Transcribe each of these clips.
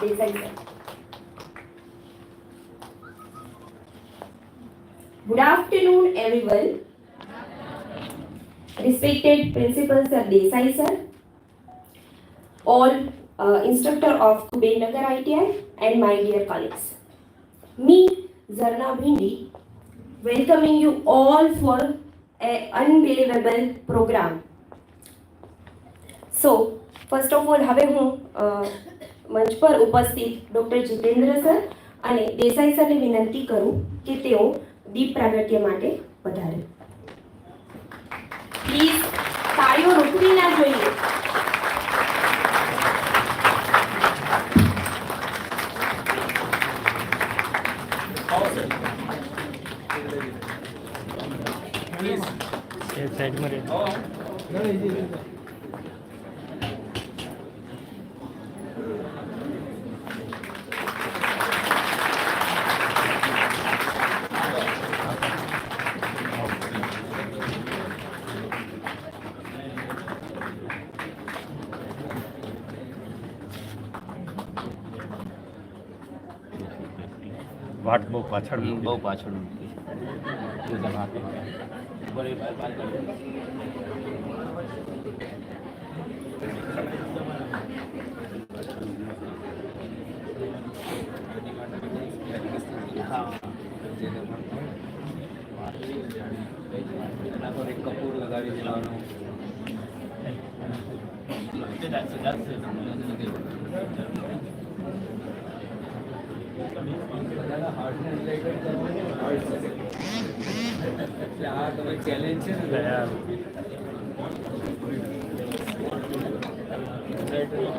Desai sir. Good afternoon, everyone. Respected Principal Sir Desai sir, all instructor of Kubernagar ITI, and my dear colleagues. Me, Zarna Bhindi, welcoming you all for an unbelievable program. So, first of all, હવે હું મંચ પર ઉપસ્થિત doctor Jitendra sir અને દેસાઈ સરને વિનંતી કરું કે તેઓ દીપ પ્રાગટ્ય માટે પધારે. પ્લીઝ તાળીઓ રોકવી ના જોઈએ. સાઈડ માં રહે. વાટ બહુ પાછળ મૂકી. કપૂર લગાવી દેવાનું. આ તમે ચેલેન્જ છે ને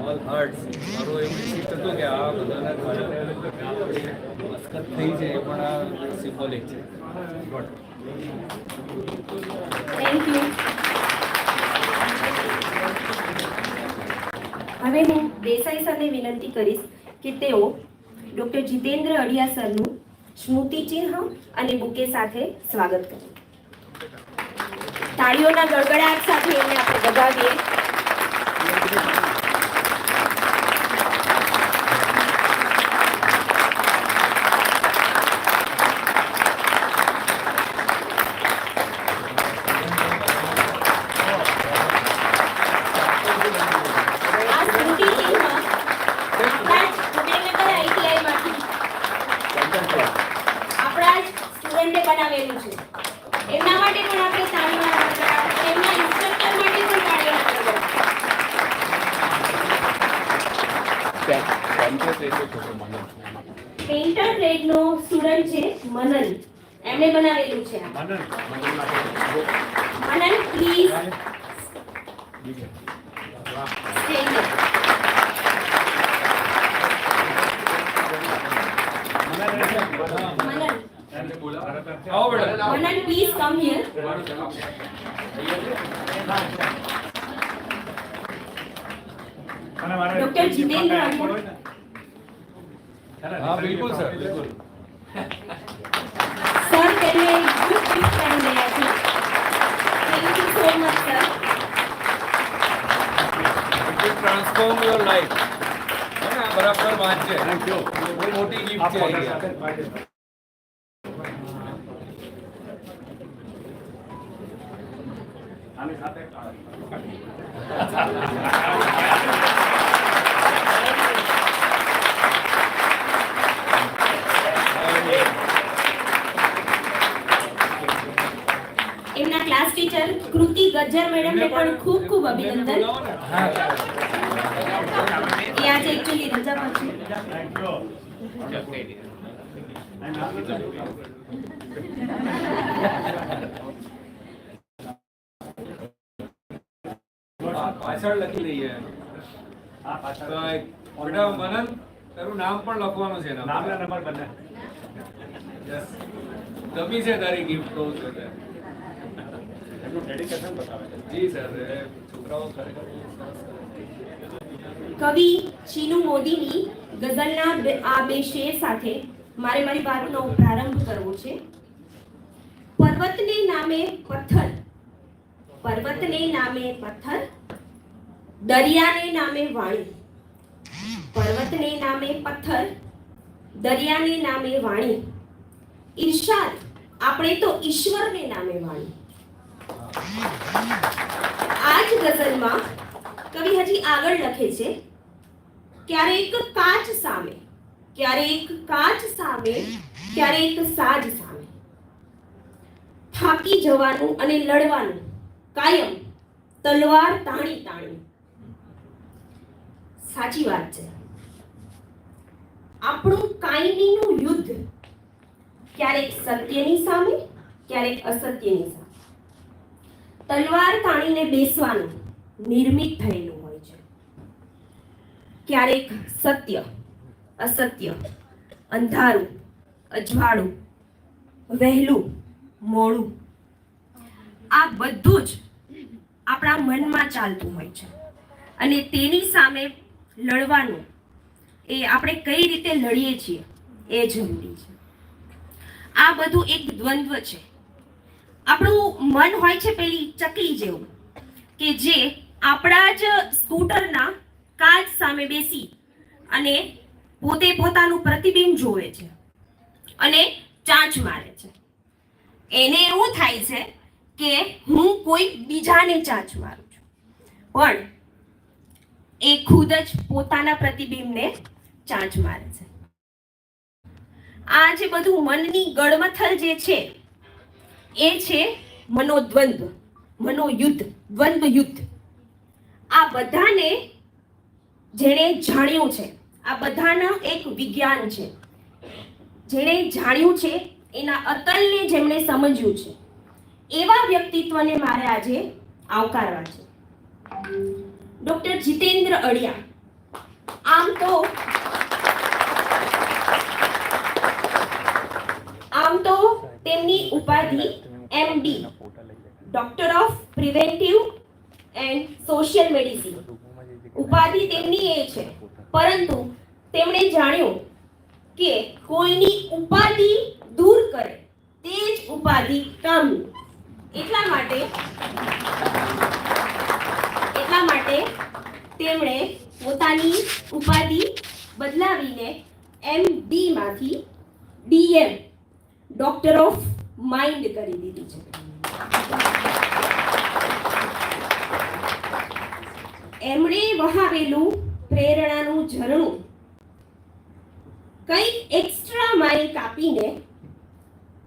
ઓલ હાર્ટ્સ. મારો એક વિશિષ્ટ હતો કે આ બધાના મસ્કત થઈ છે પણ આ સિમ્બોલિક છે. Thank you. હવે હું દેસાઈ સરને વિનંતી કરીશ કે તેઓ ડોક્ટર જીતેન્દ્ર અડિયા સરનું સ્મૃતિ ચિહ્ન અને બુકે સાથે સ્વાગત કરે. તાળીઓના ગડગડાટ સાથે એમને આપણે વધાવીએ. બનાવેલું છે એમના માટે પણ આપણે તાળીઓના ગડગડાટ, એમના ઇન્સ્ટ્રક્ટર માટે પણ તાળીઓના ગડગડાટ. પેઇન્ટર ટ્રેડનો સ્ટુડન્ટ છે મનન, એમણે બનાવેલું છે. મનન please Manan, please come here. Dr. Jitendra Adia. हाँ बिल्कुल सर, बिल्कुल. Sir, can you good gift and layer? Thank you so much, sir. It will transform your life. है ना, बराबर बात है. Thank you. बहुत मोटी गिफ्ट है. એમના ક્લાસ ટીચર કૃતિ ગજ્જર મેડમ ને પણ ખૂબ ખૂબ અભિનંદન. એ આજે એક્ચ્યુઅલી રજા પર છે. પાછળ લખી લઈએ. બેટા મનન તારું નામ પણ લખવાનું છે. નામના નંબર બને. યસ. ગમી છે તારી ગિફ્ટ કહું છું તે. એનું ડેડિકેશન બતાવે છે. જી સર, છોકરાઓ ખરેખર કવિ ચીનુ મોદીની ગઝલના આ બે શેર સાથે મારે મારી વાતનો પ્રારંભ કરવો છે. પર્વતને નામે પથ્થર, પર્વતને નામે પથ્થર, દરિયાને નામે વાણી, પર્વતને નામે પથ્થર, દરિયાને નામે વાણી, ઈર્ષાદ આપણે તો ઈશ્વરને નામે વાણી. આ જ ગઝલમાં કવિ હજી આગળ લખે છે, ક્યારેક કાચ સામે, ક્યારેક કાચ સામે, ક્યારેક સાજ સામે, થાકી જવાનું અને લડવાનું કાયમ તલવાર તાણી તાણી. સાચી વાત છે. આપણું કાયમીનું યુદ્ધ ક્યારેક સત્યની સામે, ક્યારેક અસત્યની સામે તલવાર તાણીને બેસવાનું નિર્મિત થયેલું હોય છે. ક્યારેક સત્ય, અસત્ય, અંધારું, અજવાળું, વહેલું, મોડું, આ બધું જ આપણા મનમાં ચાલતું હોય છે અને તેની સામે લડવાનું, એ આપણે કઈ રીતે લડીએ છીએ એ જરૂરી છે. આ બધું એક દ્વંદ્વ છે. આપણું મન હોય છે પેલી ચકલી જેવું, કે જે આપણા જ સ્કૂટરના કાચ સામે બેસી અને પોતે પોતાનું પ્રતિબિંબ જોવે છે અને ચાંચ મારે છે. એને એવું થાય છે કે હું કોઈ બીજાને ચાંચ મારું છું, પણ એ ખુદ જ પોતાના પ્રતિબિંબને ચાંચ મારે છે. આ જે બધું મનની ગળમથલ જે છે એ છે મનોદ્વંદ્વ, મનોયુદ્ધ, દ્વંદ્વ યુદ્ધ. આ બધાને જેણે જાણ્યું છે, આ બધાનું એક વિજ્ઞાન છે. જેણે જાણ્યું છે, એના અતલને જેમણે સમજ્યું છે, એવા વ્યક્તિત્વને મારે આજે આવકારવા છે. ડોક્ટર જીતેન્દ્ર અડિયા. આમ તો તેમની ઉપાધિ MD, doctor of preventive and social medicine ઉપાધિ તેમની એ છે, પરંતુ તેમણે જાણ્યું કે કોઈની ઉપાધિ દૂર કરે તે જ ઉપાધિ કામ. એટલા માટે તેમણે પોતાની ઉપાધિ બદલાવીને MD માંથી DM, ડોક્ટર ઓફ માઇન્ડ કરી દીધી છે. એમણે વહાવેલું પ્રેરણાનું ઝરણું કંઈક એક્સ્ટ્રા માઇલ કાપીને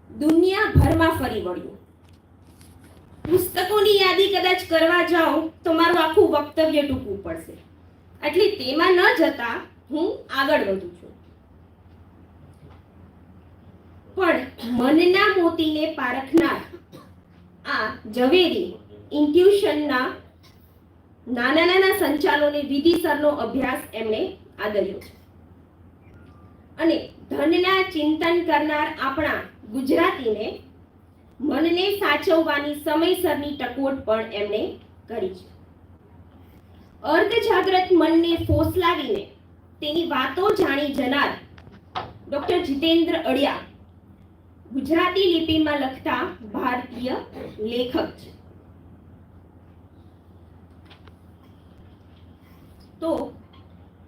દુનિયાભરમાં ફરી વળ્યું. પુસ્તકોની યાદી કદાચ કરવા જાઉં તો મારું આખું વક્તવ્ય ટૂંકવું પડશે, એટલે તેમાં ન જતા હું આગળ વધું છું. પણ મનના મોતીને પારખનાર આ ઝવેરી ઇન્ટ્યુશનના નાના નાના સંચાલોને વિધિસરનો અભ્યાસ એમણે આદર્યો છે. અને ધનના ચિંતન કરનાર આપણા ગુજરાતીને મનને સાચવવાની સમયસરની ટકોટ પણ એમણે કરી છે. અર્ધ જાગ્રત મનને ફોસલાવીને તેની વાતો જાણી જનાર ડોક્ટર જીતેન્દ્ર અડિયા ગુજરાતી લિપિમાં લખતા ભારતીય લેખક છે. તો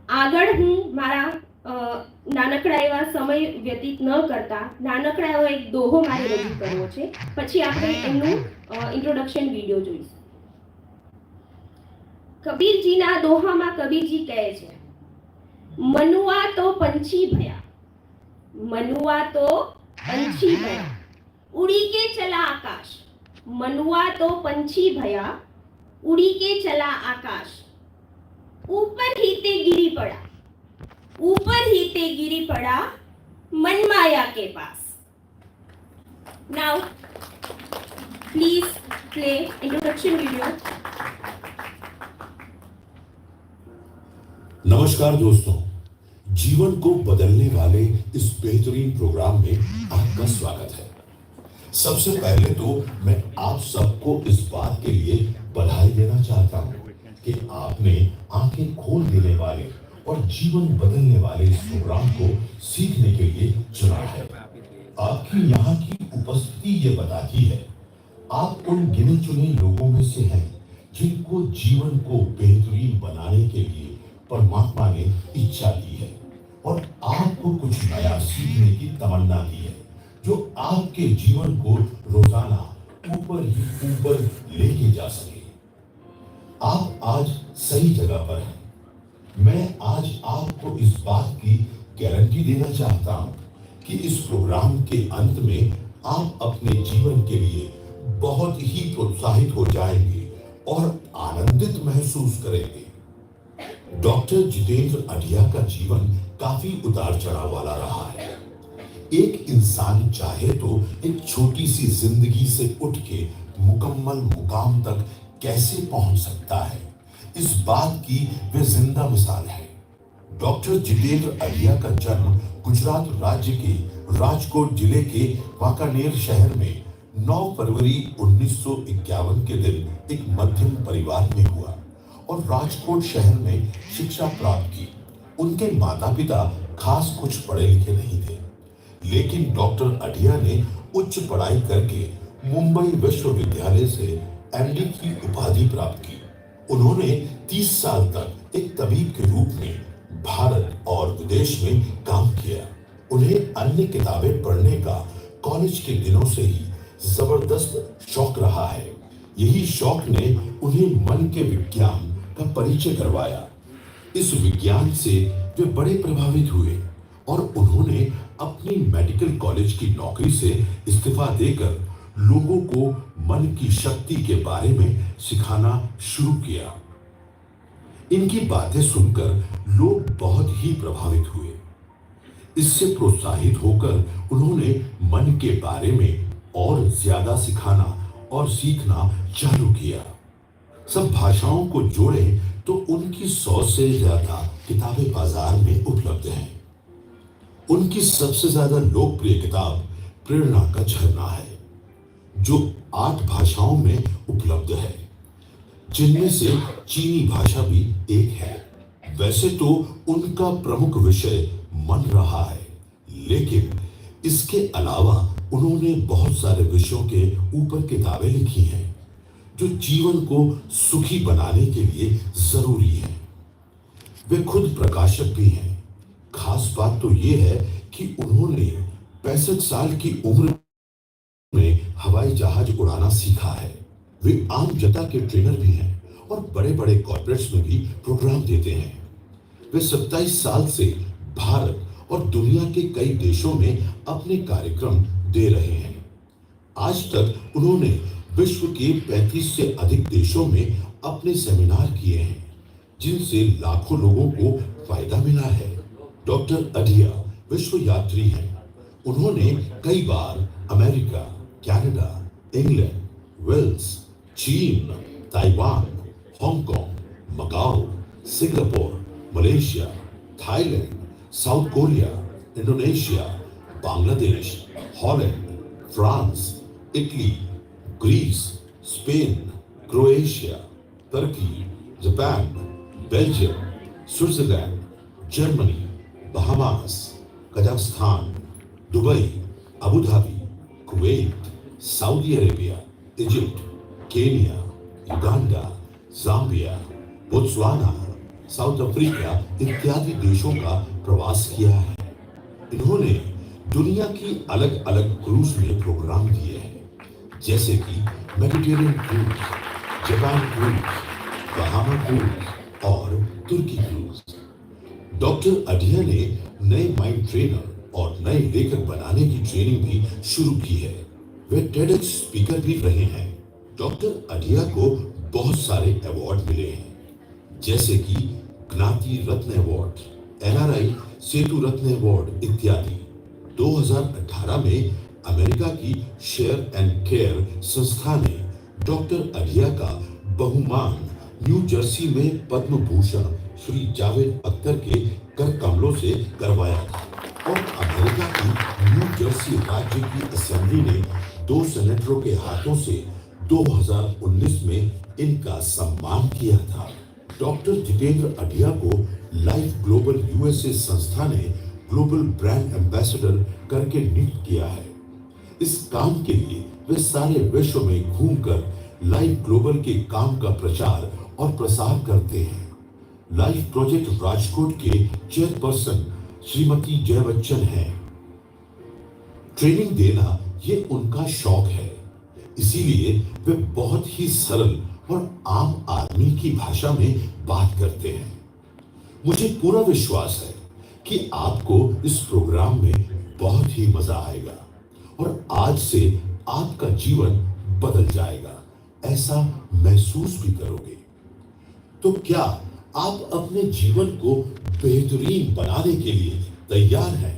આગળ હું મારા નાનકડા એવા સમય વ્યતીત ન કરતા નાનકડા એવો એક દોહો મારે રજૂ કરવો છે, પછી આપણે એમનું ઇન્ટ્રોડક્શન વિડીયો જોઈશું. કબીરજીના દોહામાં કબીરજી કહે છે, મનુઆ તો પંછી ભયા, મનુઆ તો पंछी भया उड़ी के चला आकाश, मनुआ तो पंछी भया उड़ी के चला आकाश, ऊपर ही ते गिरी पड़ा, ऊपर ही ते गिरी पड़ा मन माया के पास. Now please play introduction video. नमस्कार दोस्तों, जीवन को बदलने वाले इस बेहतरीन प्रोग्राम में आपका स्वागत है. सबसे पहले तो मैं आप सबको इस बात के लिए बधाई देना चाहता हूं कि आपने आंखें खोल देने वाले और जीवन बदलने वाले इस प्रोग्राम को सीखने के लिए चुना है. आपकी यहाँ की उपस्थिति ये बताती है आप उन गिने चुने लोगों में से हैं जिनको जीवन को बेहतरीन बनाने के लिए परमात्मा ने इच्छा दी है और आपको कुछ नया सीखने की तमन्ना दी है, जो आपके जीवन को रोजाना ऊपर ही ऊपर लेके जा सके। आप आज सही जगह पर हैं। मैं आज आपको इस बात की गारंटी देना चाहता हूं कि इस प्रोग्राम के अंत में आप अपने जीवन के लिए बहुत ही प्रोत्साहित हो जाएंगे और आनंदित महसूस करेंगे। डॉक्टर जितेंद्र अढ़िया का जीवन काफी उतार चढ़ाव वाला रहा है। एक इंसान चाहे तो एक छोटी सी जिंदगी से उठ के मुकम्मल मुकाम तक कैसे पहुंच सकता है, इस बात की वे जिंदा मिसाल है। डॉक्टर जितेंद्र अढ़िया का जन्म गुजरात राज्य के राजकोट जिले के वांकानेर शहर में 9 फरवरी 1951 के दिन एक मध्यम परिवार में हुआ और राजकोट शहर में शिक्षा प्राप्त की। उनके माता पिता खास कुछ पढ़े लिखे नहीं थे, लेकिन डॉक्टर अढ़िया ने उच्च पढ़ाई करके मुंबई विश्वविद्यालय से एमडी की उपाधि प्राप्त की। उन्होंने 30 साल तक एक तबीब के रूप में भारत और विदेश में काम किया। उन्हें अन्य किताबें पढ़ने का कॉलेज के दिनों से ही जबरदस्त शौक रहा है। यही शौक ने उन्हें मन के विज्ञान का परिचय करवाया। इस विज्ञान से वे बड़े प्रभावित हुए और उन्होंने अपनी मेडिकल कॉलेज की नौकरी से इस्तीफा देकर लोगों को मन की शक्ति के बारे में सिखाना शुरू किया। इनकी बातें सुनकर लोग बहुत ही प्रभावित हुए। इससे प्रोत्साहित होकर उन्होंने मन के बारे में और ज्यादा सिखाना और सीखना चालू किया। सब भाषाओं को जोड़ें तो उनकी 100 से ज्यादा किताबें बाजार में उपलब्ध हैं। उनकी सबसे ज्यादा लोकप्रिय किताब प्रेरणा का झरना है, जो 8 भाषाओं में उपलब्ध है, जिनमें से चीनी भाषा भी एक है। वैसे तो उनका प्रमुख विषय मन रहा है, लेकिन इसके अलावा उन्होंने बहुत सारे विषयों के ऊपर किताबें लिखी हैं, जो जीवन को सुखी बनाने के लिए जरूरी है। वे खुद प्रकाशक भी हैं। खास बात तो ये है कि उन्होंने 65 साल की उम्र में हवाई जहाज उड़ाना सीखा है। वे आम जनता के ट्रेनर भी हैं और बड़े बड़े कॉर्पोरेट्स में भी प्रोग्राम देते हैं। वे 27 साल से भारत और दुनिया के कई देशों में अपने कार्यक्रम दे रहे हैं। आज तक उन्होंने विश्व के 35 से अधिक देशों में अपने सेमिनार किए हैं, जिनसे लाखों लोगों को फायदा मिला है। डॉक्टर अढ़िया विश्व यात्री हैं। उन्होंने कई बार अमेरिका, कनाडा, इंग्लैंड, वेल्स, चीन, Taiwan, Hong Kong, Macau, Singapore, Malaysia, Thailand, South Korea, Indonesia, Bangladesh, Holland, France, Italy, Greece, Spain, Croatia, तुर्की, Japan, Belgium, Switzerland, Germany, Bahamas, Kazakhstan, Dubai, Abu Dhabi, Kuwait, Saudi Arabia, Egypt, Kenya, Uganda, Zambia, Botswana, South Africa इत्यादि देशों का प्रवास किया है। इन्होंने दुनिया की अलग अलग क्रूज में प्रोग्राम दिए हैं, जैसे कि Mediterranean cruise, Japan cruise, Bahama cruise और तुर्की क्रूज। डॉक्टर अढ़िया ने नए माइंड ट्रेनर और नए लेखक बनाने की ट्रेनिंग भी शुरू की है। वे टेडेक्स स्पीकर भी रहे हैं। डॉक्टर अढ़िया को बहुत सारे अवार्ड मिले हैं, जैसे कि ज्ञाति रत्न अवार्ड, एनआरआई सेतु रत्न अवार्ड इत्यादि। 2018 में अमेरिका की शेयर एंड केयर संस्था ने डॉक्टर अढ़िया का बहुमान न्यू जर्सी में पद्म भूषण श्री जावेद अख्तर के कर कमलों से करवाया था और अमेरिका की न्यू जर्सी राज्य की असेंबली ने 2 सेनेटरों के हाथों से 2019 में इनका सम्मान किया था। डॉक्टर जितेंद्र अढ़िया को लाइफ ग्लोबल यूएसए संस्था ने ग्लोबल ब्रांड एम्बेसडर करके नियुक्त किया है। इस काम के लिए वे सारे विश्व में घूमकर लाइफ ग्लोबल के काम का प्रचार और प्रसार करते हैं। लाइफ प्रोजेक्ट राजकोट के चेयरपर्सन श्रीमती जय बच्चन हैं। ट्रेनिंग देना ये उनका शौक है, इसीलिए वे बहुत ही सरल और आम आदमी की भाषा में बात करते हैं। मुझे पूरा विश्वास है कि आपको इस प्रोग्राम में बहुत ही मजा आएगा और आज से आपका जीवन बदल जाएगा, ऐसा महसूस भी करोगे। तो क्या आप अपने जीवन को बेहतरीन बनाने के लिए तैयार हैं?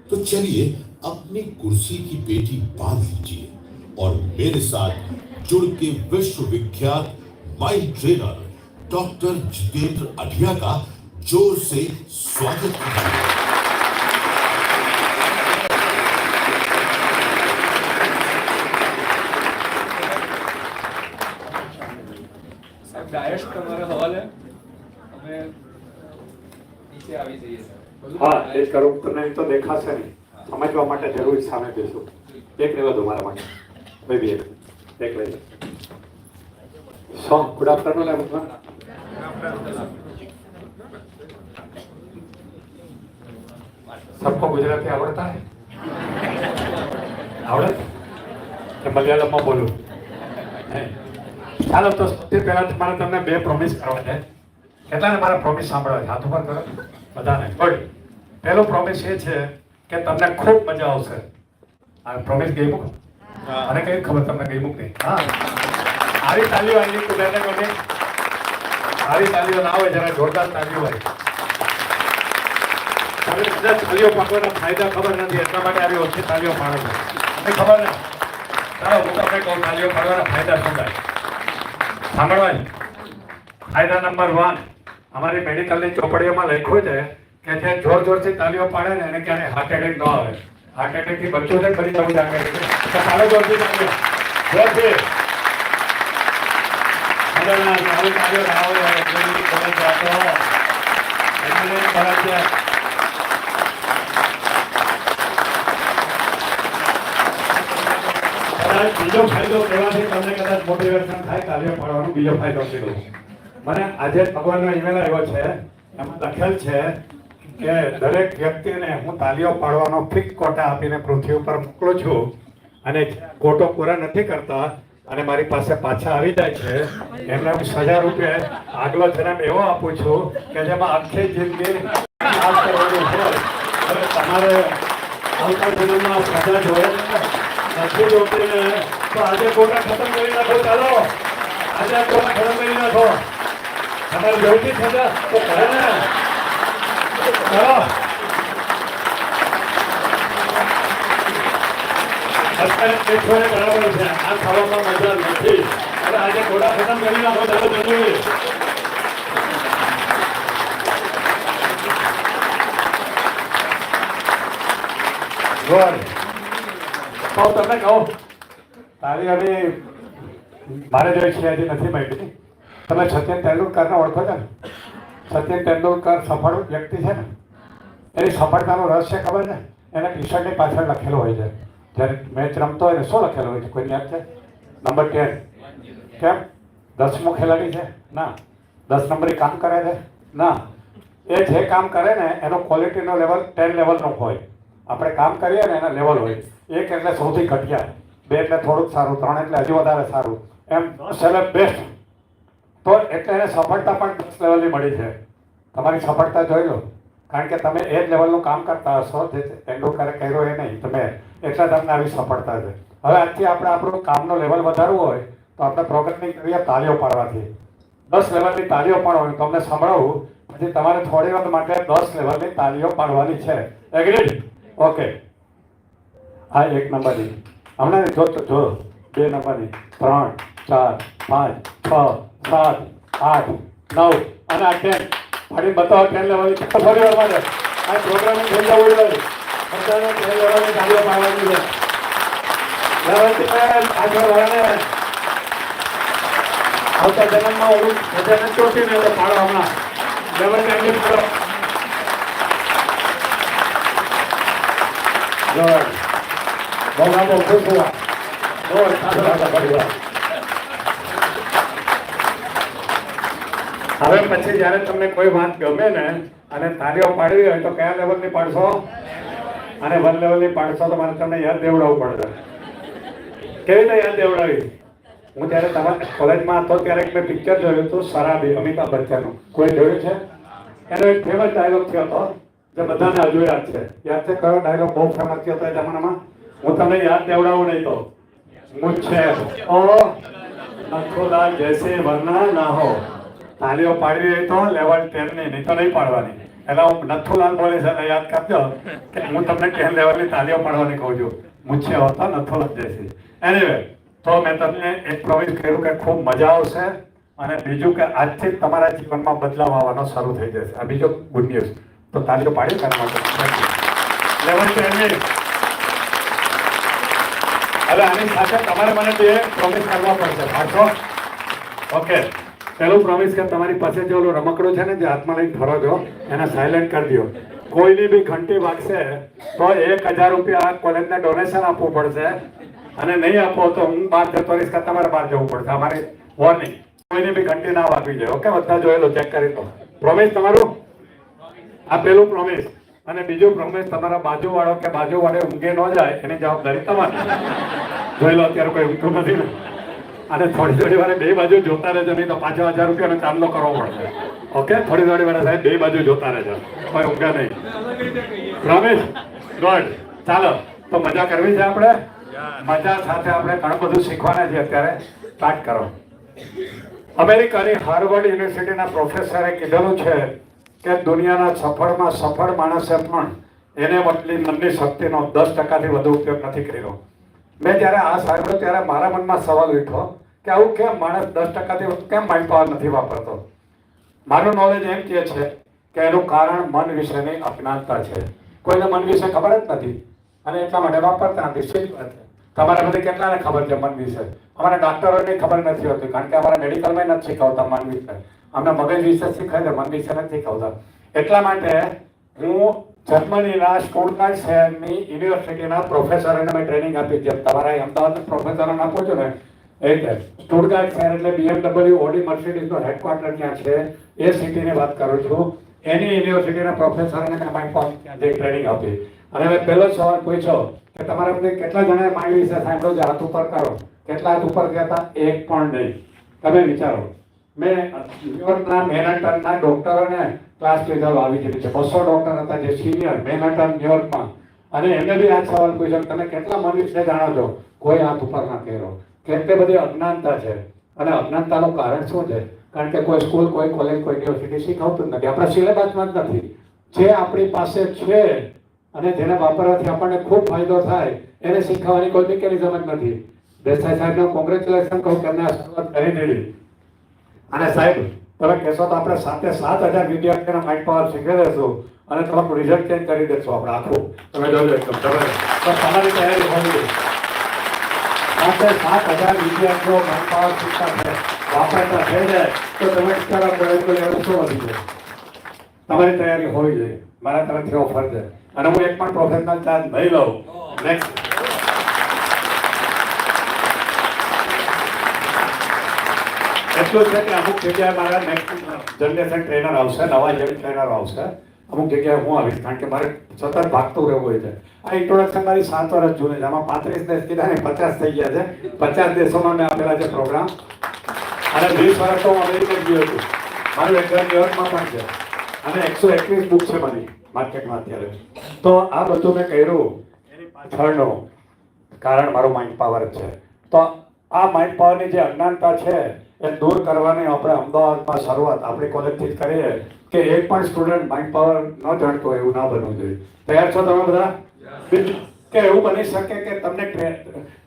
तो चलिए अपनी कुर्सी की पेटी बांध लीजिए और मेरे साथ जुड़ के विश्वविख्यात mind trainer doctor Jitendra Adhiya का जोर से स्वागत कीजिए। સાહેબ ડાયસ તમારો હવાલે અમે નીચે આવી જઈએ સર હા એ કરું તમને તો દેખાશે નહીં સમજવા માટે જરૂરી સામે બેસો એક લેવા દો મારા માટે ભાઈ બી એક લઈ સો ગુડ આફ્ટરનૂન એવરીવન सबको गुजराती आवड़ता है आवड़े કે મલયાલમમાં બોલું ચાલો તો સૌથી પહેલા મારે તમને બે પ્રોમિસ કરવા છે કેટલાને મારા પ્રોમિસ સાંભળવા છે હાથ ઉપર કરો બધાને ગુડ પહેલો પ્રોમિસ એ છે કે તમને ખૂબ મજા આવશે આ પ્રોમિસ ગઈ મૂક અને કઈ ખબર તમને ગઈ મૂક નહીં હા આવી તાલીઓ આવી કુદરતે કોને આવી તાલીઓ ના હોય જરા જોરદાર તાલીઓ હોય હવે બધા તાલીઓ પાડવાના ફાયદા ખબર નથી એટલા માટે આવી ઓછી તાલીઓ પાડો છો તમને ખબર ને ચાલો હું તમને કહું તાલીઓ પાડવાના ફાયદા શું થાય સાંભળવા ફાયદા નંબર 1 અમારી મેડિકલની ચોપડીઓમાં લખ્યું છે કે જે જોર જોરથી તાલીઓ પાડે ને એને ક્યારે હાર્ટ એટેક ન આવે હાર્ટ એટેક થી બચવું છે ફરી તમે જાગે તો ચાલો જોરથી તાલીઓ જોરથી અદરના ચાલુ તાલીઓ ના હોય એટલે કોલેજ જાતો એટલે ફરજિયાત બીજો ફાયદો કહેવાથી તમને કદાચ મોટિવેશન થાય તાલીઓ પાડવાનો બીજો ફાયદો કીધો મને આજે ભગવાનનો ઈમેલ આવ્યો છે એમાં લખેલ છે કે દરેક વ્યક્તિને હું તાલીઓ પાડવાનો ફિક્સ કોટા આપીને પૃથ્વી ઉપર મોકલું છું અને કોટો પૂરા નથી કરતા અને મારી પાસે પાછા આવી જાય છે એમને હું 1000 રૂપિયા આગલો જન્મ એવો આપું છું કે જેમાં આખી જિંદગી કામ કરવાનું હોય હવે તમારે આવતા જન્મમાં સજા જોઈએ નથી જોતી ને તો આજે કોટા ખતમ કરી નાખો ચાલો આજે આ કોટા ખતમ કરી નાખો તમારે જોઈતી સજા તો કરે ને ચાલો અત્યારે પેટોને બરાબર છે આ ખાવામાં મજા નથી અરે આજે કોટા ખતમ કરી નાખો ચાલો જલ્દી ગોળ તો તમને કહું તારી હવે મારે જોઈ છે હજી નથી માહિતી તમે સચિન તેંડુલકરને ઓળખો છો ને સચિન તેંડુલકર સફળ વ્યક્તિ છે ને એની સફળતાનું રહસ્ય ખબર ને એના ટી શર્ટની પાછળ લખેલું હોય છે જ્યારે મેચ રમતો હોય ને શું લખેલું હોય છે કોઈને યાદ છે નંબર 10 કેમ 10મો ખેલાડી છે ના 10 નંબરે કામ કરે છે ના એ જે કામ કરે ને એનો ક્વોલિટીનો લેવલ 10 લેવલનો હોય આપણે કામ કરીએ ને એના લેવલ હોય 1 એટલે સૌથી ઘટિયા 2 એટલે થોડુંક સારું 3 એટલે હજી વધારે સારું એમ 10 એટલે બેસ્ટ તો એટલે એને સફળતા પણ 10 લેવલની મળી છે તમારી સફળતા જોઈ લો કારણ કે તમે એ જ લેવલનું કામ કરતા હશો જે તેંડુલકરે કર્યો એ નહીં તમે એટલે તમને આવી સફળતા છે હવે આજથી આપણે આપણું કામનો લેવલ વધારવું હોય તો આપણે પ્રોગ્રેસિંગ કરીએ તાલીઓ પાડવાથી 10 લેવલની તાલીઓ પાડવાની તમને સંભળાવું પછી તમારે થોડી વાર માટે 10 લેવલની તાલીઓ પાડવાની છે એગ્રીડ ઓકે આ 1 નંબરની હમણાં જો 2 નંબરની 3 4 5 6 7 8 9 અને આ 10 પાડી બતાવો 10 લેવલની થોડી વાર માટે આ પ્રોગ્રામિંગ થઈ જવું જોઈએ બધાને 10 લેવલની તાલીઓ પાડવાની છે લેવલથી આગળ વળાને આવતા જન્મમાં ઓલું બધાને ચોટીને તો પાડો હમણાં લેવલની આગળ પાડો Lord, ભગવાનનો ખુશ હુઆ Lord, સાધુ રાજા પરિવાર હવે પછી જ્યારે તમને કોઈ વાત ગમે ને અને તાળીઓ પાડવી હોય તો કયા લેવલની પાડશો? અને 1 લેવલની પાડશો તો મારે તમને યાદ દેવડાવવું પડશે. કેવી રીતે યાદ દેવડાવી? હું જ્યારે તમારા કોલેજમાં હતો ત્યારે મેં પિક્ચર જોયું હતું શરાબી, અમિતાભ બચ્ચનનું. કોઈ જોયું છે? એનો એક ફેમસ ડાયલોગ થયો હતો જે બધાને હજુ યાદ છે. યાદ છે કયો ડાયલોગ બહુ ફેમસ થયો હતો એ જમાનામાં? હું તમને યાદ દેવડાવું નહીં તો મુझे ઓ નથુલાલ જૈસે વરના ના હો. તાળીઓ પાડવી હોય તો લેવલ 10 ની, નહીં તો નહીં પાડવાની. એટલે હું નથુલાલ બોલીશ એટલે યાદ કરજો કે હું તમને કેમ લેવલની તાળીઓ પાડવાની કહું છું. મુझे હોતા નથુલાલ જૈસે. એનીવે, તો મેં તમને એક પ્રોમિસ કર્યું કે ખૂબ મજા આવશે અને બીજું કે આજથી તમારા જીવનમાં બદલાવ આવવાનો શરૂ થઈ જશે. આ બીજો ગુડ ન્યૂઝ. તો તાળીઓ પાડી કરવા માટે લેવલ 10 ની. હવે આની સાથે તમારે મને બે પ્રોમિસ કરવા પડશે. પાછો ઓકે. પહેલું પ્રોમિસ કે તમારી પાસે જે ઓલું રમકડું છે ને જે હાથમાં લઈને ફરો છો એને સાયલેન્ટ કરી દો. કોઈની બી ઘંટી વાગશે તો 1000 રૂપિયા કોલેજને ડોનેશન આપવું પડશે અને નહીં આપો તો હું બહાર જતો રહીશ કે તમારે બહાર જવું પડશે. અમારી વોર્નિંગ, કોઈની બી ઘંટી ના વાગવી જોઈએ. ઓકે, બધા જોયેલો ચેક કરી લો. પ્રોમિસ તમારું? આ પહેલું પ્રોમિસ. અને બીજું પ્રોમિસ, તમારા બાજુવાળો કે બાજુવાળે ઊંઘે ન જાય એની જવાબદારી તમારી. જોઈ લો અત્યારે કોઈ ઊંઘતું નથી ને. અને થોડી વારે બે બાજુ જોતા રહેજો, નહીં તો 5000 રૂપિયાનો ચાંદલો કરવો પડશે. ઓકે, થોડી વારે સાહેબ બે બાજુ જોતા રહેજો, કોઈ ઊંઘે નહીં. પ્રોમિસ? ગુડ. ચાલો, તો મજા કરવી છે આપણે. મજા સાથે આપણે ઘણું બધું શીખવાના છે. અત્યારે સ્ટાર્ટ કરો. અમેરિકાની હાર્વર્ડ યુનિવર્સિટીના પ્રોફેસરે કીધેલું છે કે દુનિયાના સફળમાં સફળ માણસે પણ એને વટલી મનની શક્તિનો 10%થી વધુ ઉપયોગ નથી કર્યો. મેં જ્યારે આ સાંભળ્યું ત્યારે મારા મનમાં સવાલ ઉઠ્યો કે આવું કેમ માણસ 10%થી વધુ કેમ માઇન્ડ પાવર નથી વાપરતો? મારું નોલેજ એમ કહે છે કે એનું કારણ મન વિશેની અજ્ઞાનતા છે. કોઈને મન વિશે ખબર જ નથી અને એટલા માટે વાપરતા નથી. સીધી વાત છે. તમારા બધી કેટલાને ખબર છે મન વિશે? અમારા ડોક્ટરોને ખબર નથી હોતી, કારણ કે અમારા મેડિકલમાં નથી શીખવતા મન વિશે. અમને મગજ વિશે શીખવાય છે, મન વિશે નથી શીખવતા. એટલા માટે હું જર્મનીના સ્ટુટગાર્ટ શહેરની યુનિવર્સિટીના પ્રોફેસરોને મેં ટ્રેનિંગ આપી છે. તમારા અમદાવાદના પ્રોફેસરોને આપો છો ને એ રીતે. સ્ટુટગાર્ટ શહેર એટલે BMW, ઓડી, મર્સિડીઝનો હેડક્વાર્ટર ત્યાં છે. એ સિટીની વાત કરું છું. એની યુનિવર્સિટીના પ્રોફેસરોને મેં માઇન્ડ જે ટ્રેનિંગ આપી. અને મેં પહેલો સવાલ પૂછ્યો કે તમારા બધે કેટલા જણાએ માઇન્ડ વિશે સાંભળ્યું છે? હાથ ઉપર કરો. કેટલા હાથ ઉપર ગયા હતા? એક પણ નહીં. તમે વિચારો. મેં ન્યુયોર્કના મેનહટનના ડોક્ટરોને ક્લાસ લીધેલો આવી ગયેલી છે. 200 ડોક્ટર હતા જે સિનિયર મેનહટન ન્યુયોર્કમાં. અને એમને બી આ સવાલ પૂછ્યો તમે કેટલા મન વિશે જાણો છો? કોઈ હાથ ઉપર ના કર્યો. કેટલી બધી અજ્ઞાનતા છે. અને અજ્ઞાનતાનું કારણ શું છે? કારણ કે કોઈ સ્કૂલ, કોઈ કોલેજ, કોઈ યુનિવર્સિટી શીખવતું જ નથી. આપણા સિલેબસમાં જ નથી. જે આપણી પાસે છે અને જેને વાપરવાથી આપણને ખૂબ ફાયદો થાય એને શીખવવાની કોઈ મિકેનિઝમ જ નથી. દેસાઈ સાહેબને કોંગ્રેચ્યુલેશન કહું કે એમને આ શરૂઆત કરી દીધી. અને સાહેબ તમે કહેશો તો આપણે 7,000 વિદ્યાર્થીઓના માઇન્ડ પાવર શીખવી દઈશું અને તમારું રિઝલ્ટ ચેન્જ કરી દઈશું આપણે આખું. તમે જોજો એકદમ જબરદસ્ત. તો તમારી તૈયારી હોવી જોઈએ. 7,000 વિદ્યાર્થીઓ માઇન્ડ પાવર શીખતા છે, વાપરતા થઈ જાય તો તમે તમારી તૈયારી હોવી જોઈએ. મારા તરફથી ઓફર છે. અને હું એક પણ પ્રોફેશનલ ચાર્જ નહીં લઉં. નેક્સ્ટ એટલું છે કે અમુક જગ્યાએ મારા નેક્સ્ટ જનરેશન ટ્રેનર આવશે, નવા જેવી ટ્રેનર આવશે. અમુક જગ્યાએ હું આવીશ, કારણ કે મારે સતત ભાગતું રહેવું હોય છે. આ ઇન્ટ્રોડક્શન મારી 7 વર્ષ જૂની છે. આમાં 35 દેશ કીધા ને 50 થઈ ગયા છે. 50 દેશોમાં મેં આપેલા છે પ્રોગ્રામ. અને 20 વર્ષ તો હું અમેરિકા ગયો છું. મારું એક્ઝામ ન્યુયોર્કમાં પણ છે. અને 121 બુક છે મારી માર્કેટમાં અત્યારે. તો આ બધું મેં કર્યું એની પાછળનું કારણ મારું માઇન્ડ પાવર છે. તો આ માઇન્ડ પાવરની જે અજ્ઞાનતા છે એ દૂર કરવાની આપણે અમદાવાદમાં શરૂઆત આપણી કોલેજથી જ કરીએ કે એક પણ સ્ટુડન્ટ માઇન્ડ પાવર ન જાણતો હોય એવું ના બનવું જોઈએ. તૈયાર છો તમે બધા? કે એવું બની શકે કે તમને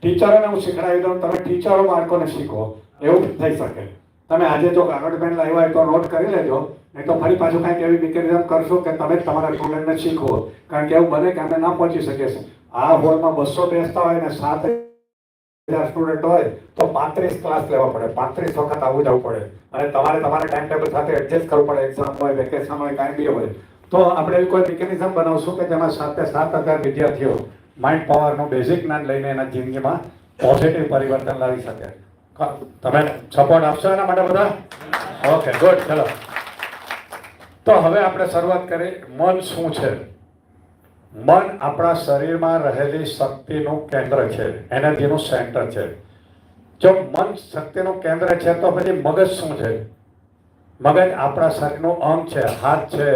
ટીચરોને હું શીખડાવી દઉં, તમે ટીચરો બાળકોને શીખો, એવું થઈ શકે. તમે આજે જો કાગળ પેન લાવ્યા હોય તો નોટ કરી લેજો, નહીં તો ફરી પાછું કાંઈક એવી મિકેનિઝમ કરશો કે તમે તમારા સ્ટુડન્ટને શીખો. કારણ કે એવું બને કે અમે ના પહોંચી શકીએ. આ હોલમાં 200 બેસતા હોય ને 7,000 સ્ટુડન્ટ હોય તો 35 ક્લાસ લેવા પડે. 35 વખત આવું જવું પડે અને તમારે તમારા ટાઈમ ટેબલ સાથે એડજસ્ટ કરવું પડે. એક્ઝામ હોય, વેકેશન હોય, કાંઈ બી હોય. તો આપણે એવી કોઈ મિકેનિઝમ બનાવશું કે જેમાં 7,000 વિદ્યાર્થીઓ માઇન્ડ પાવરનું બેઝિક જ્ઞાન લઈને એના જિંદગીમાં પોઝિટિવ પરિવર્તન લાવી શકે. તમે સપોર્ટ આપશો એના માટે બધા? Okay, good. ચલો. તો હવે આપણે શરૂઆત કરીએ. મન શું છે? મન આપણા શરીરમાં રહેલી શક્તિનું કેન્દ્ર છે, એનર્જીનું સેન્ટર છે. જો મન શક્તિનું કેન્દ્ર છે તો પછી મગજ શું છે? મગજ આપણા શરીરનું અંગ છે, હાથ છે,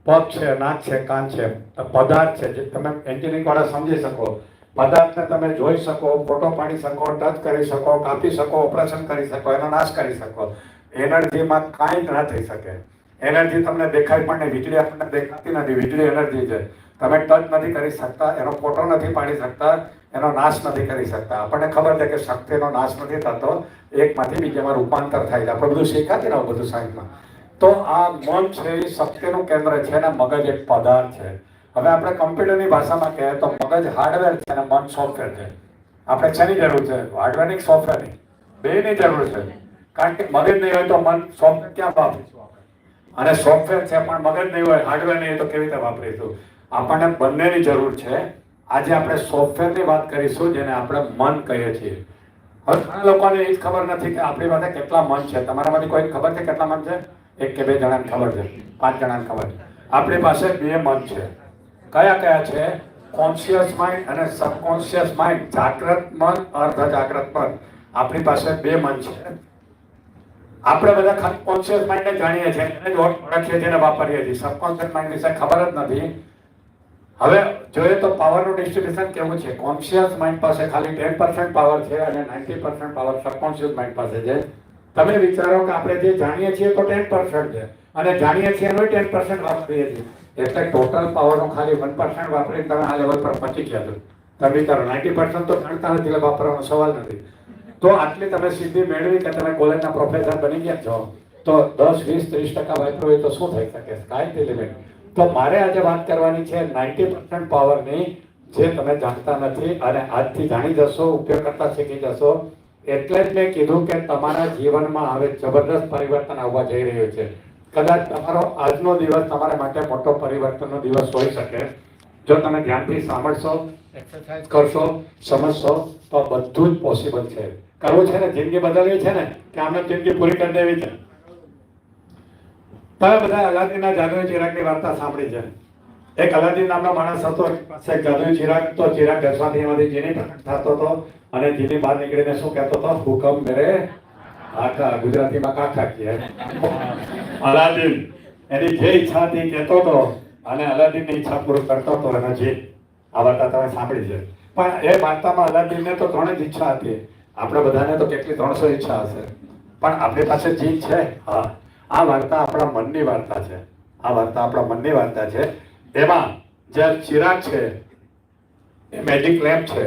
પગ છે, નાક છે, કાન છે, પદાર્થ છે. જે તમે એન્જિનિયરિંગ વાળા સમજી શકો, પદાર્થને તમે જોઈ શકો, ફોટો પાડી શકો, ટચ કરી શકો, કાપી શકો, ઓપરેશન કરી શકો, એનો નાશ કરી શકો. એનર્જીમાં કાંઈ ના થઈ શકે. એનર્જી તમને દેખાય પણ નહીં, વીજળી આપણને દેખાતી નથી, વીજળી એનર્જી છે. તમે ટચ નથી કરી શકતા, એનો ફોટો નથી પાડી શકતા, એનો નાશ નથી કરી શકતા. આપણને ખબર છે કે શક્તિનો નાશ નથી થતો, એકમાંથી બીજામાં રૂપાંતર થાય છે. આપણે બધું શીખાતી ને બધું સાયન્સમાં. તો આ મન છે એ શક્તિનું કેન્દ્ર છે અને મગજ એક પદાર્થ છે. હવે આપણે કમ્પ્યુટરની ભાષામાં કહીએ તો મગજ હાર્ડવેર છે અને મન સોફ્ટવેર છે. આપણે શેની જરૂર છે? હાર્ડવેરની, સોફ્ટવેરની, બેની જરૂર છે. કારણ કે મગજ નહીં હોય તો મન સોફ્ટવેર ક્યાં વાપરીશું? અને સોફ્ટવેર છે પણ મગજ નહીં હોય, હાર્ડવેર નહીં હોય તો કેવી રીતે વાપરીશું? આપણને બંનેની જરૂર છે. આજે આપણે સોફ્ટવેરની વાત કરીશું, જેને આપણે મન કહીએ છીએ. હવે ઘણા લોકોને એ જ ખબર નથી કે આપણી પાસે કેટલા મન છે. તમારામાંથી કોઈને ખબર છે કેટલા મન છે? 1 કે 2 જણાને ખબર છે, 5 જણાને ખબર છે. આપણી પાસે 2 મન છે. કયા કયા છે? કોન્શિયસ માઇન્ડ અને સબકોન્શિયસ માઇન્ડ. જાગ્રત મન, અર્ધ જાગ્રત મન. આપણી પાસે 2 મન છે. આપણે બધા ખાલી કોન્શિયસ માઇન્ડને જાણીએ છીએ, એને જ ઓળખીએ છીએ, વાપરીએ છીએ. સબકોન્શિયસ માઇન્ડ વિશે ખબર જ નથી. હવે જોઈએ તો પાવરનું ડિસ્ટ્રીબ્યુશન કેવું છે? કોન્શિયસ માઇન્ડ પાસે ખાલી 10% પાવર છે અને 90% પાવર સબકોન્શિયસ માઇન્ડ પાસે છે. તમે વિચારો કે આપણે જે જાણીએ છીએ તો 10% છે અને જાણીએ છીએ એનો 10% વાપરીએ છીએ. એટલે ટોટલ પાવરનો ખાલી 1% વાપરીને તમે આ લેવલ પર પહોંચી ગયા છો. તમે વિચારો 90% તો જાણતા નથી એટલે વાપરવાનો સવાલ નથી. તો આટલી તમે સિદ્ધિ મેળવી કે તમે કોલેજના પ્રોફેસર બની ગયા છો, તો 10, 20, 30% વાપરો હોય તો શું થઈ શકે? કાંઈ લિમિટ. તો મારે આજે વાત કરવાની છે 90% પાવરની, જે તમે જાણતા નથી અને આજથી જાણી જશો, ઉપયોગ કરતા શીખી જશો. એટલે જ મેં કીધું કે તમારા જીવનમાં હવે જબરદસ્ત પરિવર્તન આવવા જઈ રહ્યું છે. કદાચ તમારો આજનો દિવસ તમારા માટે મોટો પરિવર્તનનો દિવસ હોઈ શકે. જો તમે ધ્યાનથી સાંભળશો, એક્સરસાઇઝ કરશો, સમજશો તો બધું જ પોસિબલ છે. કરવું છે ને, જિંદગી બદલવી છે ને, કે આમને જિંદગી પૂરી કરી દેવી છે. તમે બધા અલાદીનના જાદુઈ ચિરાગની વાર્તા સાંભળી છે. એક અલાદીન નામનો માણસ હતો, પાસે જાદુઈ ચિરાગ તો ચિરાગ ઘસવાથી એમાંથી જીની પ્રકટ થતો હતો અને જીની બહાર નીકળીને શું કહેતો હતો? હુકમ મેરે આકા. ગુજરાતીમાં કાકા કહે. અલાદીન એની જે ઈચ્છા હતી કહેતો હતો અને અલાદીનની ઈચ્છા પૂરી કરતો હતો એના જીન. આ વાર્તા તમે સાંભળી છે. પણ એ વાર્તામાં અલાદીનને તો 3 જ ઈચ્છા હતી. આપણે બધાને તો કેટલી 300 ઈચ્છા હશે, પણ આપણી પાસે જીન છે. હા, આ વાર્તા આપણા મનની વાર્તા છે. આ વાર્તા આપણા મનની વાર્તા છે. એમાં જે ચિરાગ છે એ મેજિક લેમ્પ છે,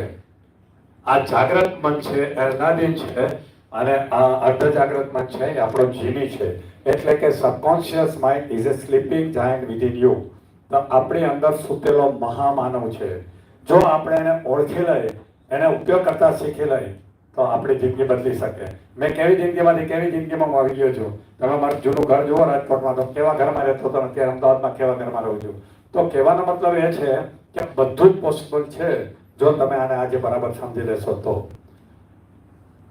આ જાગ્રત મન છે એ અલાદીન છે અને આ અર્ધ જાગ્રત મન છે એ આપણો જીની છે. એટલે કે subconscious mind is a sleeping giant within you. તો આપણી અંદર સૂતેલો મહામાનવ છે. જો આપણે એને ઓળખી લઈએ, એને ઉપયોગ કરતા શીખી લઈએ તો આપણી જિંદગી બદલી શકે. મેં કેવી જિંદગીમાંથી કેવી જિંદગીમાં આવી ગયો છું. તમે મારું જૂનું ઘર જુઓ રાજકોટમાં, તો કેવા ઘરમાં રહેતો હતો, અત્યારે અમદાવાદમાં કેવા ઘરમાં રહું છું. તો કહેવાનો મતલબ એ છે કે બધું જ પોસિબલ છે જો તમે આને આજે બરાબર સમજી લેશો તો.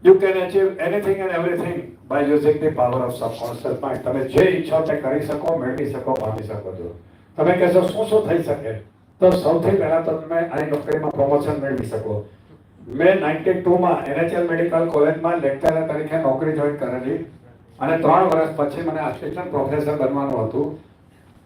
You can achieve anything and everything by using the power of subconscious mind. તમે જે ઈચ્છો તે કરી શકો, મેળવી શકો, પામી શકો છો. તમે કહેશો શું શું થઈ શકે? તો સૌથી પહેલા તો તમે આ નોકરીમાં પ્રમોશન મેળવી શકો. મેં 92માં NHL મેડિકલ કોલેજમાં લેક્ચરર તરીકે નોકરી જોઈન કરેલી અને 3 વર્ષ પછી મને આસિસ્ટન્ટ પ્રોફેસર બનવાનું હતું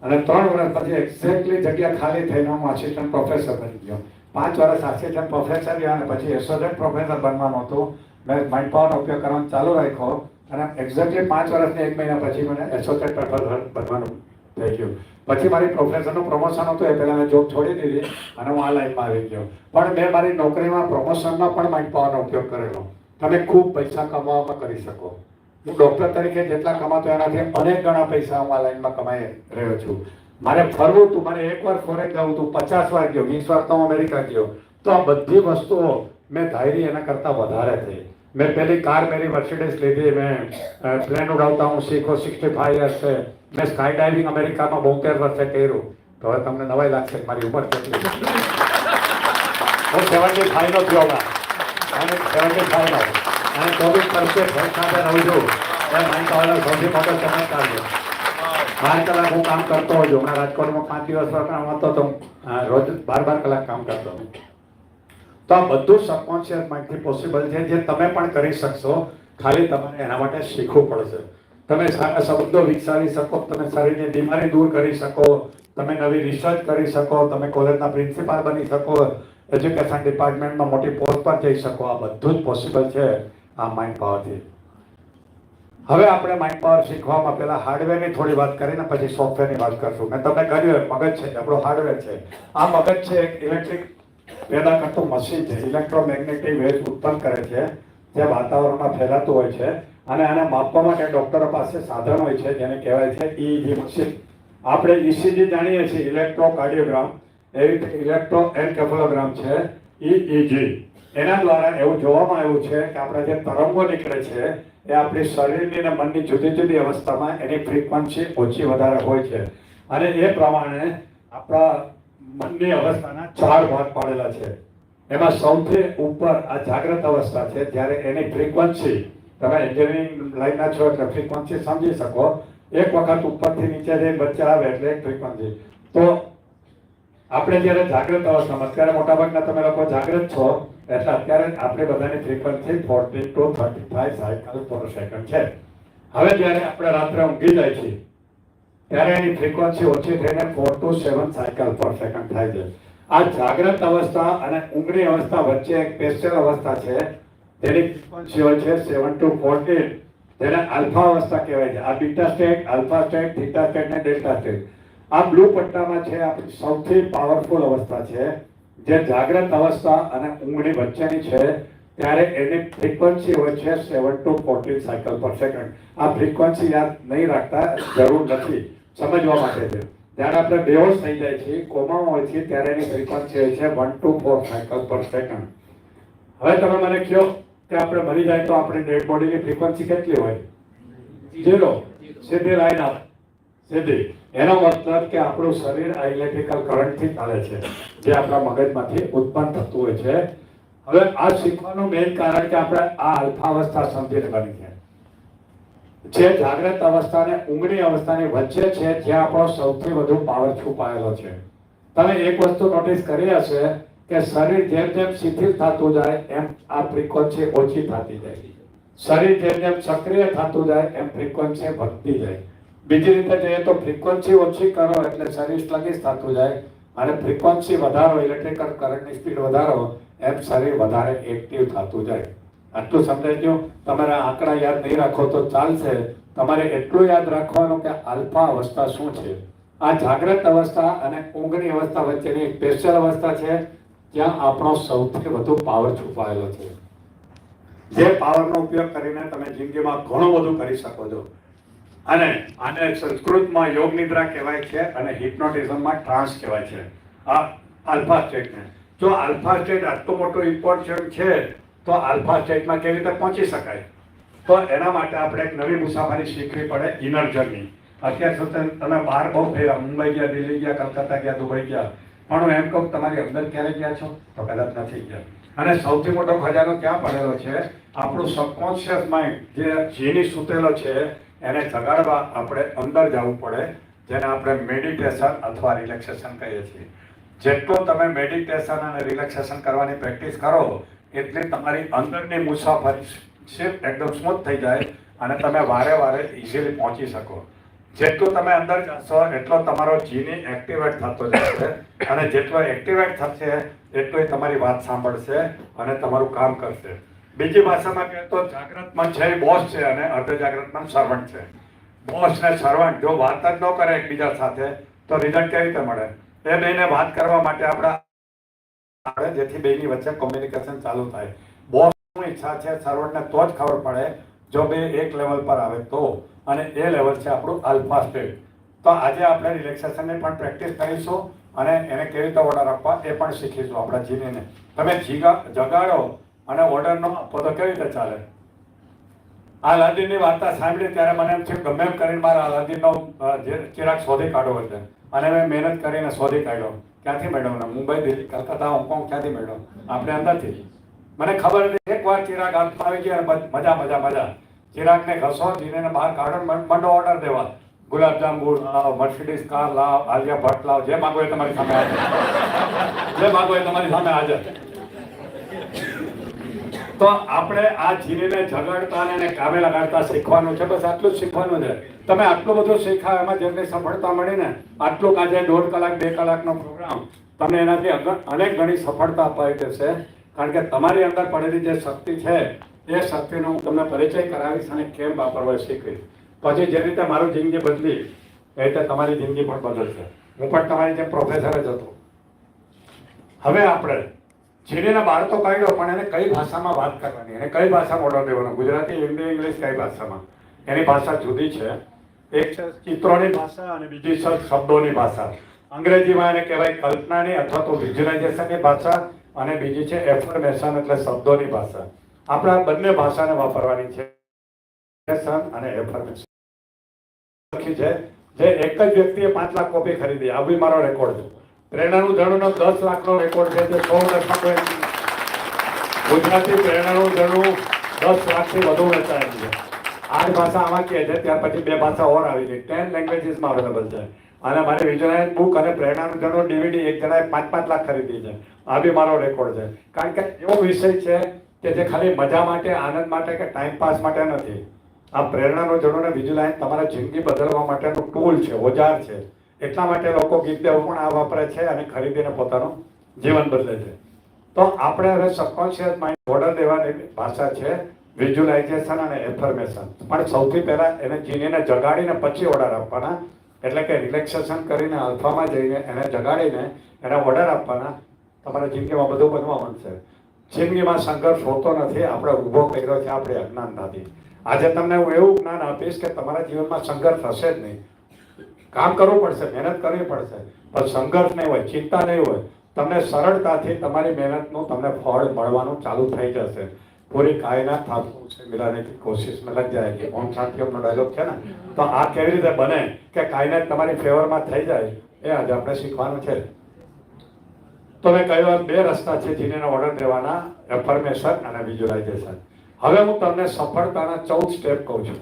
અને 3 વર્ષ પછી એક્ઝેક્ટલી જગ્યા ખાલી થઈને હું આસિસ્ટન્ટ પ્રોફેસર બની ગયો. 5 વર્ષ આસિસ્ટન્ટ પ્રોફેસર રહ્યા અને પછી એસોસિએટ પ્રોફેસર બનવાનું હતું. મેં માઇન્ડ પાવરનો ઉપયોગ કરવાનું ચાલુ રાખ્યો અને એક્ઝેક્ટલી 5 વર્ષની 1 મહિના પછી મને એસોસિએટ પ્રોફેસર બનવાનું થઈ ગયું. પછી મારી પ્રોફેસરનું પ્રમોશન હતું, એ પહેલાં મેં જોબ છોડી દીધી અને હું આ લાઈનમાં આવી ગયો. પણ મેં મારી નોકરીમાં પ્રમોશનમાં પણ માઇન્ડ પાવરનો ઉપયોગ કરેલો. તમે ખૂબ પૈસા કમાવામાં કરી શકો. હું ડૉક્ટર તરીકે જેટલા કમાતો એનાથી અનેક ગણા પૈસા હું આ લાઈનમાં કમાઈ રહ્યો છું. મારે ફરવું હતું, મારે એકવાર ફોરેન જવું હતું, 50 વાર ગયો, 20 વાર તો હું અમેરિકા ગયો. તો આ બધી વસ્તુઓ મેં ધારી એના કરતાં વધારે થઈ. મેં પહેલી કાર મેરી મર્સિડીઝ લીધી, મેં પ્લેન ઉડાવતા હું શીખો 65 યર્સ છે. મેં સ્કાય ડાઇવિંગ અમેરિકામાં 72 વર્ષે કર્યું. તો હવે તમને નવાઈ લાગશે કે મારી ઉંમર કેટલી. હું 75 નો થયો હમણાં, 75 નો અને 24 વર્ષે ફેર સાથે રહું છું. એ માઇન્ડ પાવરનો સૌથી મોટો ચમત્કાર છે. 12 કલાક હું કામ કરતો હોઉં છું. હમણાં રાજકોટમાં 5 દિવસ કામ હતો તો રોજ 12 કલાક કામ કરતો હતો. તો આ બધું સબકોન્શિયસ માઇન્ડથી પોસિબલ છે, જે તમે પણ કરી શકશો. ખાલી તમારે એના માટે શીખવું પડશે. તમે સારા સંબંધો વિકસાવી શકો, તમે શરીરની બીમારી દૂર કરી શકો, તમે નવી રિસર્ચ કરી શકો, તમે કોલેજના પ્રિન્સિપાલ બની શકો, એજ્યુકેશન ડિપાર્ટમેન્ટમાં મોટી પોસ્ટ પર જઈ શકો. આ બધું જ પોસિબલ છે આ માઇન્ડ પાવરથી. હવે આપણે માઇન્ડ પાવર શીખવામાં પહેલા હાર્ડવેરની થોડી વાત કરીને પછી સોફ્ટવેરની વાત કરશું. મેં તમને કહ્યું મગજ છે આપણો હાર્ડવેર છે. આ મગજ છે એક ઇલેક્ટ્રિક પેદા કરતું મશીન છે. ઇલેક્ટ્રોમેગ્નેટિક વેવ ઉત્પન્ન કરે છે જે વાતાવરણમાં ફેલાતું હોય છે, અને આને માપવા માટે ડોક્ટરો પાસે સાધન હોય છે જેને કહેવાય છે EEG મશીન. આપણે ECG જાણીએ છીએ, ઇલેક્ટ્રોકાર્ડિયોગ્રામ, એવી રીતે ઇલેક્ટ્રો એન્કેફેલોગ્રામ છે EEG. એના દ્વારા એવું જોવામાં આવ્યું છે કે આપણે જે તરંગો નીકળે છે એ આપણી શરીરની અને મનની જુદી જુદી અવસ્થામાં એની ફ્રીક્વન્સી ઓછી વધારે હોય છે, અને એ પ્રમાણે આપણા મનની અવસ્થાના 4 ભાગ પાડેલા છે. એમાં સૌથી ઉપર આ જાગ્રત અવસ્થા છે, જ્યારે એની ફ્રીક્વન્સી, તમે એન્જિનિયરિંગ લાઈનના છો એટલે ફ્રીક્વન્સી સમજી શકો. એક વખત ઉપરથી નીચે જઈને વચ્ચે આવે એટલે એક ફ્રીક્વન્સી. તો આપણે જ્યારે જાગ્રત અવસ્થામાં, અત્યારે મોટાભાગના તમે લોકો જાગ્રત છો એટલે અત્યારે આપણે બધાની ફ્રીક્વન્સી 40 to 35 સાયકલ પર સેકન્ડ છે. હવે જ્યારે આપણે રાત્રે ઊંઘી જાય છે ત્યારે એની ફ્રીક્વન્સી ઓછી થઈને 4 to 7 સાયકલ પર સેકન્ડ થાય છે. આ જાગ્રત અવસ્થા અને ઊંઘની અવસ્થા વચ્ચે એક સ્પેશિયલ અવસ્થા છે, તેની ફ્રીક્વન્સી હોય છે 7 to 14, જેને આલ્ફા અવસ્થા કહેવાય છે. આ beta state, alpha state, theta state અને ડેલ્ટા સ્ટેટ. આ બ્લુ પટ્ટામાં છે આપણી સૌથી પાવરફુલ અવસ્થા છે, જે જાગ્રત અવસ્થા અને ઊંઘની વચ્ચેની છે. ત્યારે એની ફ્રીક્વન્સી હોય છે 7 to 14 સાયકલ પર સેકન્ડ. આ ફ્રીક્વન્સી યાદ નહીં રાખતા, જરૂર નથી, સમજવા માટે છે. જ્યારે આપણે બેહોશ થઈ જાય છે, કોમામાં હોય છે, ત્યારે એની ફ્રીક્વન્સી હોય છે 1 to 4 સાયકલ પર સેકન્ડ. હવે તમે મને કહો કે આપણે મરી જાય તો આપણી ડેડ બોડીની ફ્રીક્વન્સી કેટલી હોય? 0. સીધી લાઈન આવે, સીધી. એનો મતલબ કે આપણું શરીર આ ઇલેક્ટ્રિકલ કરંટથી ચાલે છે, જે આપણા મગજમાંથી ઉત્પન્ન થતું હોય છે. હવે આ શીખવાનું મેઇન કારણ કે આપણે આ આલ્ફા અવસ્થા સમજીને બની છે, જે જાગ્રત અવસ્થા અને ઊંઘની અવસ્થાની વચ્ચે છે, જ્યાં આપણો સૌથી વધુ પાવર છુપાયેલો છે. તમે એક વસ્તુ નોટિસ કરી હશે કે શરીર જેમ જેમ શિથિલ થતું જાય એમ આ ફ્રીક્વન્સી ઓછી થતી જાય. શરીર જેમ જેમ સક્રિય થતું જાય એમ ફ્રીક્વન્સી વધતી જાય. બીજી રીતે જોઈએ તો ફ્રીક્વન્સી ઓછી કરો એટલે શરીર સ્લગિશ થતું જાય, અને ફ્રીક્વન્સી વધારો, ઇલેક્ટ્રિકલ કરંટની સ્પીડ વધારો એમ શરીર વધારે એક્ટિવ થતું જાય. આટલું સમજાઈ ગયું? તમારા આંકડા યાદ નહીં રાખો તો ચાલશે, તમારે એટલું યાદ રાખવાનું કે આલ્ફા અવસ્થા શું છે. આ જાગ્રત અવસ્થા અને ઊંઘની અવસ્થા વચ્ચેની એક સ્પેશિયલ અવસ્થા છે, જ્યાં આપણો સૌથી વધુ પાવર છુપાયેલો છે. જે પાવરનો ઉપયોગ કરીને તમે જિંદગીમાં ઘણું બધું કરી શકો છો. અને આને સંસ્કૃતમાં યોગ નિદ્રા કહેવાય છે અને હિપ્નોટિઝમમાં ટ્રાન્સ કહેવાય છે. આ આલ્ફા સ્ટેટને. જો આલ્ફા સ્ટેટ આટલું મોટું ઇમ્પોર્ટન્ટ છે તો આલ્ફા સ્ટેટમાં કેવી રીતે પહોંચી શકાય? તો એના માટે આપણે એક નવી મુસાફરી શીખવી પડે, ઇનર જર્ની. અત્યાર સુધી તમે બહાર બહુ ફેર્યા, મુંબઈ ગયા, દિલ્હી ગયા, કલકત્તા ગયા, દુબઈ ગયા, પણ હું એમ કહું તમારી અંદર ક્યારે ગયા છો? તો કદાચ નથી ગયા. અને સૌથી મોટો ખજાનો ક્યાં પડેલો છે? આપણું સબકોન્શિયસ માઇન્ડ, જે ઝીણી સૂતેલો છે, એને જગાડવા આપણે અંદર જવું પડે, જેને આપણે મેડિટેશન અથવા રિલેક્સેશન કહીએ છીએ. જેટલું તમે મેડિટેશન અને રિલેક્સેશન કરવાની પ્રેક્ટિસ કરો એટલી તમારી અંદરની મુસાફરી એકદમ સ્મૂથ થઈ જાય અને તમે વારે વારે ઇઝીલી પહોંચી શકો. જેટલું તમે અંદર જશો એટલો તમારો જીની એક્ટિવેટ થતો જશે, અને જેટલો એક્ટિવેટ થશે એટલું તમારી વાત સાંભળશે અને તમારું કામ કરશે. બીજી ભાષામાં કહે તો જાગ્રત મન છે એ બોસ છે અને અર્ધ જાગ્રત મન સર્વન્ટ છે. બોસ ને સર્વન્ટ જો વાત જ ન કરે એકબીજા સાથે તો રિઝલ્ટ કેવી રીતે મળે? એ બેને વાત કરવા માટે આપણે જેથી બેની વચ્ચે કોમ્યુનિકેશન ચાલુ થાય. બોસની ઈચ્છા છે સર્વન્ટને તો જ ખબર પડે જો બે એક લેવલ પર આવે તો, અને એ લેવલ છે આપણું આલ્ફા સ્ટેટ. તો આજે આપણે રિલેક્સેશનની પણ પ્રેક્ટિસ કરીશું અને એને કેવી રીતે ઓર્ડર આપવા એ પણ શીખીશું આપણા જીનીને. તમે જગાડો અને ઓર્ડર ન આપો તો કેવી રીતે ચાલે? આ અલાદીનની વાર્તા સાંભળી ત્યારે મને એમ થયું ગમે એમ કરીને મારા અલાદીનનો જે ચિરાગ શોધી કાઢવો છે, અને મેં મહેનત કરીને શોધી કાઢ્યો. ક્યાંથી મેળવ્યો? મુંબઈ, દિલ્હી, કલકત્તા, હોંગકોંગ, ક્યાંથી મેળવ્યો? આપણે અંદરથી. મને ખબર હતી એકવાર ચિરાગ હાથમાં આવી ગયા, મજા મજા મજા. ચિરાગને ઘસો, જીને બહાર કાઢો, મંડો ઓર્ડર દેવા. ગુલાબજાંબુ લાવ, મર્સિડીઝ કાર લાવ, આલિયા ભટ્ટ લાવ, જે માંગો એ તમારી સામે હાજર, જે માંગો એ તમારી સામે હાજર. તો આપણે આ જીરીને ઝઘડતા અને એને કામે લગાડતા શીખવાનું છે. બસ આટલું જ શીખવાનું છે. તમે આટલું બધું શીખ્યા, એમાં જેમને સફળતા મળી ને, આટલું આજે 1.5 કલાક 2 કલાકનો પ્રોગ્રામ તમને એનાથી અનેક ગણી સફળતા અપાઈ જશે. કારણ કે તમારી અંદર પડેલી જે શક્તિ છે એ શક્તિનો હું તમને પરિચય કરાવીશ અને કેમ વાપરવા શીખવીશ. પછી જે રીતે મારું જિંદગી બદલી એ રીતે તમારી જિંદગી પણ બદલશે. હું પણ તમારી જેમ પ્રોફેસર જ હતો. હવે આપણે જીરીને બહાર તો કાઢ્યો, પણ એને કઈ ભાષામાં વાત કરવાની, એને કઈ ભાષામાં ઓર્ડર દેવાનો, ગુજરાતી, હિન્દી, ઇંગ્લિશ, કઈ ભાષામાં? એની ભાષા જુદી છે. એક છે ચિત્રોની ભાષા અને બીજી છે શબ્દોની ભાષા. અંગ્રેજીમાં એને કહેવાય કલ્પનાની અથવા તો વિઝ્યુલાઇઝેશનની ભાષા અને બીજી છે એફર્મેશન એટલે શબ્દોની ભાષા. આપણે આ બંને ભાષાને વાપરવાની છે અને એફર્મેશન છે. જે એક જ વ્યક્તિએ 5 લાખ કોપી ખરીદી, આ બી મારો રેકોર્ડ છે. પ્રેરણાનું ઝરણુનો 10 લાખનો રેકોર્ડ છે, જે 100 વર્ષમાં ગુજરાતી પ્રેરણાનું ઝરણું 10 લાખથી વધુ વેચાયેલું છે. 8 ભાષા આમાં કહે છે, ત્યાર પછી 2 ભાષા ઓર આવી ગઈ, 10 લેંગ્વેજીસમાં અવેલેબલ છે. અને મારી વિઝ્યુલાઇઝ બુક અને પ્રેરણાનું ઝરણું DVD એક જણાએ 5-5 લાખ ખરીદી છે. આ બી મારો રેકોર્ડ છે. કારણ કે એવો વિષય છે કે જે ખાલી મજા માટે, આનંદ માટે કે ટાઈમ પાસ માટે નથી. આ પ્રેરણાનો ઝરણું અને વિઝ્યુલાઇઝ તમારા જિંદગી બદલવા માટેનું ટૂલ છે, ઓજાર છે. એટલા માટે લોકો ગીતદેવ પણ આ વાપરે છે અને ખરીદીને પોતાનું જીવન બદલે છે. તો આપણે હવે સબકોન્શિયસ માઇન્ડ ઓર્ડર દેવાની ભાષા છે વિઝ્યુલાઇઝેશન અને એફર્મેશન. પણ સૌથી પહેલા એને જીનીને જગાડીને પછી ઓર્ડર આપવાના. એટલે કે રિલેક્સેશન કરીને અલ્ફામાં જઈને એને જગાડીને એને ઓર્ડર આપવાના. તમારા જિંદગીમાં બધું બનવા માંડશે. જિંદગીમાં સંઘર્ષ હોતો નથી, આપણે ઊભો કર્યો છે આપણી અજ્ઞાનતાથી. આજે તમને હું એવું જ્ઞાન આપીશ કે તમારા જીવનમાં સંઘર્ષ હશે જ નહીં. કામ કરવું પડશે, મહેનત કરવી પડશે, પણ સંઘર્ષ નહીં હોય, ચિંતા નહીં હોય. તમને સરળતાથી તમારી મહેનતનું તમને ફળ મળવાનું ચાલુ થઈ જશે. પૂરી કાયનાત આપવું છે મિલાને કી કોશિશ में लग जाएगी. ઓમ શાંતિઓમનો ડાયલોગ છે ને, તો આ કેવી રીતે બને કે કાયનાત તમારી ફેવરમાં થઈ જાય, એ આજે આપણે શીખવાનું છે. તો મેં કહ્યું 2 રસ્તા છે જીનેને ઓર્ડર દેવાના, એફર્મેશન અને વિઝ્યુલાઇઝેશન. હવે હું તમને સફળતાના 14 સ્ટેપ કહું છું.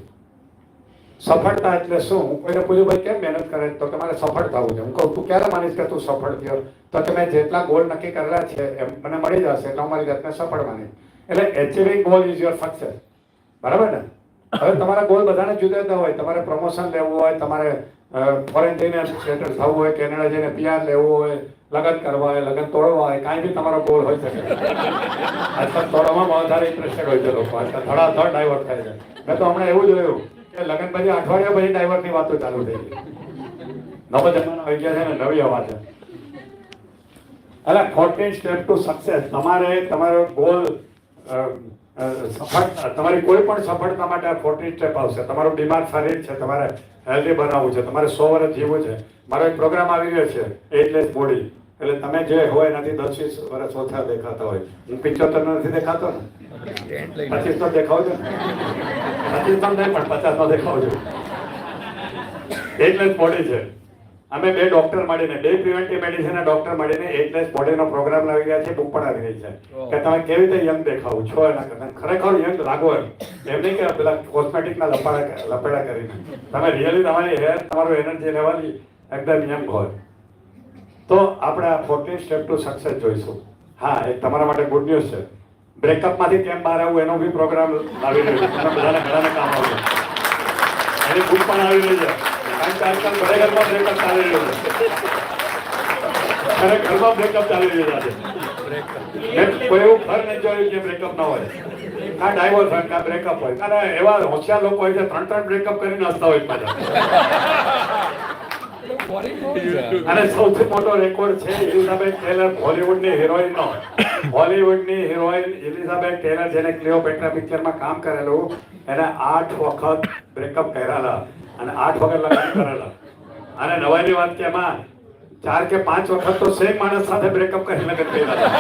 સફળતા એટલે શું? હું કોઈને પૂછ્યું ભાઈ કેમ મહેનત કરે, તો તમારે સફળ થવું છે. હું કહું તું ક્યારે માનીશ કે તું સફળ થયો? તો તમે જેટલા ગોલ નક્કી કરેલા છે એમ મને મળી જશે એટલે મારી જાતને સફળ માની. એટલે achieving goal is your success. બરાબર ને? હવે તમારા ગોલ બધાને જુદા જુદા હોય. તમારે પ્રમોશન લેવું હોય, તમારે ફોરેન જઈને સેટલ થવું હોય, કેનેડા જઈને PR લેવું હોય, લગ્ન કરવા હોય, લગ્ન તોડવા હોય, કાંઈ બી તમારો ગોલ હોઈ શકે. આજકાલ તોડવામાં બહુ વધારે ઇન્ટરેસ્ટેડ હોય છે લોકો. આજકાલ ધડાધડ ડાયવર્ટ થાય છે. મેં તો હમણાં એવું જોયું કે લગ્ન પછી અઠવાડિયા પછી ડાયવર્ટની વાતો ચાલુ થઈ ગઈ. નવો જમાનો આવી ગયા છે ને, નવી હવા છે. એટલે 14 સ્ટેપ ટુ સક્સેસ. તમારે તમારો ગોલ સફળતા, તમારી કોઈ પણ સફળતા માટે આ 14 સ્ટેપ આવશે. તમારું બીમાર શરીર છે, તમારે હેલ્ધી બનાવવું છે, તમારે 100 વર્ષ જીવવું છે. મારો એક પ્રોગ્રામ આવી રહ્યો છે એજલેસ બોડી. એટલે તમે જે હોય એનાથી 10-20 વર્ષ ઓછા દેખાતા હોય. હું 75 નથી દેખાતો ને, 25 તો દેખાવ છું ને, 25 તો નહીં પણ 50 તો દેખાવ છું. એજલેસ બોડી છે. અમે 2 ડોક્ટર મળીને, 2 પ્રિવેન્ટિવ મેડિસિન ડોક્ટર મળીને એજલેસ બોડીનો પ્રોગ્રામ લાવી રહ્યા છે. બુક પણ આવી રહી છે કે તમે કેવી રીતે યંગ દેખાવ છો, એના કરતા ખરેખર યંગ લાગો. એમ નહીં કે પેલા કોસ્મેટિકના લપેડા કરીને. તમે રિયલી તમારી હેર, તમારું એનર્જી લેવલ એકદમ યંગ હોય. તો આપણે આ 14 સ્ટેપ ટુ સક્સેસ જોઈશું. હા, એક તમારા માટે ગુડ ન્યૂઝ છે. બ્રેકઅપમાંથી કેમ બહાર આવવું એનો બી પ્રોગ્રામ આવી રહ્યો છે. બધાને કામ આવશે. એની બુક પણ આવી રહી છે. કારણ કે આજકાલ ઘરે ઘરમાં બ્રેકઅપ ચાલી રહ્યો છે. ઘરે ઘરમાં બ્રેકઅપ ચાલી રહ્યો છે. કોઈ એવું ઘર નહીં જોયું જે બ્રેકઅપ ના હોય. આ ડાયવોર્સ હોય, આ બ્રેકઅપ હોય. અને એવા હોશિયાર લોકો હોય છે 3 બ્રેકઅપ કરીને હસતા હોય પાછા. અને સૌથી મોટો રેકોર્ડ છે એલિઝાબેથ ટેલર, હોલીવુડની હિરોઈનનો. હોલીવુડની હિરોઈન એલિઝાબેથ ટેલર, જેને ક્લિયોપેટ્રા પિક્ચરમાં કામ કરેલું, એને 8 વખત બ્રેકઅપ કરેલા અને 8 વખત લગ્ન કરેલા. અને નવાઈની વાત કે એમાં 4 કે 5 વખત તો સેમ માણસ સાથે બ્રેકઅપ કરી લગ્ન કર્યા.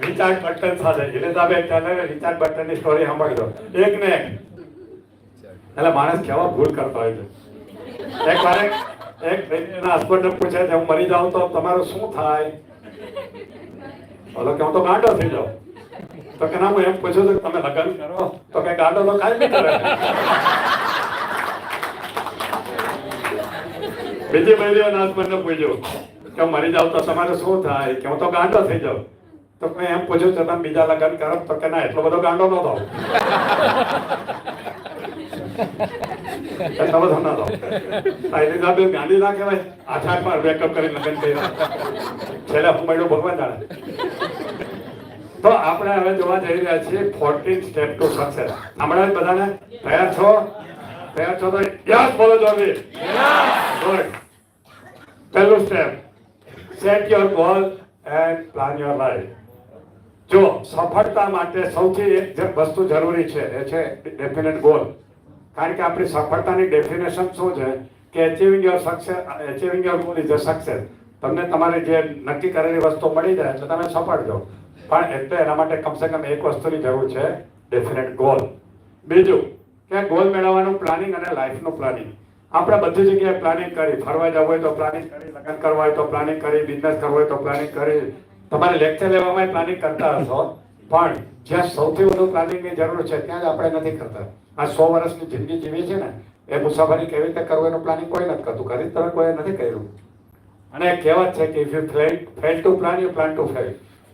રિચાર્ડ બર્ટન સાથે. એલિઝાબેથ ટેલર રિચાર્ડ બર્ટનની સ્ટોરી સાંભળજો, એક ને એક. એટલે માણસ કેવા ભૂલ કરતો હોય છે. એક વાર એક એના હસબન્ડને પૂછે છે, હું મરી જાઉં તો તમારું શું થાય? બોલો કે હું તો ગાંડો થઈ જાઉં. તો કે ના, હું એમ પૂછું છું કે તમે લગ્ન કરો? તો કે ગાંડો તો કાંઈ નહીં કરે. બીજી બહેરીઓના હસબન્ડને પૂછ્યું કે હું મરી જાઉં તો તમારે શું થાય, કે હું તો ગાંડો થઈ જાઉં. તો મેં એમ પૂછ્યું તો તમે બીજા લગ્ન કરો, તો કે ના એટલો બધો ગાંડો ન થાવ. એટલો બધો ન થાવ. એલિઝાબેથ ગાંધી ના કહેવાય, 8 વાર બેકઅપ કરી લગ્ન કર્યા, છેલ્લે હું મળ્યું ભગવાન જાણે. તો આપણે હવે જોવા જઈ રહ્યા છીએ 14 સ્ટેપ ટુ સક્સેસ. હમણાં જ બધાને તૈયાર છો? તૈયાર છો તો યસ બોલો જોરથી. ગુડ. પહેલું step, set your goal and plan your life. જો સફળતા માટે સૌથી એક જે વસ્તુ જરૂરી છે એ છે ડેફિનેટ ગોલ. કારણ કે આપણી સફળતાની ડેફિનેશન શું છે કે achieving your goal is a success. તમને તમારી જે નક્કી કરેલી વસ્તુ મળી જાય એટલે તમે સફળ છો. પણ એટલે એના માટે કમસે કમ એક વસ્તુની જરૂર છે, ડેફિનેટ ગોલ. બીજું કે ગોલ મેળવવાનું પ્લાનિંગ અને લાઈફનું પ્લાનિંગ. આપણે બધી જગ્યાએ પ્લાનિંગ કરી, ફરવા જવું હોય તો પ્લાનિંગ કરી, લગ્ન કરવા હોય તો પ્લાનિંગ કરી, બિઝનેસ કરવો હોય તો પ્લાનિંગ કરી, તમારે લેક્ચર લેવામાં પ્લાનિંગ કરતા હશો. પણ જ્યાં સૌથી વધુ પ્લાનિંગની જરૂર છે ત્યાં જ આપણે નથી કરતા. આ 100 વર્ષની જિંદગી જીવી છે ને, એ મુસાફરી કેવી રીતે કરવું એનું પ્લાનિંગ કોઈ નથી કરતું. કરી તમે કોઈ નથી કર્યું. અને એક કહેવત છે કે if you fail to plan you plan to fail.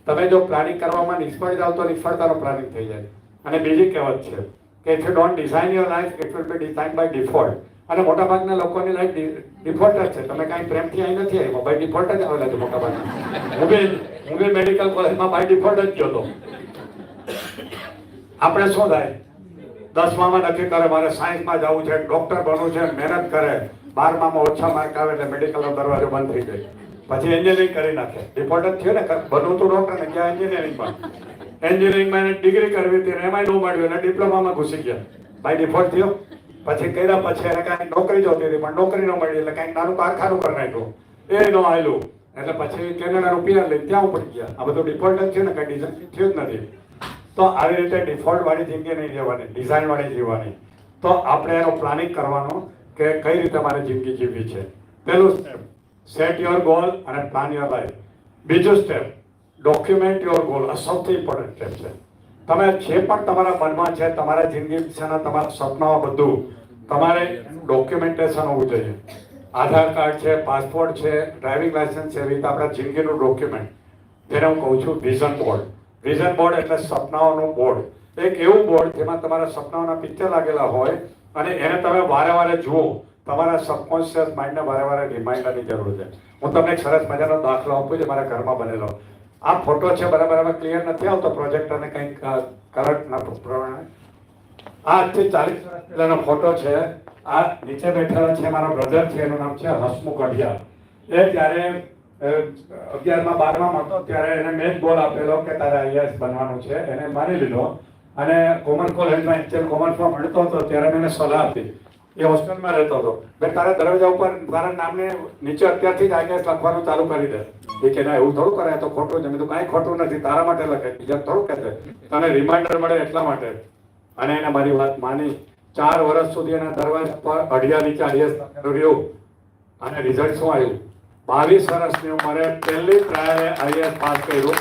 તમે જો પ્લાનિંગ કરવામાં નિષ્ફળ જાઓ તો નિષ્ફળતાનું પ્લાનિંગ થઈ જાય. અને બીજી કહેવત છે કે if you don't design your life it will be design by default. અને મોટાભાગના લોકોની લાઈફ ડિફોલ્ટ જ છે. તમે કાંઈ પ્રેમથી આવી નથી આવ્યા, બાય ડિફોલ્ટ જ આવેલા છે મોટાભાગના. હું બી મેડિકલ કોલેજમાં બાય ડિફોલ્ટ જ ગયો હતો. આપણે શું થાય, 10મામાં નક્કી કરે મારે સાયન્સમાં જવું છે, ડોક્ટર બનવું છે, મહેનત કરે, 12મામાં ઓછા માર્ક આવે એટલે મેડિકલનો દરવાજો બંધ થઈ જાય. પછી એન્જિનિયરિંગ કરી નાખે. ડિફોલ્ટ જ થયું ને, બનવું તો ડોક્ટર ને ક્યાં એન્જિનિયરિંગમાં. એન્જિનિયરિંગમાં એને ડિગ્રી કરવી હતી, એમાંય ન મળ્યું, અને ડિપ્લોમામાં ઘૂસી ગયા. બાય ડિફોલ્ટ થયો. પછી કર્યા પછી એને કાંઈક નોકરી જોતી હતી પણ નોકરી ન મળી એટલે કાંઈક નાનું કારખાનું કરી નાખ્યું, એ ન આવેલું એટલે પછી કેનેડાનું PR લઈને ત્યાં ઉપડી ગયા. આ બધું ડિફોલ્ટ જ છે ને, કાંઈ ડિઝાઇન થયું જ નથી. તો આવી રીતે ડિફોલ્ટ વાળી જિંદગી નહીં જીવવાની, ડિઝાઇન વાળી જીવવાની. તો આપણે એનું પ્લાનિંગ કરવાનું કે કઈ રીતે મારે જિંદગી જીવવી છે. પહેલું સ્ટેપ, સેટ યોર ગોલ અને પ્લાન યોર લાઈફ. બીજું સ્ટેપ, ડોક્યુમેન્ટ યોર ગોલ. આ સૌથી ઇમ્પોર્ટન્ટ સ્ટેપ છે. તમે જે પણ તમારા મનમાં છે, તમારા જિંદગી વિશેના તમારા સપનાઓ, બધું તમારે ડોક્યુમેન્ટેશન હોવું જોઈએ. આધાર કાર્ડ છે, પાસપોર્ટ છે, ડ્રાઇવિંગ લાયસન્સ છે, એવી રીતે આપણા જિંદગીનું ડોક્યુમેન્ટ. તેને હું કહું છું વિઝન બોર્ડ. વિઝન બોર્ડ એટલે સપનાઓનું બોર્ડ. એક એવું બોર્ડ જેમાં તમારા સપનાઓના પિક્ચર લાગેલા હોય અને એને તમે વારે વારે જુઓ. તમારા સબકોન્શિયસ માઇન્ડને વારે વારે રિમાઇન્ડરની જરૂર છે. હું તમને એક સરસ મજાનો દાખલો આપું છું, મારા ઘરમાં બનેલો. આ ફોટો છે, બરાબર હવે ક્લિયર નથી આવતો પ્રોજેક્ટરને કંઈક કરંટના પ્રમાણે. આ આજથી 40 વર્ષ પહેલાનો ફોટો છે. આ નીચે બેઠેલા છે મારા બ્રધર છે, એનું નામ છે હસમુખ અઢિયા. એ ત્યારે 11માં 12માં હતો ત્યારે એને મેં જ ગોલ આપેલો કે તારે IAS બનવાનું છે. એને માની લીધો અને કોમન કોલેજમાં એક્ચ્યુઅલ કોમર્સમાં ભણતો હતો ત્યારે મેં એને સલાહ આપી. એ હોસ્ટેલમાં રહેતો હતો. મેં તારા દરવાજા ઉપર તારા નામને નીચે અત્યારથી જ IAS લખવાનું ચાલુ કરી દે. એ કે ના એવું થોડું કરે, તો ખોટું છે. મેં તો કાંઈ ખોટું નથી, તારા માટે લખે, બીજા થોડું કહે છે, તને રિમાઇન્ડર મળે એટલા માટે. અને એને મારી વાત માની. 4 વર્ષ સુધી એના દરવાજા પર અઢિયા નીચે IAS રહ્યું. અને રિઝલ્ટ શું આવ્યું? 22 વર્ષની ઉંમરે પહેલી ટ્રાયલે IAS પાસ કર્યું.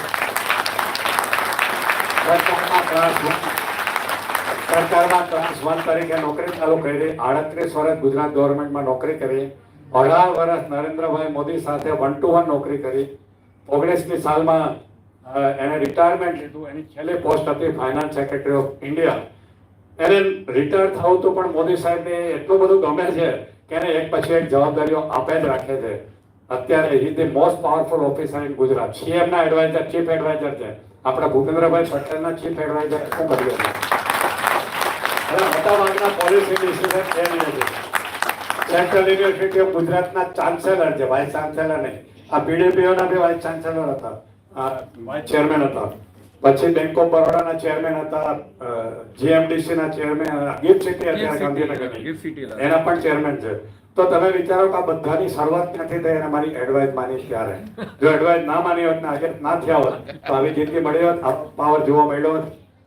સરકારમાં ક્લાસ 1 તરીકે નોકરી ચાલુ કરી. 38 વર્ષ ગુજરાત ગવર્મેન્ટમાં નોકરી કરી. 18 વર્ષ નરેન્દ્રભાઈ મોદી સાથે 1-to-1 નોકરી કરી. 19ની સાલમાં એને રિટાયરમેન્ટ લીધું. એની છેલ્લી પોસ્ટ હતી ફાઇનાન્સ સેક્રેટરી ઓફ ઇન્ડિયા. એને રિટાયર થવું હતું પણ મોદી સાહેબને એટલું બધું ગમે છે કે એને એક પછી એક જવાબદારીઓ આપે જ રાખે છે. અત્યારે he the most powerful officer in Gujarat. CM ના એડવાઇઝર, ચીફ એડવાઇઝર છે. આપણા ભૂપેન્દ્રભાઈ પટેલના ચીફ એડવાઇઝર શું કર્યું છે? હવે મોટાભાગના પોલિસી ડિસિઝન એ લે છે. સેન્ટ્રલ યુનિવર્સિટી ઓફ ગુજરાતના ચાન્સેલર છે, વાઇસ ચાન્સેલર નહીં. આ PDPOના બી વાઇસ ચાન્સેલર હતા, વાઇસ ચેરમેન હતા. પછી બેંક ઓફ બરોડાના ચેરમેન હતા, GMDCના ચેરમેન, ગિફ્ટ સિટી અત્યારે ગાંધીનગરની એના પણ ચેરમેન છે. તો તમે વિચારો કે આ બધાની શરૂઆત ક્યાંથી થઈ અને મારી એડવાઇસ માની ત્યારે. જો એડવાઇસ ના માની હોત ને આજે ના થયા હોત તો આવી જિંદગી મળી હોત, આ પાવર જોવા મળ્યો હોત.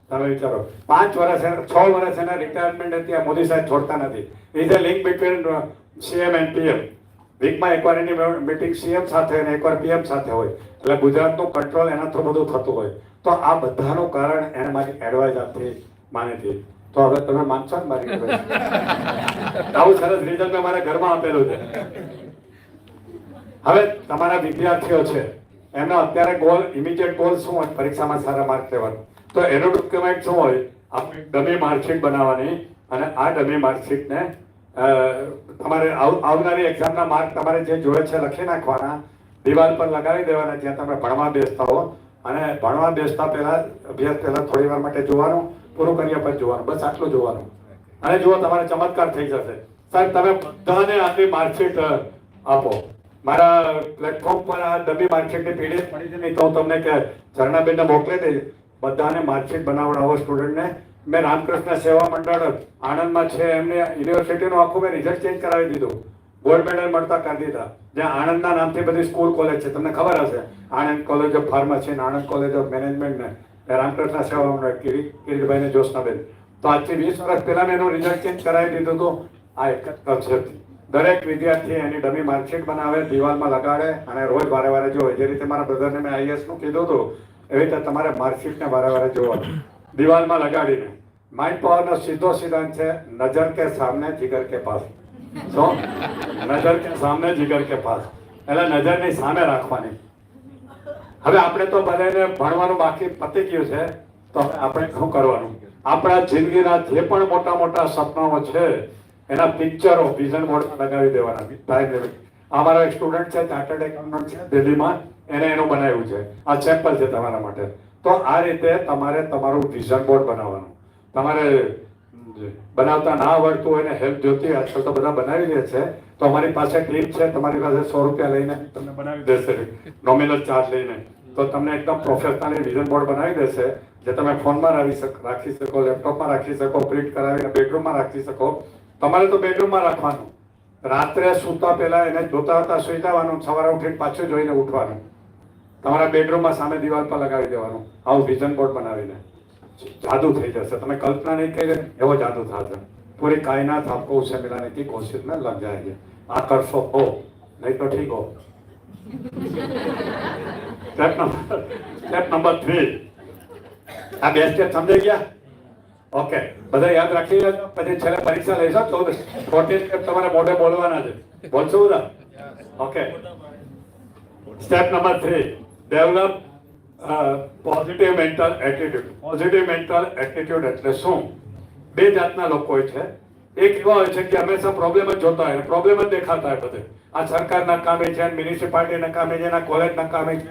તમે વિચારો 5 વર્ષ 6 વર્ષ એના રિટાયરમેન્ટ હતી. આ મોદી સાહેબ છોડતા નથી. Is a link between CM and PM. વીકમાં એકવાર એની મીટિંગ CM સાથે અને એકવાર PM સાથે હોય. એટલે ગુજરાતનું કંટ્રોલ એના થ્રુ બધું થતું હોય. તો આ બધાનું કારણ એને મારી એડવાઇસ આપતી માની હતી. તો હવે તમે માનશો ને મારી આવું સરસ રિઝલ્ટ મેં મારા ઘરમાં આપેલું છે. હવે તમારા વિદ્યાર્થીઓ છે એમનો અત્યારે ગોલ, ઇમિડિયેટ ગોલ શું હોય? પરીક્ષામાં સારા માર્ક લેવાનું. તો એનું ડોક્યુમેન્ટ શું હોય? આપણે ડમી માર્કશીટ બનાવવાની, અને આ ડમી માર્કશીટને તમારે આવનારી એક્ઝામના માર્ક તમારે જે જોઈએ છે લખી નાખવાના, દિવાલ પર લગાવી દેવાના જ્યાં તમે ભણવા બેસતા હો. અને ભણવા બેસતા પહેલા, અભ્યાસ પહેલા થોડી વાર માટે જોવાનું, પૂરું કર્યા પછી જોવાનું, બસ આટલું જોવાનું. અને જુઓ તમારે ચમત્કાર થઈ જશે. સાહેબ તમે બધાને આટલી માર્કશીટ આપો. મારા પ્લેટફોર્મ પર આ ડમી માર્કશીટની પીડીએફ પડી છે, નહીં તો હું તમને કે ઝરણાબેનને મોકલી દઈશ. બધાને માર્કશીટ બનાવડાવો સ્ટુડન્ટને. મેં રામકૃષ્ણ સેવા મંડળ આણંદમાં છે, એમને યુનિવર્સિટીનું આખું મેં રિઝલ્ટ ચેન્જ કરાવી દીધું, ગોલ્ડ મેડલ મળતા કરી દીધા. જ્યાં આણંદના નામથી બધી સ્કૂલ કોલેજ છે, તમને ખબર હશે, Anand college of pharmacy, Anand college of management ને રામકૃષ્ણ સેવા મંડળ, કિરીટભાઈ ને જ્યોત્સનાબેન. તો આજથી 20 વર્ષ પહેલા મેં એનું રિઝલ્ટ ચેન્જ કરાવી દીધું હતું. આ એક જ કન્સેપ્ટ. દરેક વિદ્યાર્થી એની ડમી માર્કશીટ બનાવે, દિવાલમાં લગાડે, અને રોજ વારે વારે જોવે. જે રીતે મારા બ્રધરને મેં IAS નું કીધું હતું, એવી રીતે તમારે માર્કશીટને વારે વારે જોવાનું, દિવાલમાં લગાડીને. માઇન્ડ પાવરનો સીધો સિદ્ધાંત છે, નજર કે સામને જીગર કે પાસ. શું? નજર કે સામને જીગર કે પાસ. એટલે નજરની સામે રાખવાની. હવે આપણે તો બધાને ભણવાનું બાકી પતી ગયું છે, તો આપણે શું કરવાનું? આપણા જિંદગીના જે પણ મોટા મોટા સપનાઓ છે એના પિક્ચરો વિઝન બોર્ડમાં લગાવી દેવાના. અમારો એક સ્ટુડન્ટ છે, ચાર્ટર્ડ એકાઉન્ટન્ટ છે દિલ્હીમાં, એને એનું બનાવ્યું છે. આ સેમ્પલ છે તમારા માટે. તો આ રીતે તમારે તમારું વિઝન બોર્ડ બનાવવાનું. તમારે બનાવતા ના આવડતું હોય ને હેલ્પ જોતી હોય, આજકાલ તો બધા બનાવી દે છે, તો અમારી પાસે ટીમ છે, તમારી પાસે 100 રૂપિયા લઈને તમને બનાવી દેશે, નોમિનલ ચાર્જ લઈને. તો તમને એકદમ પ્રોફેશનલી વિઝન બોર્ડ બનાવી દેશે, જે તમે ફોનમાં રાખી શકો, લેપટોપમાં રાખી શકો, પ્રિન્ટ કરાવીને બેડરૂમમાં રાખી શકો. તમારે તો બેડરૂમમાં રાખવાનું. રાત્રે સૂતા પહેલા એને જોતા હતા સુઈ જવાનું, સવારે ઉઠીને પાછું જોઈને ઉઠવાનું. તમારા બેડરૂમમાં સામે દિવાલ પર લગાવી દેવાનું, આવું વિઝન બોર્ડ બનાવીને. જાદુ થઈ જશે. તમે કલ્પના નહીં કરી એવો જાદુ થશે. પૂરી કાયનાત આપકો ઉસે મિલાને કી કોશિશ में लग जाएंगे. આ કરશો હો, નહીં તો ઠીક હો. Step number 3. આ બે સ્ટેપ સમજાઈ ગયા? ઓકે, બધા યાદ રાખી લેજો. પછી છેલ્લે પરીક્ષા લઈશો 14 સ્ટેપ તમારે મોઢે બોલવાના છે. બોલશો બધા? Okay. Step number 3, develop positive mental attitude. Positive mental attitude એટલે શું? બે જાતના લોકો હોય છે. એક એવા હોય છે કે હંમેશા પ્રોબ્લેમ જ જોતા હોય, પ્રોબ્લેમ જ દેખાતા હોય બધે. આ સરકાર નકામી છે, મ્યુનિસિપાલિટી નકામી છે, કોલેજ નકામી છે,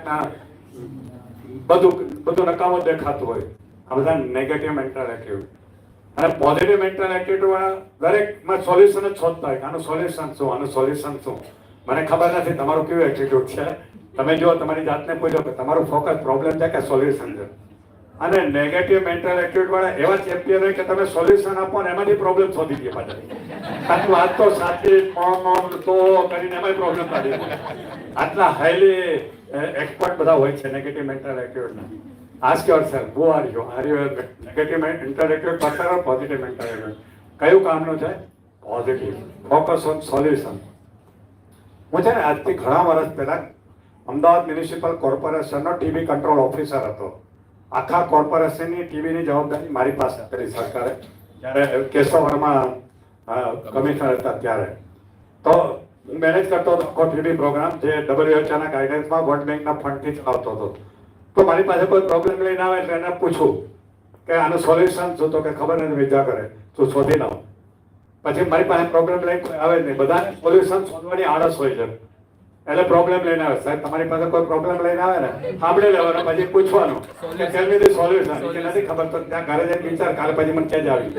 બધું નકામો દેખાતું હોય. આ બધા નેગેટિવ મેન્ટલ એટીટ્યુડ. અને પોઝિટિવ મેન્ટલ એટીટ્યુડ વાળા દરેકમાં સોલ્યુશન જ શોધતા હોય. આનું સોલ્યુશન શું, આનું સોલ્યુશન શું? મને ખબર નથી તમારું કેવું એટીટ્યુડ છે. તમે જો તમારી જાતને પૂછો કે તમારું ફોકસ પ્રોબ્લેમ છે કે સોલ્યુશન છે. અને નેગેટિવ મેન્ટલ એટીટ્યુડ વાળા એવા ચેમ્પિયન હોય કે તમે સોલ્યુશન આપો ને એમાંથી પ્રોબ્લેમ શોધી દે પાછળ. કાંઈ વાત તો સાચી તો કરીને એમાં પ્રોબ્લેમ કાઢી દે. આટલા હાઈલી એક્સપર્ટ બધા હોય છે નેગેટિવ મેન્ટલ એટીટ્યુડના. Ask yourself, who are you? Are you negative mental attitude person or positive mental attitude? કયું કામનું છે? પોઝિટિવ. Focus on solution. હું છે ને આજથી ઘણા વર્ષ પહેલા અમદાવાદ મ્યુનિસિપલ કોર્પોરેશનનો ટીબી કંટ્રોલ ઓફિસર હતો. આખા કોર્પોરેશનની ટીબીની જવાબદારી મારી પાસે કરી સરકારે, જ્યારે કેશવ વર્મા કમિશનર હતા ત્યારે. તો હું મેનેજ કરતો હતો આખો ટીબી પ્રોગ્રામ, જે WHOના ગાઈડન્સમાં વર્લ્ડ બેંકના ફંડથી ચલાવતો હતો. તો મારી પાસે કોઈ પ્રોબ્લેમ લઈને આવે એટલે એને પૂછું કે આનું સોલ્યુશન શું? તો કે ખબર નથી, વિચાર કરે તું શોધી લાવ. પછી મારી પાસે પ્રોબ્લેમ લઈને કોઈ આવે જ નહીં. બધાને સોલ્યુશન શોધવાની આળસ હોય છે, એટલે પ્રોબ્લેમ લઈને આવે. સાહેબ તમારી પાસે કોઈ પ્રોબ્લેમ લઈને આવે ને, સાંભળી લેવાનો, પછી પૂછવાનું કે ટેલ મી ધી સોલ્યુશન. કે નથી ખબર તો ત્યાં ઘરે જઈને વિચાર, કાલે પછી મને ક્યાં જ આવી.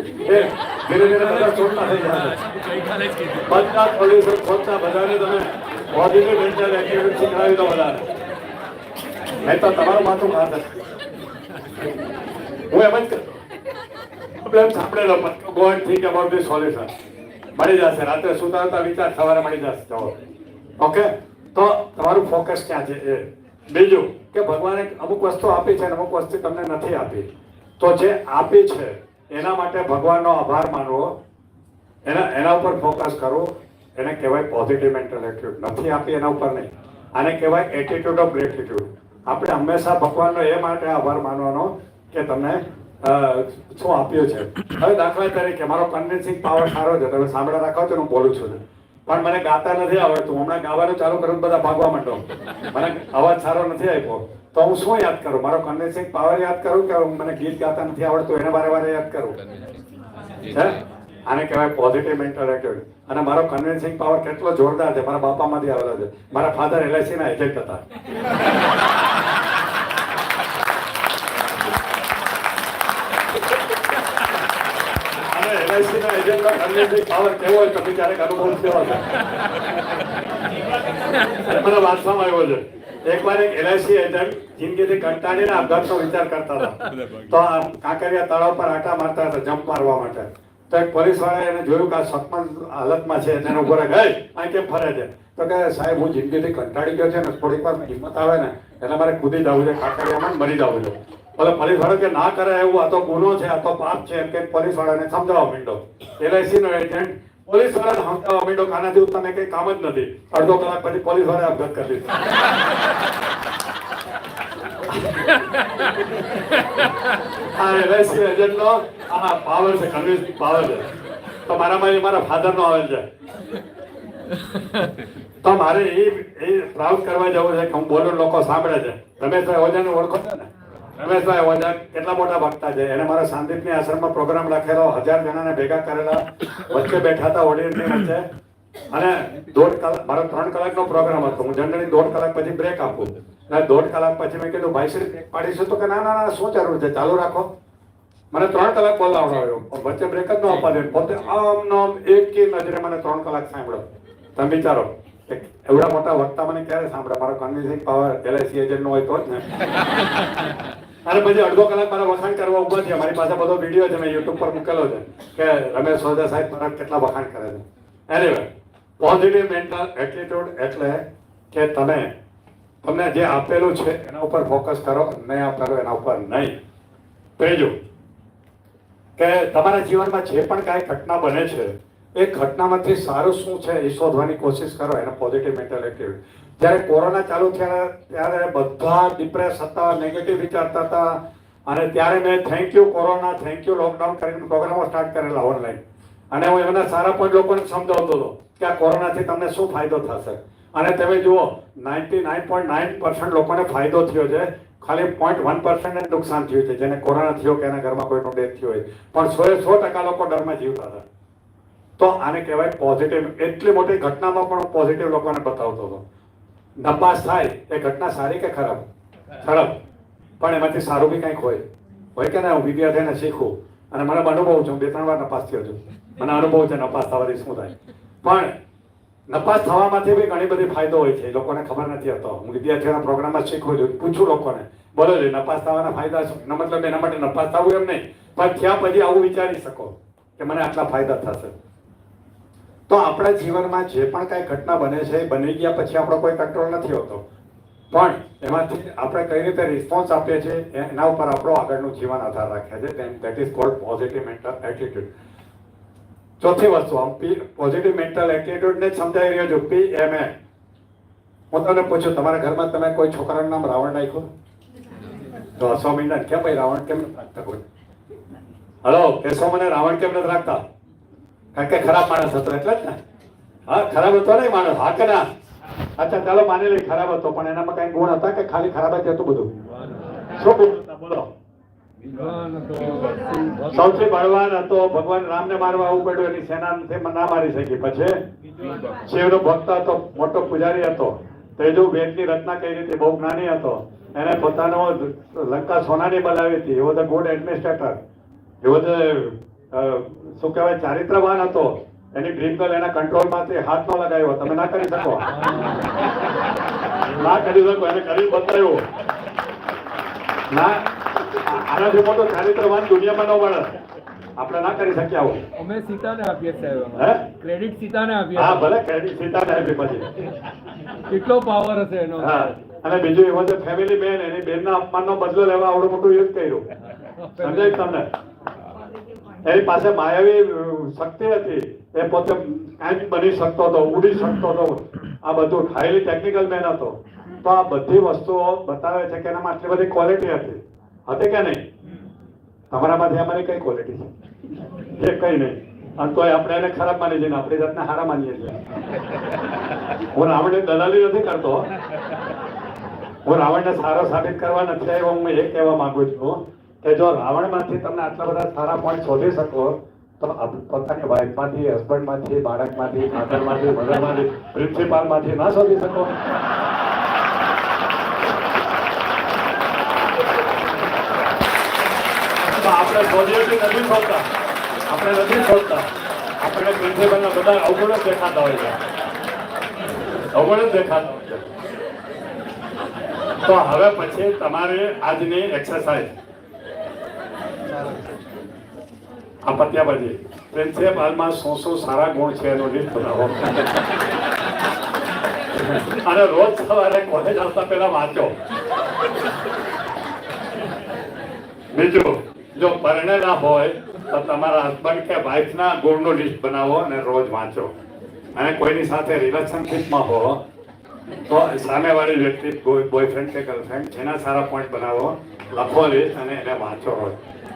ધીરે ધીરે બધા શોધતા થઈ જશે. બધા સોલ્યુશન શોધતા બધાને તમે પોઝિટિવ મેન્ટલ એટીટ્યુડ શીખવાડી દો બધાને, નહીં તો તમારું માથું ખાત. હું એમ જ પ્રોબ્લેમ સાંભળે લો, go and think about the solution. મળી જશે. રાત્રે સુતા હતા વિચાર, સવારે મળી જશે જવાબ. ઓકે. તો તમારું ફોકસ ક્યાં છે એ. બીજું કે ભગવાને અમુક વસ્તુ આપી છે અને અમુક વસ્તુ તમને નથી આપી. તો જે આપી છે એના માટે ભગવાનનો આભાર માનવો, એના ઉપર ફોકસ કરવું, એને કહેવાય પોઝિટિવ મેન્ટલ એટીટ્યુડ. નથી આપી એના ઉપર નહીં, આને કહેવાય એટીટ્યુડ ઓફ ગ્રેટિટ્યુડ. આપણે હંમેશા ભગવાનનો એ માટે આભાર માનવાનો કે તમને શું આપ્યું છે. હવે દાખલા તરીકે મારો કન્વિન્સિંગ પાવર સારો છે, તમે સાંભળા રાખો છો, હું બોલું છું. પણ મને ગાતા નથી આવડતું. હમણાં ગાવાનું ચાલુ કરું બધા ભાગવા માંડો. મને અવાજ સારો નથી આવ્યો તો હું શું યાદ કરું? મારો કન્વિન્સિંગ પાવર યાદ કરું કે મને ગીત ગાતા નથી આવડતું એને વારે યાદ કરું? આને કહેવાય પોઝિટિવ મેન્ટલ એટીટ્યુડ. અને મારો કન્વિન્સિંગ પાવર કેટલો જોરદાર છે, મારા બાપામાંથી આવેલો છે. મારા ફાધર LIC ના એજન્ટ હતા. અને LIC ના એજન્ટનો કન્વિન્સિંગ પાવર કેવો હોય તમે ક્યારેક અનુભવ થયો હશે? મને વાંચવામાં આવ્યો છે. એકવાર એક LIC એજન્ટ જિંદગીથી કંટાળીને આપઘાતનો વિચાર કરતા હતા. તો આમ કાંકરિયા તળાવ પર આટા મારતા હતા જમ્પ મારવા માટે. તો એક પોલીસ વાળાએ એને જોયું કે આ સતમન હાલતમાં છે, એને ઉભો રહે, ગઈ અહીં કેમ ફરે છે? તો કે સાહેબ હું જિંદગીથી કંટાળી ગયો છે ને, થોડીક વાર હિંમત આવે ને એટલે મારે કૂદી જવું છે કાંકરિયામાં, મરી જવું છે. બોલે પોલીસ વાળો કે ના કરે એવું, આ તો ગુનો છે, આ તો પાપ છે એમ કે પોલીસ વાળાને સમજાવવા માંડ્યો. LIC નો એજન્ટ પોલીસ વાળાને સમજાવવા માંડ્યો કે આનાથી તને કઈ કામ જ નથી. અડધો કલાક પછી પોલીસ વાળાએ આપઘાત કરી દીધો. આ LIC એજન્ટનો આ પાવર છે, કન્વિન્સિંગ પાવર છે. તો મારામાં મારા ફાધર નો આવે છે. તો મારે એ પ્રાઉડ કરવા જવું છે કે હું બોલું, લોકો સાંભળે છે. રમેશભાઈ ઓઝાને ઓળખો છો ને? રમેશભાઈ ઓઝા કેટલા મોટા વક્તા છે. એને મારા સાંદીપની આશ્રમમાં પ્રોગ્રામ રાખેલો, 1000 જણાને ભેગા કરેલા, વચ્ચે બેઠા હતા ઓડિયન્સની વચ્ચે. અને 1.5 કલાક મારો 3 કલાકનો પ્રોગ્રામ હતો. હું જનરલી 1.5 કલાક પછી બ્રેક આપું. અને 1.5 કલાક પછી મેં કીધું ભાઈ શ્રી બ્રેક પાડીશું? તો કે ના ના ના, શું જરૂર છે, ચાલુ રાખો. મને 3 કલાક બોલાવડાવ્યો, વચ્ચે બ્રેક જ ન આપવા દે. પોતે આમ નામ એક નજરે મને 3 કલાક સાંભળ્યો. તમે વિચારો એવડા મોટા વક્તા મને ક્યારે સાંભળે? મારો કન્વિન્સિંગ પાવર LIC એજન્ટ નો હોય તો જ ને. અને પછી 1.5 કલાક મારા વખાણ કરવા ઉભા થયા. મારી પાસે બધો વિડીયો છે, મેં YouTube પર મૂકેલો છે કે રમેશ ઓઝા સાહેબ મારા કેટલા વખાણ કરે છે. એનીવે, પોઝિટિવ મેન્ટલ એટીટ્યુડ એટલે કે તમને જે આપેલું છે એના ઉપર ફોકસ કરો, નહીં આપેલું એના ઉપર નહીં. ત્રીજું કે તમારા જીવનમાં જે પણ કાંઈ ઘટના બને છે એ ઘટનામાંથી સારું શું છે એ શોધવાની કોશિશ કરો. એને પોઝિટિવ મેન્ટલ એટીટ્યુડ. જ્યારે કોરોના ચાલુ થયા ત્યારે બધા ડિપ્રેસ હતા, નેગેટિવ વિચારતા હતા. અને ત્યારે મેં thank you corona, thank you lockdown કરીને પ્રોગ્રામો સ્ટાર્ટ કરેલા ઓનલાઈન. અને હું એમના સારા પોઈન્ટ લોકોને સમજાવતો હતો કે આ કોરોનાથી તમને શું ફાયદો થશે. અને તમે જુઓ 99.9% લોકોને ફાયદો થયો છે, ખાલી 0.1% જ નુકસાન થયું છે, જેને કોરોના થયો કે એના ઘરમાં કોઈનો ડેથ થયો હોય. પણ 100% લોકો ડરમાં જીવતા હતા. તો આને કહેવાય પોઝિટિવ. એટલી મોટી ઘટનામાં પણ પોઝિટિવ લોકોને બતાવતો હતો. નપાસ થાય એ ઘટના સારી કે ખરાબ? ખરાબ. પણ એમાંથી સારું બી કંઈક હોય કે ના? હું વિદ્યાર્થીને શીખું અને મને અનુભવ છું, 2-3 વાર નપાસ થયો છું, મને અનુભવ છે નપાસ થવાથી શું થાય. પણ નપાસ થવામાંથી બી ઘણી બધી ફાયદો હોય છે, લોકોને ખબર નથી હોતો. હું વિદ્યાર્થીઓના પ્રોગ્રામમાં શીખું છું, પૂછું લોકોને, બોલો છે નપાસ થવાના ફાયદા શું? એનો મતલબ એના માટે નપાસ થવું એમ નહીં, પણ થયા પછી આવું વિચારી શકો કે મને આટલા ફાયદા થશે. તો આપણા જીવનમાં જે પણ કાંઈ ઘટના બને છે એ બની ગયા પછી આપણો કોઈ કંટ્રોલ નથી હોતો. પણ એમાંથી આપણે કઈ રીતે રિસ્પોન્સ આપીએ છીએ એના ઉપર આપણો આગળનું જીવન આધાર રાખે છે. That is called positive mental attitude. ચોથી વસ્તુ, પોઝિટિવ મેન્ટલ એટીટ્યુડને જ સમજાવી રહ્યો છું, PMA. હું તમને પૂછું, તમારા ઘરમાં તમે કોઈ છોકરાનું નામ રાવણ રાખ્યું? તો 100 મહિના કેમ ભાઈ રાવણ કેમ નથી રાખતા કોઈ? હલો, કેશો મને રાવણ કેમ નથી રાખતા? કારણ કે ખરાબ માણસ હતો એટલે જ ને. હા, ખરાબ હતો નહીં માણસ, હા કે ના? અચ્છા ચાલો માની લઈ ખરાબ હતો, પણ એનામાં કઈ ગુણ હતા કે ખાલી ખરાબ જ હતું બધું? શું ગુણ હતા બોલો? સૌથી બળવાન હતો, ભગવાન રામને મારવા આવવું પડ્યું, એની સેના ના મારી શકી. પછી શિવનો ભક્ત હતો, મોટો પૂજારી હતો. ત્રીજું, વેદની રચના કરી હતી, બહુ જ્ઞાની હતો. એને પોતાનો લંકા સોનાની બનાવી હતી. એવો ધ ગુડ એડમિનિસ્ટ્રેટર. એવો શું કહેવાય, ચારિત્રવાન હતો. એની ડ્રીમ ગર્લ એના કંટ્રોલમાંથી હાથ ન લગાવ્યો. તમે ના કરી શકો, ના કરી શકો, એને કરી બતાવ્યું ના. આનાથી મોટો ચારિત્રવાન દુનિયામાં ન મળે. આપણે ના કરી શકીએ આવું. અમે સીતાને આપીએ સાહેબ, ક્રેડિટ સીતાને આપીએ. હા ભલે ક્રેડિટ સીતાને આપી, પછી કેટલો પાવર હશે એનો. હા, અને બીજું એવો છે ફેમિલી મેન, એની બેનના અપમાનનો બદલો લેવા આવડું મોટું યુદ્ધ કર્યું. સમજાય તમને? એની પાસે માયાવી શક્તિ હતી, એ પોતે કાંઈ બની શકતો હતો, ઉડી શકતો હતો. આ બધું હાઈલી ટેકનિકલ મેન હતો. તો આ બધી વસ્તુઓ બતાવે છે કે એનામાં આટલી બધી ક્વોલિટી હતી કે નહીં? તમારામાંથી અમારી કઈ ક્વોલિટી છે? એ કઈ નહીં. અને તોય આપણે એને ખરાબ માની છીએ ને આપણી જાતને સારા માનીએ છીએ. હું રાવણને દલાલી નથી કરતો, હું રાવણને સારો સાબિત કરવા નથી આવ્યો. હું એ કહેવા માંગુ છું કે જો રાવણમાંથી તમને આટલા બધા સારા પોઈન્ટ શોધી શકો તો પોતાની વાઇફમાંથી, હસબન્ડમાંથી, બાળકમાંથી, ફાધરમાંથી, મધરમાંથી, પ્રિન્સિપાલમાંથી ના શોધી શકો? તો આપણે શોધીએ નથી શોધતા, આપણે નથી શોધતા. આપણે પ્રિન્સિપલના બધા અવગુણ જ દેખાતા હોય છે, અવગુણ જ દેખાતા હોય છે. તો હવે પછી તમારે આજની એક્સરસાઇઝ આ પત્યા પછી પ્રિન્સિપાલમાં શું સારા ગુણ છે એનું લિસ્ટ બનાવો અને રોજ સવારે કોલેજ આવતા પહેલા વાંચો. બીજું, જો પરણેલા હોય તો તમારા હસબન્ડ કે વાઇફના ગુણનું લિસ્ટ બનાવો અને રોજ વાંચો. અને કોઈની સાથે રિલેશનશીપમાં હો તો સામેવાળી વ્યક્તિ, બોયફ્રેન્ડ કે ગર્લફ્રેન્ડ, એના સારા પોઈન્ટ બનાવો, લખો લિસ્ટ અને એને વાંચો રોજ.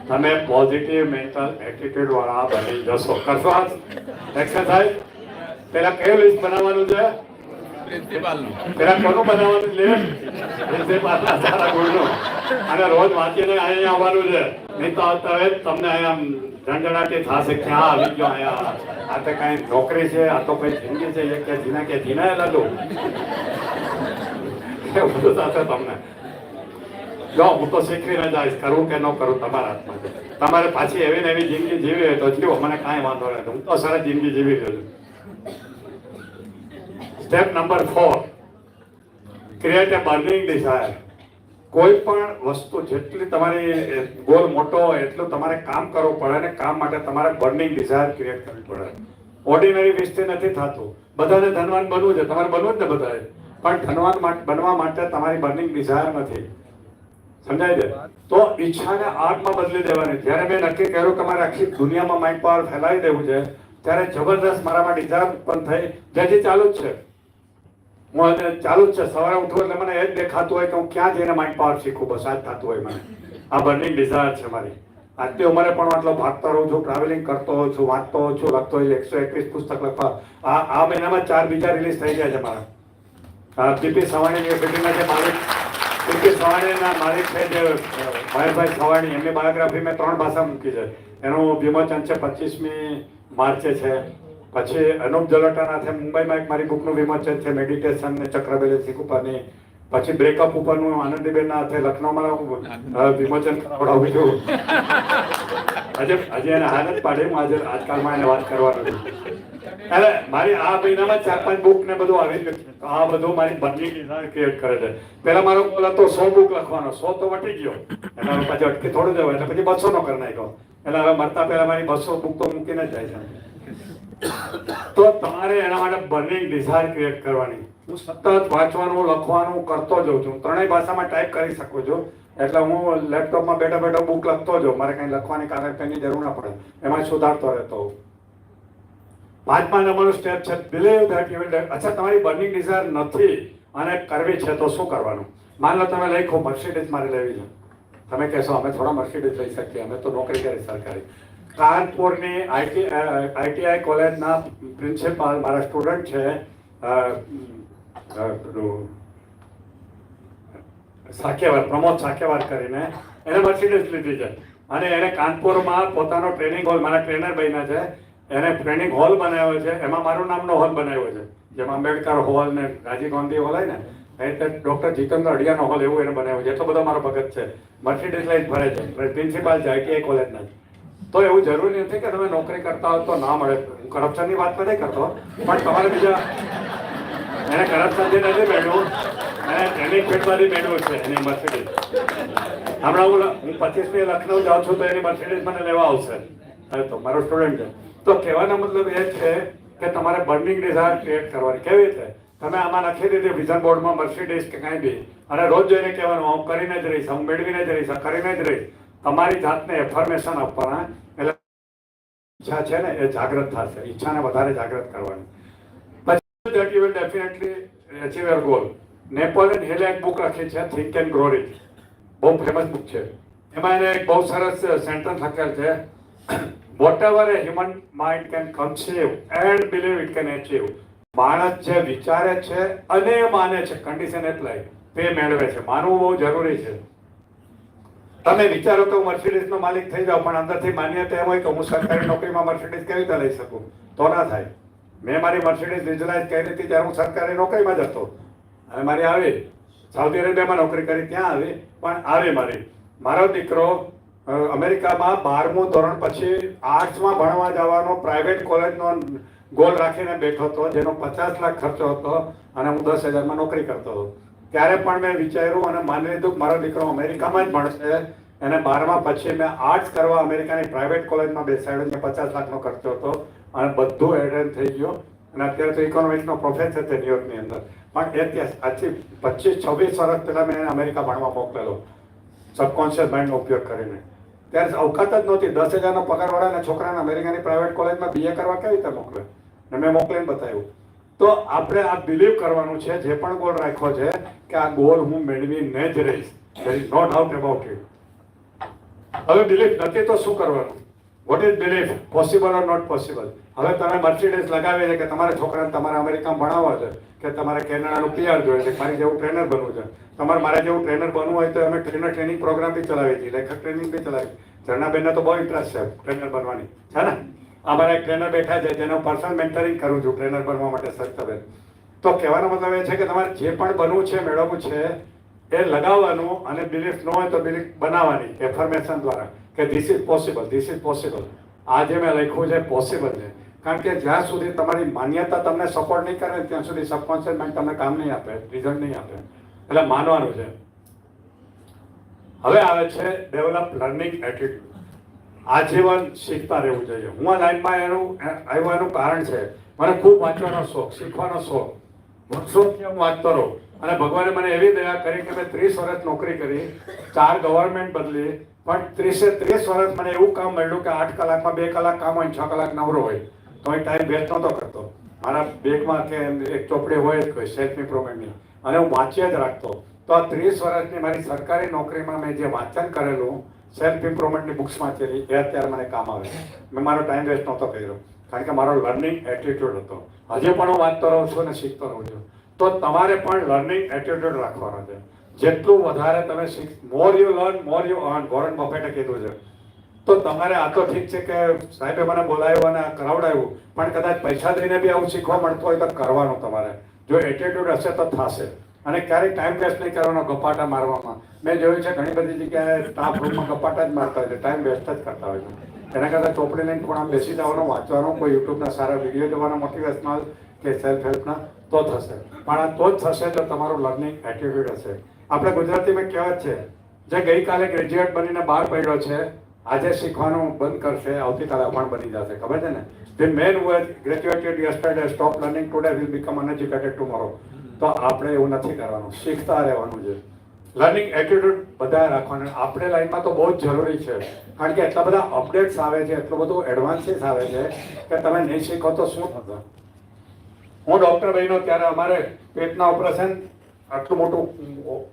તમે પોઝિટિવ મેન્ટલ એટીટ્યુડ વાળા બની જશો. કરશો આ એક્સરસાઇઝ? પેલા કયું લિસ્ટ બનાવવાનું છે? પેલા કોનું બનાવવાનું લિસ્ટ? પ્રિન્સિપાલના સારા ગુણનું. અને રોજ વાંચીને અહીંયા આવવાનું છે. નહીં તો હવે તમને અહીંયા ઝંઝણાટી થશે, ક્યાં આવી ગયો અહીંયા, આ તો કઈ નોકરી છે, આ તો કઈ જિંદગી છે, એ કે જીના લાદું એવું બધું થશે તમને. જો હું તો શીખવીને જઈશ, કરું કે ન કરું તમારા હાથમાં છે. તમારે પાછી એવી ને એવી જિંદગી જીવી હોય તો જીવો, મને કાંઈ વાંધો નથી, હું તો સરસ જિંદગી જીવી રહ્યો છું. Step number 4, create a burning desire. કોઈ પણ વસ્તુ જેટલી તમારી ગોલ મોટો હોય એટલું તમારે કામ કરવું પડે અને કામ માટે તમારે બર્નિંગ ડિઝાયર ક્રિએટ કરવી પડે. ઓર્ડિનરી વિશથી નથી થતું. બધાને ધનવાન બનવું છે, તમારે બનવું જ ને બધાએ, પણ ધનવાન બનવા માટે તમારી બર્નિંગ ડિઝાયર નથી. સમજાય છે? તો ઈચ્છાને આગમાં બદલી દેવાની. જ્યારે મેં નક્કી કર્યું કે મારે આખી દુનિયામાં માઇન્ડ પાવર ફેલાવી દેવું છે, ત્યારે જબરદસ્ત મારામાં ડિઝાયર ઉત્પન્ન થઈ, જેથી ચાલુ જ છે. હું ચાલુ જ છે. સવારે ઉઠું એટલે મને એ જ દેખાતું હોય કે હું ક્યાં જઈને માઇન્ડ પાવર શીખું. બસ આ જ થતું હોય મને. આ બર્નિંગ ડિઝાયર છે મારી. આજની ઉંમરે પણ આટલો ભાગતો રહું છું, ટ્રાવેલિંગ કરતો હોઉં છું, વાંચતો હોઉં છું, લખતો હોય 121 પુસ્તક લખવા. આ મહિનામાં 4 બીજા રિલીઝ થઈ ગયા છે મારા. પીપી સવાણી યુનિવર્સિટીના જે માલિક, પીપી સવાણીના માલિક છે જે મહેશભાઈ સવાણી, એમની બાયોગ્રાફી મેં 3 ભાષા મૂકી છે. એનું વિમોચન છે 25મી માર્ચે છે. પછી અનુપ જલોટાનાથે મુંબઈમાં એક મારી બુકનું વિમોચન છે, મેડિટેશન ને ચક્રબેલેસિક ઉપરની. પછી બ્રેકઅપ ઉપરનું આનંદીબેનના હાથે લખનૌમાં વિમોચન કરાવડાવું છું. હજી એને હાથ જ પાડી. હું આજકાલમાં એને વાત કરવાનું છું. એટલે મારી આ મહિનામાં 4-5 બુક ને બધું આવી ગયું. આ બધું મારી બર્નિંગ ડિઝાયર ક્રિએટ કરે છે. પહેલા મારો ગોલ હતો 100 બુક લખવાનો. 100 તો વટી ગયો, એટલે પછી અટકી થોડું જવાય, એટલે પછી 200 નો કરી નાખ્યો. એટલે હવે મરતા પહેલા મારી 200 બુક તો મૂકીને જ જાય છે. તો તમારે એના માટે બર્નિંગ ડિઝાયર ક્રિએટ કરવાની. હું સતત વાંચવાનું, લખવાનું કરતો જાઉં છું. 3 ભાષામાં ટાઈપ કરી શકું છું. એટલે હું લેપટોપમાં બેઠો બેઠો બુક લખતો જાઉં. મારે કંઈ લખવાની કાગળ પેનની જરૂર ના પડે, એમાં સુધારતો રહેતો હોઉં. 5મા નંબરનું સ્ટેપ છે believe that you will do. અચ્છા, તમારી બર્નિંગ ડિઝાયર નથી અને કરવી છે તો શું કરવાનું? માન લો તમે લખો મર્સિડીઝ મારે લેવી છે. તમે કહેશો અમે થોડા મર્સિડીઝ લઈ શકીએ, અમે તો નોકરી કરી સરકારી. કાનપુરની આઈટીઆઈ કોલેજના પ્રિન્સિપાલ મારા સ્ટુડન્ટ છે, સાકેવાર, પ્રમોદ સાકેવાર કરીને. એને મર્સિડીઝ લીધી છે અને એને કાનપુરમાં પોતાનો ટ્રેનિંગ હોલ, મારા ટ્રેનર બન્યા છે, એને ટ્રેનિંગ હોલ બનાવ્યો છે. એમાં મારું નામનો હોલ બનાવ્યો છે, જેમાં આંબેડકર હોલ ને રાજીવ ગાંધી હોલ હોય ને, એટલે ડૉક્ટર જીતેન્દ્ર અડિયાનો હોલ એવું એને બનાવ્યું છે. એટલો બધો મારો ભગત છે. મર્સિડીઝ લઈને ફરે છે, પ્રિન્સિપાલ છે આઈટીઆઈ કોલેજના. તો એવું જરૂરી નથી કે તમે નોકરી કરતા હો તો ના મળે. હું કરપ્શનની વાત નથી કરતો, પણ તમારે બીજા એને કરપ્શનથી નથી મેળવ્યું, એને ટ્રેનિંગ ફીલ્ડમાંથી મેળવ્યું છે એની મર્સિડીઝ. હમણાં હું 25મી લખનઉ જાઉં છું તો એની મર્સિડીઝ મને લેવા આવશે. તો મારો સ્ટુડન્ટ છે. તો કહેવાનો મતલબ એ છે કે તમારે બર્નિંગ ડિઝાયર ક્રિએટ કરવાની. કેવી રીતે? તમે આમાં લખી દીધી વિઝન બોર્ડમાં મર્સિડીઝ કે કાંઈ બી, અને રોજ જોઈને કહેવાનું હું કરીને જ રહીશ, હું મેળવીને જ રહીશ, કરીને જ રહીશ. તમારી જાતને એફર્મેશન આપવાના. એટલે ઈચ્છા છે ને એ જાગૃત થશે. ઈચ્છાને વધારે જાગૃત કરવાની. પછી that you will definitely achieve your goal. Napoleon હિલે એક બુક લખી છે થિંક એન્ડ ગ્રો રિચ, બહુ ફેમસ બુક છે. એમાં એને એક બહુ સરસ સેન્ટેન્સ લખેલ છે, whatever a human mind can conceive and believe it can achieve. માણસ જે વિચારે છે અને માને છે, કન્ડિશન એપ્લાય, તે મેળવે છે. માનવું બહુ જરૂરી છે. તમે વિચારો કે હું મર્સિડીઝનો માલિક થઈ જાઉં, પણ અંદરથી માન્યતા એમ હોય કે હું સરકારી નોકરીમાં મર્સિડીઝ કેવી રીતે લઈ શકું, તો ના થાય. મેં મારી મર્સિડીઝ વિઝ્યુલાઇઝ કરી હતી જ્યારે હું સરકારી નોકરીમાં જ હતો, અને મારી આવી સાઉદી અરેબિયામાં નોકરી કરી, ત્યાં આવી, પણ આવી મારો દીકરો અમેરિકામાં 12મું ધોરણ પછી આર્ટ્સમાં ભણવા જવાનો પ્રાઇવેટ કોલેજનો ગોલ રાખીને બેઠો હતો, જેનો 50 લાખ ખર્ચો હતો, અને હું 10,000માં નોકરી કરતો હતો. ત્યારે પણ મેં વિચાર્યું અને માની લીધું કે મારો દીકરો અમેરિકામાં જ ભણશે. એને 12મા પછી મેં આર્ટ્સ કરવા અમેરિકાની પ્રાઇવેટ કોલેજમાં બેસાડ્યો, જે 50 લાખનો ખર્ચો હતો, અને બધું એટેન્ડ થઈ ગયો, અને અત્યારે તો ઇકોનોમિક્સનો પ્રોફેસર છે ન્યુયોર્કની અંદર. પણ એ આજથી 25-26 વર્ષ પહેલા મેં એને અમેરિકા ભણવા મોકલેલો, સબકોન્શિયસ માઇન્ડનો ઉપયોગ કરીને. ત્યારે અવકાત જ નહોતી. 10,000નો પગારવાળાના છોકરાને અમેરિકાની પ્રાઇવેટ કોલેજમાં BA કરવા કેવી રીતે મોકલે, ને મેં મોકલીને બતાવ્યું. તો આપણે આ બિલીવ કરવાનું છે, જે પણ ગોલ રાખ્યો છે કે આ ગોલ હું મેળવીને જ રહીશ. There is no doubt about it. હવે બિલીફ નથી તો શું કરવાનું? What is belief? Possible or not possible? હવે તમે મર્સિડીઝ લગાવી છે કે તમારા છોકરાને તમારે અમેરિકામાં ભણાવવા છે, કે તમારે કેનેડાનું PR જોઈએ છે, મારી જેવું ટ્રેનર બનવું છે. તમારે મારા જેવું ટ્રેનર બનવું હોય તો અમે ટ્રેનિંગ પ્રોગ્રામ બી ચલાવી છીએ, લેખક ટ્રેનિંગ બી ચલાવી. ઝરણાબેનને તો બહુ ઇન્ટરેસ્ટ છે ટ્રેનર બનવાની, છે ને? અમારા એક ટ્રેનર બેઠા છે જેનો પર્સનલ મેન્ટરિંગ કરું છું ટ્રેનર બનવા માટે, સત્યબેન. તો કહેવાનો મતલબ એ છે કે તમારે જે પણ બનવું છે, મેળવવું છે, એ લગાવવાનું, અને બિલીફ ન હોય તો બિલીફ બનાવવાની એફર્મેશન દ્વારા, કે this is possible, this is possible. આજે મેં લખ્યું છે પોસિબલ છે. કારણ કે જ્યાં સુધી તમારી માન્યતા તમને સપોર્ટ નહીં કરે ત્યાં સુધી સબકોન્શિયસ માઇન્ડ તમને કામ નહીં આપે, રિઝલ્ટ નહીં આપે. એટલે માનવાનું છે. હવે આવે છે ડેવલપ લર્નિંગ એટીટ્યુડ. આજીવન શીખતા રહેવું જોઈએ. હું આ લાઈનમાં એનું કારણ છે, મને ખૂબ વાંચવાનો શોખ, શીખવાનો શોખ, વર્ષોથી હું વાંચતો રહું. અને ભગવાને મને એવી દયા કરી કે મેં 30 વર્ષ નોકરી કરી, 4 ગવર્મેન્ટ બદલી, પણ 30 વર્ષ મને એવું કામ મળ્યું કે 8 કલાકમાં 2 કલાક કામ હોય, 6 કલાક નવરો હોય, તો એ ટાઈમ વેસ્ટ નહોતો કરતો. મારા બેગમાં કે એક ચોપડી હોય જ કોઈ સેલ્ફ ઇમ્પ્રુવમેન્ટની, અને હું વાંચ્યા જ રાખતો. તો આ 30 વર્ષની મારી સરકારી નોકરીમાં મેં જે વાંચન કરેલું, સેલ્ફ ઇમ્પ્રુવમેન્ટની બુક્સ વાંચેલી, એ અત્યારે મને કામ આવે. મેં મારો ટાઈમ વેસ્ટ નહોતો કર્યો, કારણ કે મારો લર્નિંગ એટીટ્યુડ હતો. હજી પણ હું વાંચતો રહું છું અને શીખતો રહું છું. તો તમારે પણ લર્નિંગ એટીટ્યુડ રાખવાનો છે. જેટલું વધારે તમે more you learn more you earn, Warren બફેટે કીધું છે. તો તમારે આ તો ઠીક છે કે સાહેબે મને બોલાવ્યું અને કરાવડાવ્યું, પણ કદાચ પૈસા દઈને બી આવું શીખવા મળતું હોય તો કરવાનું તમારે. જો એટીટ્યુડ હશે તો થશે. અને ક્યારેય ટાઈમ વેસ્ટ નહીં કરવાનો ગપાટા મારવામાં. મેં જોયું છે ઘણી બધી જગ્યાએ સ્ટાફ રૂમમાં ગપાટા જ મારતા હોય છે, ટાઈમ વેસ્ટ જ કરતા હોય છે. એના કરતાં ચોપડી લઈને ખૂણામાં બેસી જવાનો, વાંચવાનો, કોઈ યુટ્યુબના સારા વિડીયો જોવાનો મોટિવેશનલ કે સેલ્ફ હેલ્પના, તો થશે. પણ આ તો જ થશે જો તમારું લર્નિંગ એટીટ્યુડ હશે. આપણે ગુજરાતીમાં કહેવત છે, જે ગઈકાલે ગ્રેજ્યુએટ બનીને બહાર પડ્યો છે, આજે શીખવાનું બંધ કરશે, આવતીકાલે અભણ બની જશે. ખબર છે ને? The man who has graduated yesterday stop learning today will become uneducated tomorrow. તો આપણે એવું નથી કરવાનું, શીખતા રહેવાનું છે. લર્નિંગ એટીટ્યુડ બધા રાખવાનું. આપણે લાઈનમાં તો બહુ જ જરૂરી છે, કારણ કે એટલા બધા અપડેટ્સ આવે છે, એટલું બધું એડવાન્સીસ આવે છે કે તમે નહીં શીખો તો શું થશે. હું ડૉક્ટર બન્યો ત્યારે અમારે પેટના ઓપરેશન આટલું મોટું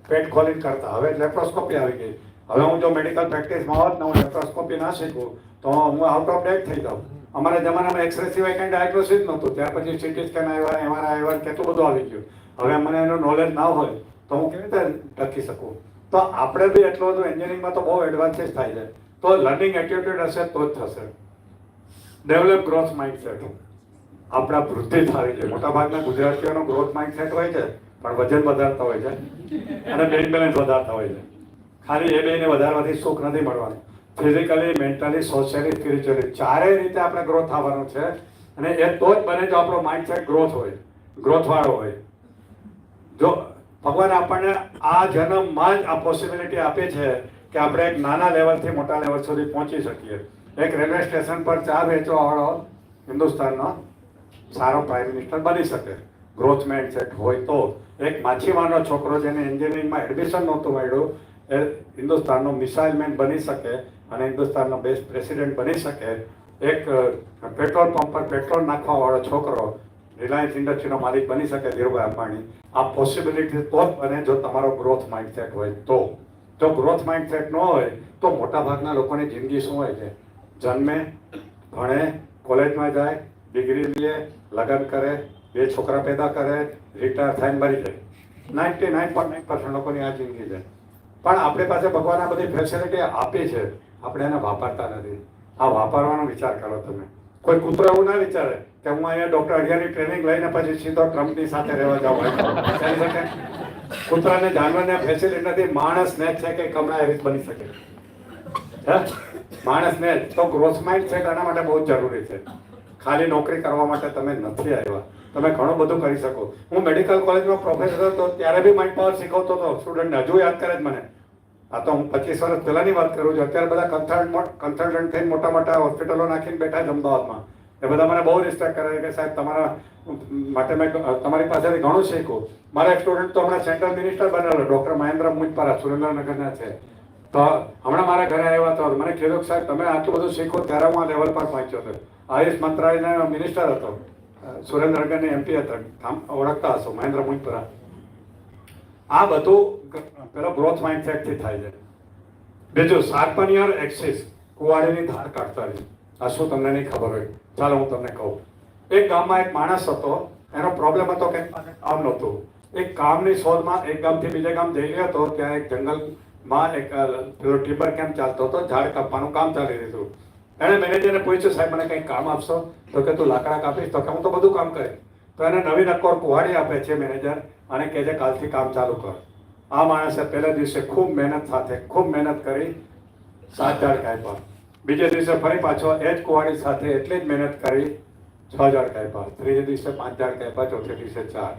પેટ ખોલીને કરતા. હવે લેપ્રોસ્કોપી આવી ગઈ. હવે હું જો મેડિકલ પ્રેક્ટિસમાં હોત ને હું લેપ્રોસ્કોપી ના શીખું તો હું આઉટ ઓફ ડેટ થઈ જાઉં. અમારા જમાનામાં એક્સરે સિવાય કંઈ ડાયગ્નોસિસ નહોતું. ત્યાર પછી સીટી સ્કેન આવ્યા, MRI આવ્યા, કેટલું બધું આવી ગયું. હવે મને એનું નોલેજ ના હોય તો હું કેવી રીતે લખી શકું? તો આપણે બી એટલું બધું એન્જિનિયરિંગમાં તો બહુ એડવાન્સીસ થાય છે. તો લર્નિંગ એટીટ્યુડ હશે તો જ થશે. Develop growth mindset. આપણા વૃદ્ધિ થવી છે. મોટાભાગના ગુજરાતીઓનો ગ્રોથ માઇન્ડસેટ હોય છે, પણ વજન વધારતા હોય છે અને બેંક બેલેન્સ વધારતા હોય છે. ખાલી એ બેને વધારવાથી સુખ નથી મળવાનું. ફિઝિકલી, મેન્ટલી, સોશિયલી, સ્પિરિચ્યુઅલી ચારેય રીતે આપણે ગ્રોથ થવાનું છે. અને એ તો જ બને જો આપણો માઇન્ડસેટ ગ્રોથ હોય, ગ્રોથવાળો હોય. જો ભગવાન આપણને આ જન્મમાં જ આ પોસિબિલિટી આપે છે કે આપણે એક નાના લેવલથી મોટા લેવલ સુધી પહોંચી શકીએ. એક રેલવે સ્ટેશન પર ચા વેચવાવાળો હિન્દુસ્તાનનો સારો પ્રાઇમ મિનિસ્ટર બની શકે, ગ્રોથ માઇન્ડસેટ હોય તો. એક માછીમારનો છોકરો જેને એન્જિનિયરિંગમાં એડમિશન નહોતું મળ્યું, એ હિન્દુસ્તાનનો મિસાઇલ મેન બની શકે અને હિન્દુસ્તાનનો બેસ્ટ પ્રેસિડેન્ટ બની શકે. એક પેટ્રોલ પંપ પર પેટ્રોલ નાખવાવાળો છોકરો રિલાયન્સ ઇન્ડસ્ટ્રીનો માલિક બની શકે, ધીરુભાઈ અંબાણી. આ પોસિબિલિટી તો જ બને જો તમારો ગ્રોથ માઇન્ડસેટ હોય તો. જો ગ્રોથ માઇન્ડસેટ ન હોય તો મોટાભાગના લોકોની જિંદગી શું હોય છે? જન્મે, ભણે, કોલેજમાં જાય, ડિગ્રી લે, લગ્ન કરે, 2 છોકરા પેદા કરે, રિટાયર થઈને મરી જાય. 99.9% લોકોની આ જિંદગી છે. પણ આપણી પાસે ભગવાન આ બધી ફેસિલિટી આપી છે, આપણે એને વાપરતા નથી. આ વાપરવાનો વિચાર કરો તમે. કોઈ કૂતરો એવું ના વિચારે કે હું અહીંયા ડૉક્ટર અડિયાની ટ્રેનિંગ લઈને પછી સીધો ટ્રમ્પની સાથે રહેવા જાઉં. ચાલી શકે? કૂતરાને, જાનવરને ફેસિલિટી નથી. માણસને જ છે કે કમળા હેરિસ બની શકે. હે? માણસને જ. તો ગ્રોથ માઇન્ડ છે એના માટે બહુ જરૂરી છે. ખાલી નોકરી કરવા માટે તમે નથી આવ્યા. તમે ઘણું બધું કરી શકો. હું મેડિકલ કોલેજમાં પ્રોફેસર હતો ત્યારે બી માઇન્ડ પાવર શીખવતો હતો સ્ટુડન્ટને. હજુ યાદ કરે જ મને. આ તો હું 25 વર્ષ પહેલાની વાત કરું છું. અત્યારે બધા કન્સલ્ટન્ટ થઈને મોટા મોટા હોસ્પિટલો નાખીને બેઠા છે અમદાવાદમાં. એ બધા મને બહુ રિસ્પેક્ટ કરે કે સાહેબ તમારા માટે મેં તમારી પાસેથી ઘણું શીખ્યું. મારા એક સ્ટુડન્ટ તો હમણાં સેન્ટ્રલ મિનિસ્ટર બનેલો, ડૉક્ટર મહેન્દ્ર મુંજપરા, સુરેન્દ્રનગરના છે. તો હમણાં મારા ઘરે આવ્યા તો મને કીધું કે સાહેબ તમે આટલું બધું શીખો. ત્યારે હું આ લેવલ પર પહોંચ્યો હતો. આયુષ મંત્રાલયનો મિનિસ્ટર હતો, સુરેન્દ્રનગરની MP હતા, ઓળખતા હશો, મહેન્દ્ર મુંજપરા. આ બધું પેલો ગ્રોથ માઇન્ડસેટથી થાય છે. બીજું, શાર્પન યોર એક્સિસ, કુવાડીની ધાર કાઢતા રહી. આ શું તમને નહીં ખબર હોય? ચાલો હું તમને કહું. એક ગામમાં એક માણસ હતો. એનો પ્રોબ્લેમ હતો કે કામ નહોતું. એક કામની શોધમાં એક ગામથી બીજે ગામ જઈ રહ્યો હતો. ત્યાં એક જંગલમાં એક પેલો ટીબર કેમ્પ ચાલતો હતો. ઝાડ કાપવાનું કામ ચાલી રહ્યું હતું. એણે મેનેજરને પૂછ્યું, સાહેબ મને કંઈક કામ આપશો? તો કે તું લાકડા કાપીશ? તો કે હું તો બધું કામ કરીશ. તો એને નવી નક્કોર કુહાડી આપે છે મેનેજર અને કહે છે કાલથી કામ ચાલુ કર. આ માણસે પહેલા દિવસે ખૂબ મહેનત કરી 7 ઝાડ કાપ્યા. બીજે દિવસે ફરી પાછો એ જ કુહાડી સાથે એટલી જ મહેનત કરી 6 ઝાડ કાપ્યા. ત્રીજે દિવસે 5 ઝાડ કાપ્યા. ચોથે દિવસે 4.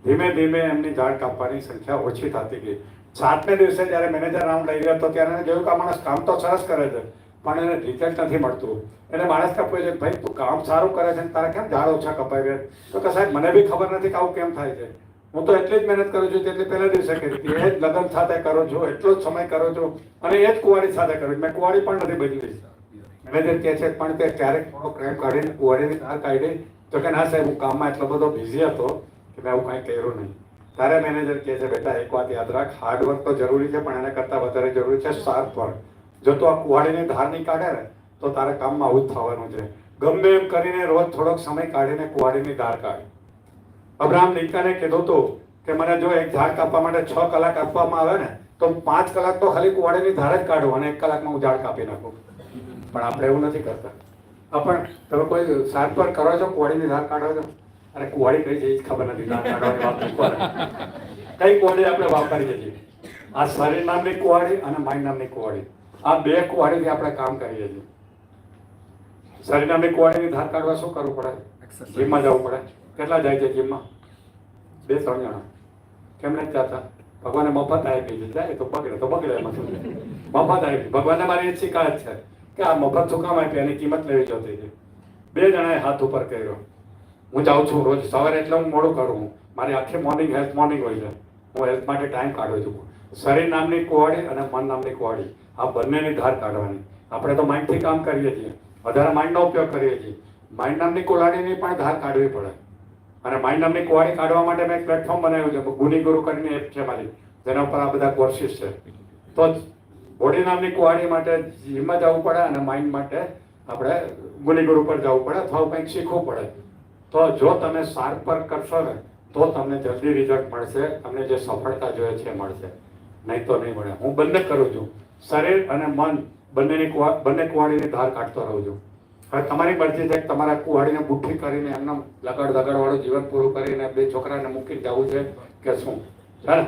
ધીમે ધીમે એમની ઝાડ કાપવાની સંખ્યા ઓછી થતી ગઈ. 7મે દિવસે જ્યારે મેનેજર રાઉન્ડ લઈ રહ્યો હતો ત્યારે એને જોયું કે આ માણસ કામ તો સરસ કરે છે પણ એને રિઝલ્ટ નથી મળતું. એને માણસને પૂછે, ભાઈ તું કામ સારું કરે છે તારે કેમ ઝાડ ઓછા કપાઈ રહ્યા? તો કે સાહેબ મને બી ખબર નથી કે આવું કેમ થાય છે. હું તો એટલી જ મહેનત કરું છું જેટલી પહેલા દિવસે કરી હતી. એ જ લગ્ન સાથે કરું છું, એટલો જ સમય કરું છું અને એ જ કુંવારી સાથે કરું છું. મેં કુંવારી પણ નથી બદલી. મેનેજર કહે છે પણ તે ક્યારેક થોડો ક્રેમ કાઢીને કુંવારીની ધાર કાઢી? તો કે ના સાહેબ હું કામમાં એટલો બધો બિઝી હતો કે મેં આવું કાંઈ કર્યું નહીં. ત્યારે મેનેજર કહે છે બેટા એક વાત યાદ રાખ, હાર્ડવર્ક તો જરૂરી છે પણ એના કરતાં વધારે જરૂરી છે શાર્પ વર્ક. જો તું આ કુંવાડીની ધાર નહીં કાઢે ને તો તારે કામમાં આવું જ થવાનું છે. ગમે એમ કરીને રોજ થોડોક સમય કાઢીને કુંવાડીની ધાર કાઢ. અબ્રાહમ લિંકને કીધું હતું કે મને જો એક ઝાડ કાપવા માટે 6 કલાક આપવામાં આવે ને તો 5 કલાક તો ખાલી કુંવાડીની ધાર જ કાઢું અને 1 કલાકમાં હું ઝાડ કાપી નાખું. પણ આપણે એવું નથી કરતા. પણ તમે કોઈ શાર્પ વર્ક કરો છો, કુંવાડીની ધાર કાઢો છો? અને કુંવાડી કઈ છે એ જ ખબર નથી. ધાર કાઢવાની વાત કઈ કુંવાડી આપણે વાપરીએ છીએ? આ શરીર નામની કુંવાડી અને માઇન્ડ નામની કુંવાડી. આ 2 કુંવાડીથી આપણે કામ કરીએ છીએ. શરીર નામની કુંવાડીની ધાર કાઢવા શું કરવું પડે? જીમમાં જવું પડે. કેટલા જાય છે જીમમાં? 2-3 જણા. કેમ નથી જતા? ભગવાને મફત આપી છે. જાય તો બગડે એમાં શું? મફત આપી. ભગવાનને મારી એ જ શિકાયત છે કે આ મફત શું કામ આપી? એની કિંમત લેવી જોતી હતી. 2 જણાએ હાથ ઉપર કર્યો. હું જાઉં છું રોજ સવારે, એટલે હું મોડું કરું. મારી આખી મોર્નિંગ હોય છે. હું હેલ્થ માટે ટાઈમ કાઢું છું. શરીર નામની કુંવાડી અને મન નામની કુંવાડી, આ બંનેની ધાર કાઢવાની. આપણે તો માઇન્ડથી કામ કરીએ છીએ, વધારે માઇન્ડનો ઉપયોગ કરીએ છીએ. માઇન્ડ નામની કુંવાડીની પણ ધાર કાઢવી પડે. અને માઇન્ડ નામની કુંવાડી કાઢવા માટે મેં એક પ્લેટફોર્મ બનાવ્યું છે, ગુની ગુરુ કરીને એપ છે મારી, જેના ઉપર આ બધા કોર્સિસ છે. તો બોડી નામની કુંવાડી માટે જીમમાં જવું પડે અને માઇન્ડ માટે આપણે ગુની ગુરુ પર જવું પડે અથવા કંઈક શીખવું પડે. તો જો તમે શાર્પ વર્ક કરશો ને તો તમને જલ્દી રિઝલ્ટ મળશે. તમને જે સફળતા જોઈએ છે મળશે, નહીં તો નહીં મળે. હું બંને કરું છું. શરીર અને મન બંને કુંવાડીની ધાર કાઢતો રહું છું. હવે તમારી મરજી છે કે તમારા કુંવાડીને બુઠ્ઠી કરીને એમને લગડવાળું જીવન પૂરું કરીને 2 છોકરાને મૂકીને જવું છે કે શું? ચાલે.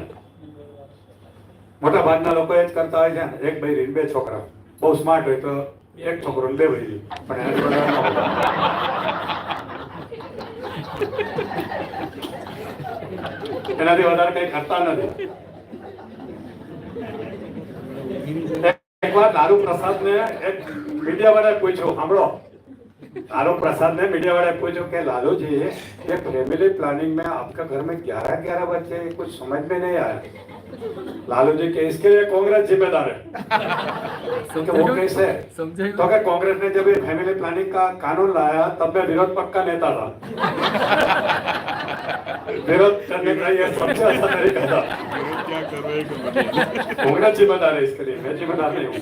મોટા ભાગના લોકો એ જ કરતા હોય છે ને, 1 બૈરી 2 છોકરા. બહુ સ્માર્ટ હોય તો 1 છોકરો 2 બૈરી. પણ એનાથી વધારે કંઈ કરતા નથી. એકવાર લાલુ પ્રસાદને એક મીડિયા વાળાએ પૂછ્યું, સાંભળો, लालू प्रसाद ने मीडिया वाले पूछो कि लालू जी ये फैमिली प्लानिंग में आपका घर में 11 बच्चे, कुछ समझ में नहीं आया। लालू जी के इसके लिए कांग्रेस जिम्मेदार है। तो वो कैसे? तो क्या कांग्रेस ने जब ये फैमिली प्लानिंग का कानून लाया तब मैं विरोध पक्ष का नेता था। विरोध करने का ये सबसे अच्छा तरीका था। कांग्रेस जिम्मेदार है इसके लिए, मैं जिम्मेदार नहीं हूँ।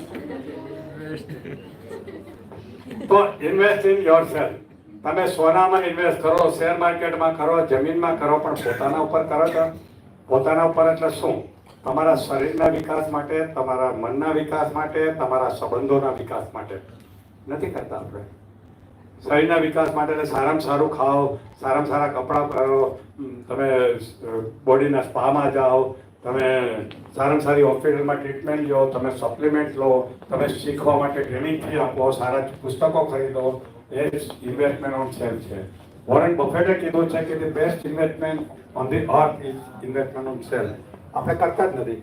તો ઇન્વેસ્ટ ઇન યોર સેલ્ફ. તમે સોનામાં ઇન્વેસ્ટ કરો, શેર માર્કેટમાં કરો, જમીનમાં કરો, પણ પોતાના ઉપર કરો છો. પોતાના ઉપર એટલે શું? તમારા શરીરના વિકાસ માટે, તમારા મનના વિકાસ માટે, તમારા સંબંધોના વિકાસ માટે નથી કરતા આપણે. શરીરના વિકાસ માટે એટલે સારામાં સારું ખાઓ, સારામાં સારા કપડાં પહેરો, તમે બોડીના સ્પામાં જાઓ, તમે સારામાં સારી હોસ્પિટલમાં ટ્રીટમેન્ટ લો, તમે સપ્લિમેન્ટ લો, તમે શીખવા માટે ટ્રેનિંગ ફી આપો, સારા પુસ્તકો ખરીદો. એ ઇન્વેસ્ટમેન્ટ ઓન સેલ્ફ છે. વોરન બફેટે કીધું છે કે the best investment on the earth is investment own self. આપણે કરતા જ નથી.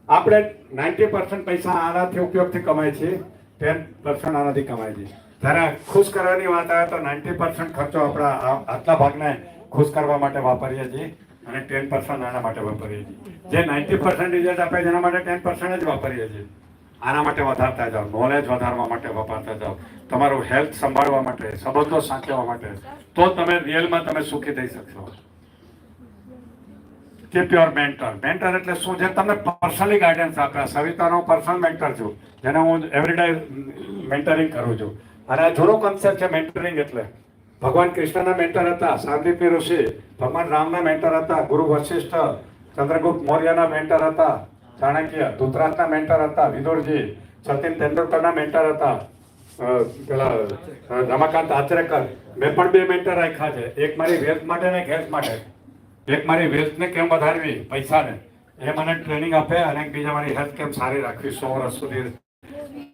આપણે 90% પૈસા આનાથી ઉપયોગથી કમાય છે, 10% આનાથી કમાય છે. જ્યારે ખુશ કરવાની વાત આવે તો 90% ખર્ચો આપણા આટલા ભાગને ખુશ કરવા માટે વાપરીએ છીએ અને 10% આના માટે વાપરીએ છીએ. જે 90% રિઝલ્ટ આપે છે એના માટે 10% જ વાપરીએ છીએ. આના માટે વધારતા જાઓ, નોલેજ વધારવા માટે વાપરતા જાઓ, તમારું હેલ્થ સંભાળવા માટે, સંબંધો સાચવવા માટે, તો તમે રિયલમાં તમે સુખી થઈ શકશો. Keep your mentor. મેન્ટર એટલે શું છે? તમને પર્સનલી ગાઈડન્સ આપે. સવિતાનો પર્સનલ મેન્ટર છું, જેને હું એવરીડે મેન્ટરિંગ કરું છું. અને આ જૂનો કન્સેપ્ટ છે મેન્ટરિંગ એટલે. ભગવાન કૃષ્ણના મેન્ટર હતા શાંતિપી ઋષિ, ભગવાન રામના મેન્ટર હતા ગુરુ વશિષ્ઠ, ચંદ્રગુપ્ત મૌર્યના મેન્ટર હતા ચાણક્ય, ધૃતરાષ્ટ્રના મેન્ટર હતા વિદુરજી, સચિન તેંડુલકરના મેન્ટર હતા પેલા રમાકાંત આચરેકર. મેં પણ 2 મેન્ટર રાખ્યા છે. એક મારી વેલ્થ માટે ને એક હેલ્થ માટે. એક મારી વેલ્થને કેમ વધારવી, પૈસાને, એ મને ટ્રેનિંગ આપે, અને એક બીજા મારી હેલ્થ કેમ સારી રાખવી, 100 વર્ષ સુધી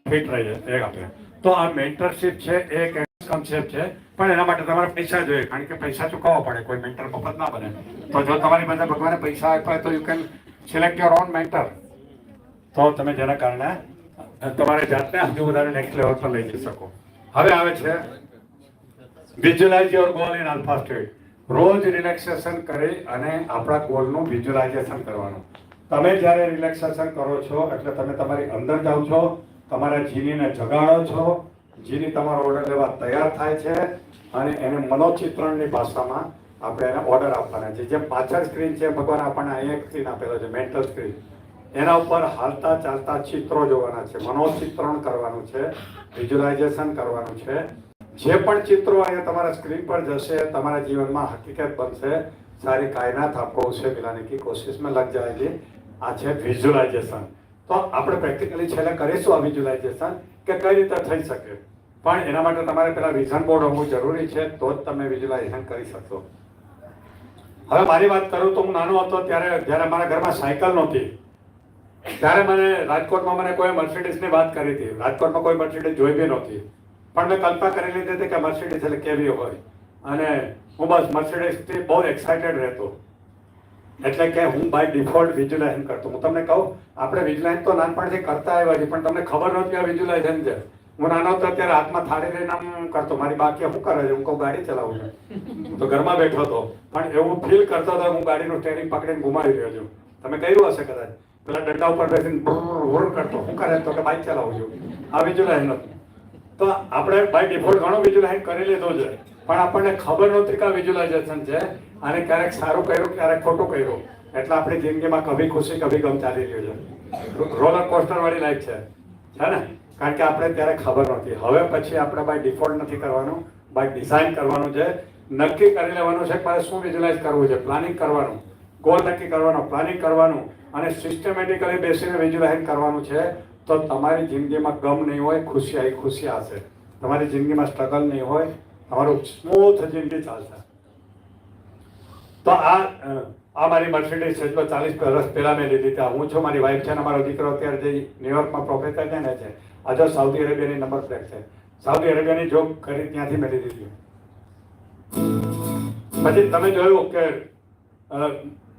ફિટ રહી એ આપે. તો આ મેન્ટરશિપ છે એ એક કન્સેપ્ટ છે, પણ એના માટે તમારે પૈસા જોઈએ, કારણ કે પૈસા ચૂકવવા પડે. કોઈ મેન્ટર મફત ના બને. તો જો તમારી પાસે ભગવાને પૈસા આપ્યા તો you can select your own mentor. તો તમે જેના કારણે તમારી જાતને હજુ વધારે નેક્સ્ટ લેવલ પર લઈ જઈ શકો. હવે આવે છે visualise your goal in alpha state. રોજ રિલેક્સેશન કરી અને આપણા ગોલનું વિઝ્યુલાઇઝેશન કરવાનું. તમે જ્યારે રિલેક્સેશન કરો છો એટલે તમે તમારી અંદર જાઓ છો, તમારા જીનીને જગાડો છો, જીની તમારો ઓર્ડર લેવા તૈયાર થાય છે, અને એને મનોચિત્રણની ભાષામાં આપણે એને ઓર્ડર આપવાના છે. જેમ પાછળ સ્ક્રીન છે, ભગવાન આપણને અહીંયા એક સ્ક્રીન આપેલો છે, મેન્ટલ સ્ક્રીન. એના ઉપર હાલતા ચાલતા ચિત્રો જોવાના છે, મનોચિત્રણ કરવાનું છે, વિઝ્યુલાઇઝેશન કરવાનું છે. જે પણ ચિત્રો અહીંયા તમારા સ્ક્રીન પર જશે, તમારા જીવનમાં હકીકત બનશે. સારી કાયનાત આપકો ઉસે મિલાને કી કોશિશ में लग जाएगी. આ છે વિઝ્યુલાઇઝેશન. તો આપણે પ્રેક્ટિકલી છેલ્લે કરીશું આ વિઝ્યુલાઇઝેશન કે કઈ રીતે થઈ શકે. પણ એના માટે તમારે પેલા વિઝન બોર્ડ હોવું જરૂરી છે, તો જ તમે વિઝ્યુલાઇઝેશન કરી શકશો. હવે મારી વાત કરું તો હું નાનો હતો ત્યારે જ્યારે મારા ઘરમાં સાયકલ નહોતી, ત્યારે મને રાજકોટમાં મને કોઈ મર્સિડીઝની વાત કરી હતી. રાજકોટમાં કોઈ મર્સિડીઝ જોઈ બી નહોતી, પણ મેં કલ્પના કરી લીધી હતી કે મર્સિડીઝ એટલે કેવી હોય, અને હું બસ મર્સિડીઝથી બહુ એક્સાઇટેડ રહેતો. એટલે કે હું બાય ડિફોલ્ટ વિઝ્યુલાઇઝેશન કરતો. હું તમને કહું, આપણે વિઝ્યુલાઇઝ તો નાનપણથી કરતા આવ્યા છીએ, પણ તમને ખબર નહોતી આ વિઝ્યુલાઇઝેશન છે. હું નાનો હતો ત્યારે હાથમાં થાળી લઈને આમ કરતો. મારી બાકી શું કરે છે? હું કહું ગાડી ચલાવું છું, તો ઘરમાં બેઠો હતો, પણ એવું ફીલ કરતો હતો હું ગાડીનું સ્ટેરિંગ પકડીને ઘુમાવી રહ્યો છું. તમે કર્યું હશે કદાચ. પેલા ડંડા ઉપર બેસીને હુર કરતો. શું કરે? તો કે બાઇક ચલાવું છું. આ વિઝ્યુલાઇઝેશન હતું. તો આપણે બાય ડિફોલ્ટ ઘણું વિઝ્યુલાઇઝેશન કરી લીધું છે, પણ આપણને ખબર નહોતી કે આ વિઝ્યુલાઇઝેશન છે, અને ક્યારેક સારું કર્યું, ક્યારેક ખોટું કર્યું. એટલે આપણી જિંદગીમાં કભી ખુશી કભી ગમ ચાલી રહ્યું છે. રોલર કોસ્ટર વાળી લાઈફ છે ને? કારણ કે આપણે ત્યારે ખબર નહોતી. હવે પછી આપણે બાય ડિફોલ્ટ નથી કરવાનું, બાય ડિઝાઇન કરવાનું છે. નક્કી કરી લેવાનું છે કે મારે શું વિઝ્યુલાઇઝ કરવું છે, પ્લાનિંગ કરવાનું, ગોલ નક્કી કરવાનો, પ્લાનિંગ કરવાનું, અને સિસ્ટમેટિકલી બેસીને વિઝ્યુલાઇઝ કરવાનું છે. તો તમારી જિંદગીમાં ગમ નહીં હોય, ખુશી હશે. તમારી જિંદગીમાં સ્ટ્રગલ નહીં હોય, તમારું સ્મૂથ જિંદગી ચાલશે. તો આ મારી મર્સિડીઝ છે, તો 40 વર્ષ પહેલા મેં લીધી હતી. હું છું, મારી વાઈફ છે, અને મારો દીકરો અત્યારે જે ન્યુયોર્કમાં પ્રોફેસર છે ને છે. આજે સાઉદી અરેબિયાની નંબર પ્લેટ છે. સાઉદી અરેબિયાની જોબ કરી ત્યાંથી મેં લીધી હતી. પછી તમે જોયું કે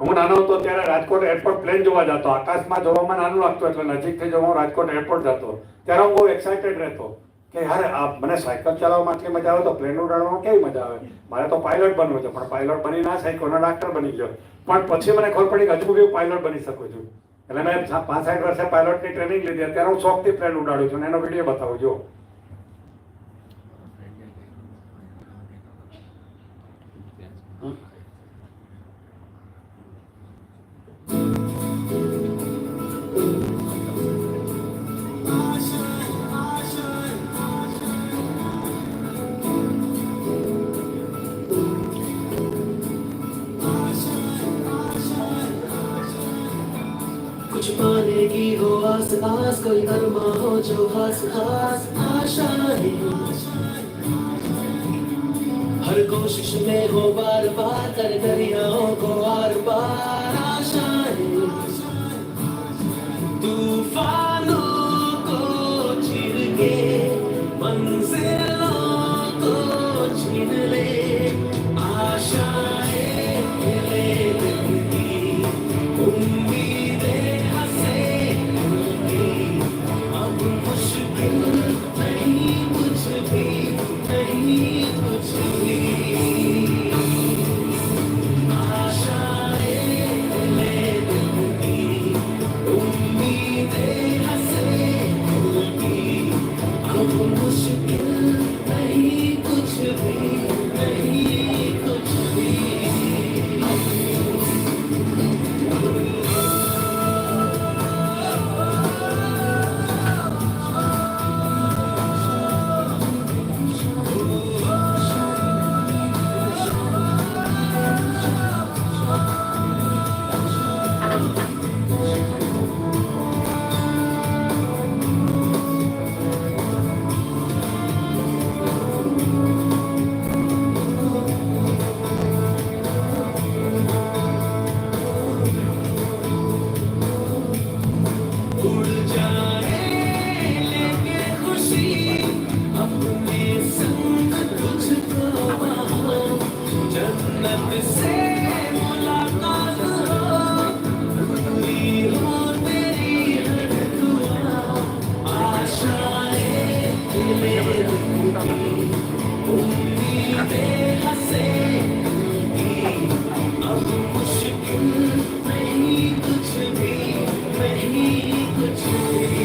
હું નાનો હતો ત્યારે રાજકોટ એરપોર્ટ પ્લેન જોવા જતો. આકાશમાં જોવામાં નાનું લાગતું, એટલે નજીકથી જોવા હું રાજકોટ એરપોર્ટ જતો. ત્યારે હું બહુ એક્સાઇટેડ રહેતો કે યાર આ મને સાયકલ ચલાવવામાં આટલી મજા આવે, તો પ્લેન ઉડાડવામાં કેવી મજા આવે. મારે તો પાયલોટ બનવું છે, પણ પાયલોટ બની ના શક્યો, ડાક્ટર બની ગયો. પણ પછી મને ખબર પડી કે હજુ બી પાયલોટ બની શકું છું. એટલે મેં 65 વર્ષે પાયલોટની ટ્રેનિંગ લીધી. અત્યારે હું શોખથી પ્લેન ઉડાડું છું, એનો વિડીયો બતાવું જો. कोई अरमा हो जो खास खास आशाएं, हर कोशिश में हो बार बार कर दरियाओं को आर पार आशाएं, तूफानों को चीर के मंजिलों को छीन ले आशाएं ले जिंदगी, उम्मीदें हंसे उनकी, अब मुश्किल नहीं कुछ भी, नहीं कुछ भी, आशाएं ले जिंदगी, उम्मीदें हंसे उनकी, अब मुश्किल नहीं कुछ भी, नहीं कुछ भी। उड़ जाए लेके खुशी अपने संग तुझको वहाँ, जन्नत से मुलाकात हो, पूरी हो तेरी हर दुआ, आशाएं ले उनकी, उम्मीदें हंसे उनकी, अब मुश्किल नहीं कुछ भी, नहीं कुछ भी,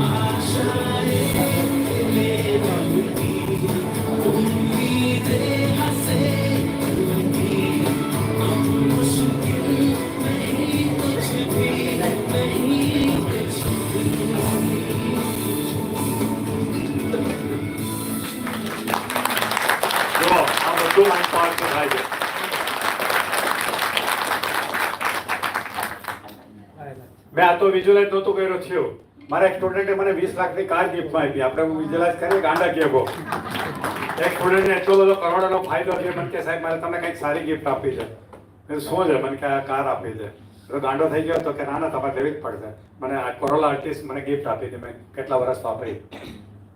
आशाएं ले उनकी, उम्मीदें हंसे उनकी, अब मुश्किल नहीं कुछ भी, नहीं कुछ भी। જો આ બધું લાઈન પાસ થાય છે. મેં આ તો વિઝ્યુલાઇઝ નહોતું કર્યો થયો. મારા એક સ્ટુડન્ટે મને 20 લાખની કાર ગિફ્ટમાં આપી. આપણે વિઝ્યુલાઇઝ કરીને ગાંડા કહેવો. એક સ્ટુડન્ટને એટલો બધો કરોડોનો ફાયદો છે. મને કે સાહેબ મારે તમને કંઈક સારી ગિફ્ટ આપી છે. મેં શું છે? મને કે આ કાર આપી છે. તો ગાંડો થઈ ગયો તો કે ના ના તમારે લેવી જ પડશે. મને આ કોરોલા આર્ટિસ્ટ મને ગિફ્ટ આપી હતી. મેં કેટલા વર્ષ વાપરી.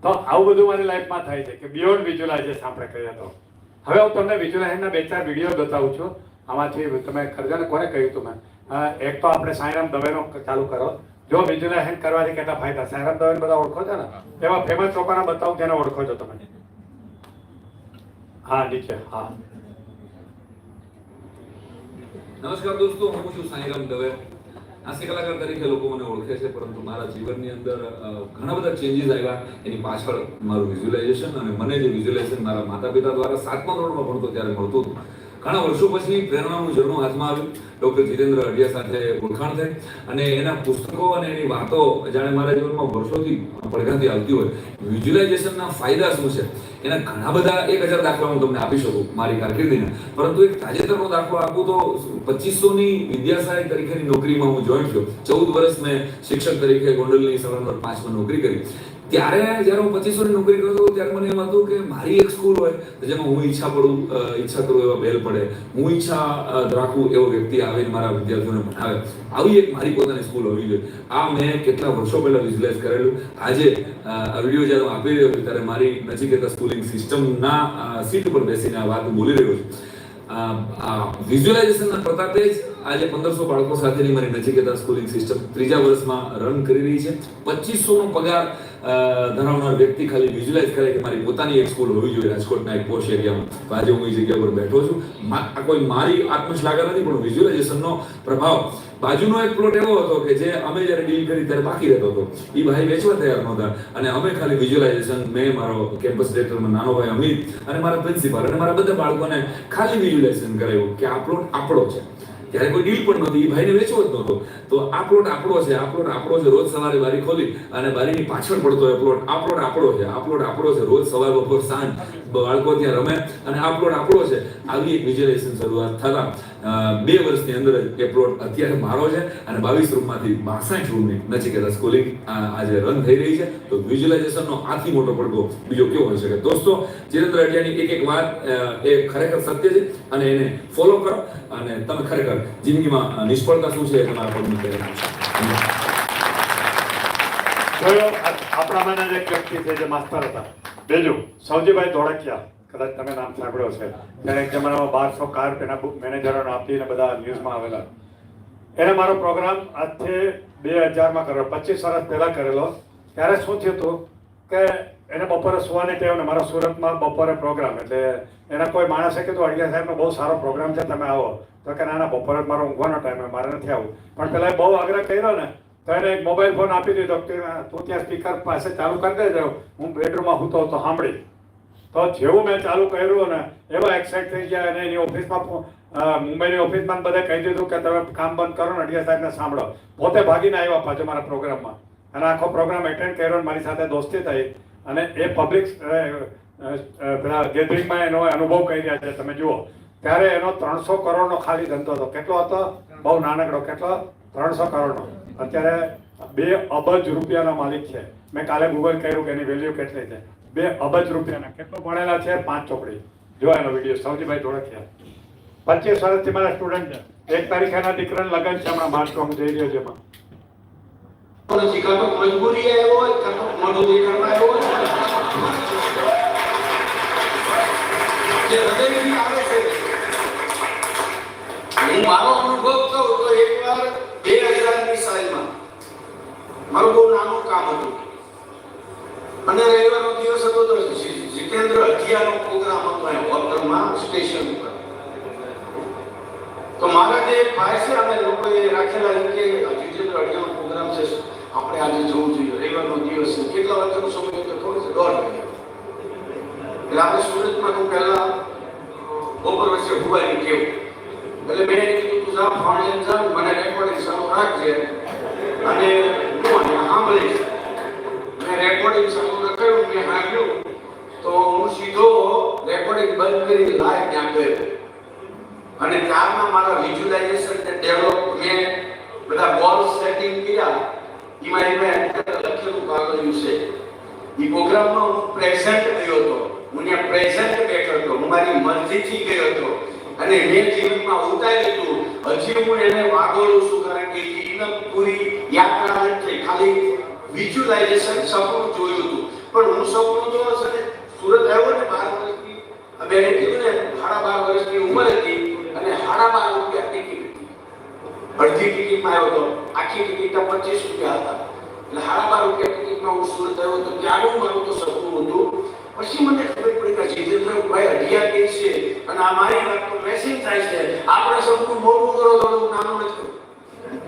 તો આવું બધું મારી લાઈફમાં થાય છે કે બિયોન્ડ વિઝ્યુલાઇઝેશન આપણે કહીએ તો. હવે હું તમને વિઝ્યુલાઇઝેશનના 2-4 વિડીયો બતાવું છું. આમાંથી તમે ખરજાને કોને કહ્યું હતું મેં? એક તો આપણે સાંઈરામ દવેનો ચાલુ કરો. જો વિઝ્યુલાઇઝેશન કરવાથી કેટલા ફાયદા. સાંઈરામ દવેને બધા ઓળખો છો ને? એવા ફેમસ લોકોના બતાવું જેને ઓળખો છો તમે. હા નીચે હા. નમસ્કાર દોસ્તો, હું છું સાંઈરામ દવે. હાસ્ય કલાકાર તરીકે લોકો મને ઓળખે છે, પરંતુ મારા જીવનની અંદર ઘણા બધા ચેન્જીસ આવ્યા. એની પાછળ મારું વિઝ્યુલાઇઝેશન, અને મને જે વિઝ્યુલાઇઝેશન મારા માતા પિતા દ્વારા 7મા ધોરણમાં ભણતો ત્યારે મળતું હતું. ઘણા વર્ષો પછી પ્રેરણાનું ઝરણું હાથમાં આવ્યું. ડૉક્ટર જીતેન્દ્ર અઢિયા સાથે ઓળખાણ થઈ, અને એના પુસ્તકો અને એની વાતો જાણે મારા જીવનમાં વર્ષોથી પડઘાથી આવતી હોય. વિઝ્યુલાઇઝેશનના ફાયદા શું છે એના ઘણા બધા 1000 દાખલા હું તમને આપી શકું મારી કારકિર્દીના, પરંતુ એક તાજેતરનો દાખલો આપું તો 2500ની વિદ્યા સહાયક તરીકેની નોકરીમાં હું જોઈન થયો. 14 વર્ષ મેં શિક્ષક તરીકે ગોંડલની સવાર નંબર 5માં નોકરી કરી. ત્યારે જ્યારે હું 2500ની નોકરી કરતો ત્યારે મને એમ હતું કે મારી એક સ્કૂલ હોય જેમાં હું ઈચ્છા કરું એવા બેલ પડે, હું ઈચ્છા રાખું એવો વ્યક્તિ આવીને મારા વિદ્યાર્થીઓને ભણાવે. આવી એક મારી પોતાની સ્કૂલ હોવી જોઈએ. આ મેં કેટલા વર્ષો પહેલા વિઝ્યુલાઇઝ કરેલું. આજે આ વિડીયો જ્યારે હું આપી રહ્યો છું ત્યારે મારી નચિકેતા સ્કૂલિંગ સિસ્ટમના સીટ પર બેસીને આ વાત બોલી રહ્યો છું. વિઝ્યુલાઇઝેશનના પ્રતાપે જ આજે 1500 બાળકો સાથેની મારી નચિકેતા સ્કૂલિંગ સિસ્ટમ 3જા વર્ષમાં રન કરી રહી છે. 2500નો પગાર ધરાવનાર વ્યક્તિ ખાલી વિઝ્યુલાઇઝ કરે કે મારી પોતાની એક સ્કૂલ હોવી જોઈએ રાજકોટના એક પોશ એરિયામાં. તો આજે હું એ જગ્યા પર બેઠો છું. આ કોઈ મારી આત્મશ્લાઘા નથી, પણ વિઝ્યુલાઇઝેશનનો પ્રભાવ. બાજુનો એક પ્લોટ એવો હતો કે જે અમે જ્યારે ડીલ કરી ત્યારે બાકી રહેતો હતો. એ ભાઈ વેચવા તૈયાર નહોતા, અને અમે ખાલી વિઝ્યુલાઇઝેશન, મેં, મારો કેમ્પસ ડિરેક્ટરમાં નાનો ભાઈ અમિત અને મારા પ્રિન્સિપાલ અને મારા બધા બાળકોને ખાલી વિઝ્યુલાઇઝેશન કરાવ્યું કે આ પ્લોટ આપણો છે. ત્યારે કોઈ ડીલ પણ નહોતી, એ ભાઈને વેચવો જ નહોતો. તો આ પ્લોટ આપણો છે, આ પ્લોટ આપણો છે. રોજ સવારે બારી ખોલી અને બારીની પાછળ પડતો એ પ્લોટ, આ પ્લોટ આપણો છે, આ પ્લોટ આપણો છે. રોજ સવાર બપોર સાંજ બાળકો ત્યાં રમે અને આ પ્લોટ આપણો છે. આવી એક વિઝ્યુલાઇઝેશન શરૂઆત થતા 2 વર્ષની અંદર જ એ પ્લોટ અત્યારે મારો છે અને 22 રૂમમાંથી 62 રૂમની નચિકેતા સ્કૂલિંગ આજે રન થઈ રહી છે. તો વિઝ્યુલાઇઝેશનનો આથી મોટો પડઘો બીજો કેવો હોઈ શકે? દોસ્તો, ચિરેન્દ્ર અઢિયાની એક વાત એ ખરેખર સત્ય છે અને એને ફોલો કરો અને તમે ખરેખર જિંદગીમાં નિષ્ફળતા શું છે એ તમારા પર મૂકી જોયો આપણામાંના જ એક વ્યક્તિ છે જે માસ્તર હતા. બીજું સૌજીભાઈ ધોળકિયા, કદાચ તમે નામ સાંભળ્યો છે. તેને એક જમાનામાં 1200 કાર તેના મેનેજરોને આપીને બધા ન્યૂઝમાં આવેલા. એને મારો પ્રોગ્રામ આજથી 2000માં કરેલો, 25 વર્ષ પહેલા કરેલો. ત્યારે શું થયું હતું કે એને બપોરે સુવાની ટેવ ને મારો સુરતમાં બપોરે પ્રોગ્રામ, એટલે એના કોઈ માણસે કીધું અડિયા સાહેબનો બહુ સારો પ્રોગ્રામ છે, તમે આવો. તો કે ના બપોરે મારો ઊંઘવાનો ટાઈમ, મારે નથી આવવું. પણ પેલા બહુ આગ્રહ કર્યો ને તો એને એક મોબાઈલ ફોન આપી દીધો કે તું ત્યાં સ્પીકર પાસે ચાલુ કરી દેજો, હું બેડરૂમમાં સૂતો તો સાંભળી. તો જેવું મેં ચાલુ કર્યું ને એવા એક્સાઇટ થઈ ગયા અને એની ઓફિસમાં મુંબઈની ઓફિસમાં બધે કહી દીધું કે તમે કામ બંધ કરો ને અડિયા સાહેબને સાંભળો. પોતે ભાગીને આવ્યા પાછો મારા પ્રોગ્રામમાં અને આખો પ્રોગ્રામ એટેન્ડ કર્યો. મારી સાથે દોસ્તી થઈ અને એ પબ્લિક પેલા ગેધરિંગમાં એનો અનુભવ કરી રહ્યા છે તમે જુઓ. ત્યારે એનો 300 કરોડનો ખાલી ધંધો હતો. કેટલો હતો? બહુ નાનકડો. કેટલો? 300 કરોડનો. અત્યારે 2 અબજ રૂપિયાનો માલિક છે. મેં કાલે ગૂગલ કર્યું કે એની વેલ્યુ કેટલી છે. 2 અબજ રૂપિયાના. કેટલો ભણેલા છે? 5 ચોપડી. જો એનો વિડીયો સૌજીભાઈ ધોળકિયા 25 વર્ષથી મારા સ્ટુડન્ટ છે. 1 તારીખે એના દીકરાને લગ્ન છે હમણાં માર્ચમાં. હું જઈ રહ્યો છું એમાં. મજબૂરી આવ્યો હોય કાં તો મજૂરી કરવા આવ્યો હોય જે હૃદયથી આવે છે. હું મારો અનુભવ કહું તો એકવાર 2000ની સાલમાં મારું બહુ નાનું કામ હતું અને રવિવારનો દિવસ હતો તો જીતેન્દ્ર અઢિયાનો પ્રોગ્રામ હતો હોટલમાં સ્ટેશન ઉપર. તો મારા જે ભાઈ છે અમે લોકોએ રાખેલા કે જીતેન્દ્ર અઢિયાનો પ્રોગ્રામ છે, આપણે આજે જવું જોઈએ, રવિવારનો દિવસ છે. કેટલા વાગ્યાનો સમય હતો? થોડો છે 1:30 વાગ્યા. એટલે આપણે સુરતમાં તો પહેલા બપોર વચ્ચે ભૂવાની ટેવ. એટલે મેં કીધું તું જા ફોન લઈને જા, મને રેકોર્ડિંગ ચાલુ રાખજે અને હું અહીંયા સાંભળીશ. મેં રેકોર્ડિંગ ચાલુ કર્યું, મેં સાંભળ્યું તો હું સીધો રેકોર્ડિંગ બંધ કરી લાઈવ ત્યાં ગયો અને ત્યારના મારા વિઝ્યુલાઇઝેશન ને ડેવલપ મેં બધા બોલ સેટિંગ કર્યા. એમાં મેં લખેલું કાગળિયું છે. એ પ્રોગ્રામમાં હું પ્રેઝન્ટ ગયો હતો. હું ત્યાં પ્રેઝન્ટ બેઠો હતો. હું મારી મરજીથી ગયો હતો અને મેં જીવનમાં ઉતાર્યું હતું. હજી હું એને વાગોળું છું કારણ કે એને પૂરી યાત્રા નથી, ખાલી વિઝ્યુલાઇઝેશન સપનું જોયું હતું. પણ હું સપનું તો છે ને સુરત આવ્યો ને 12 વર્ષની, બેને કીધું ને 12.5 વર્ષની ઉંમર હતી અને 12.5 રૂપિયા ટિકિટ હતી. અડધી ટિકિટમાં આવ્યો હતો, આખી ટિકિટના 25 રૂપિયા હતા. એટલે 12.5 રૂપિયા ટિકિટમાં હું સુરત આવ્યો હતો. ત્યારનું મારું તો સપનું હતું. પછી મને ખબર પડી કે જીતેન્દ્રભાઈ અઢિયા કહે છે અને આ મારી વાત તો મેસેજ થાય છે. આપણે સપનું મોટું કરો, થોડું નાનું નથી.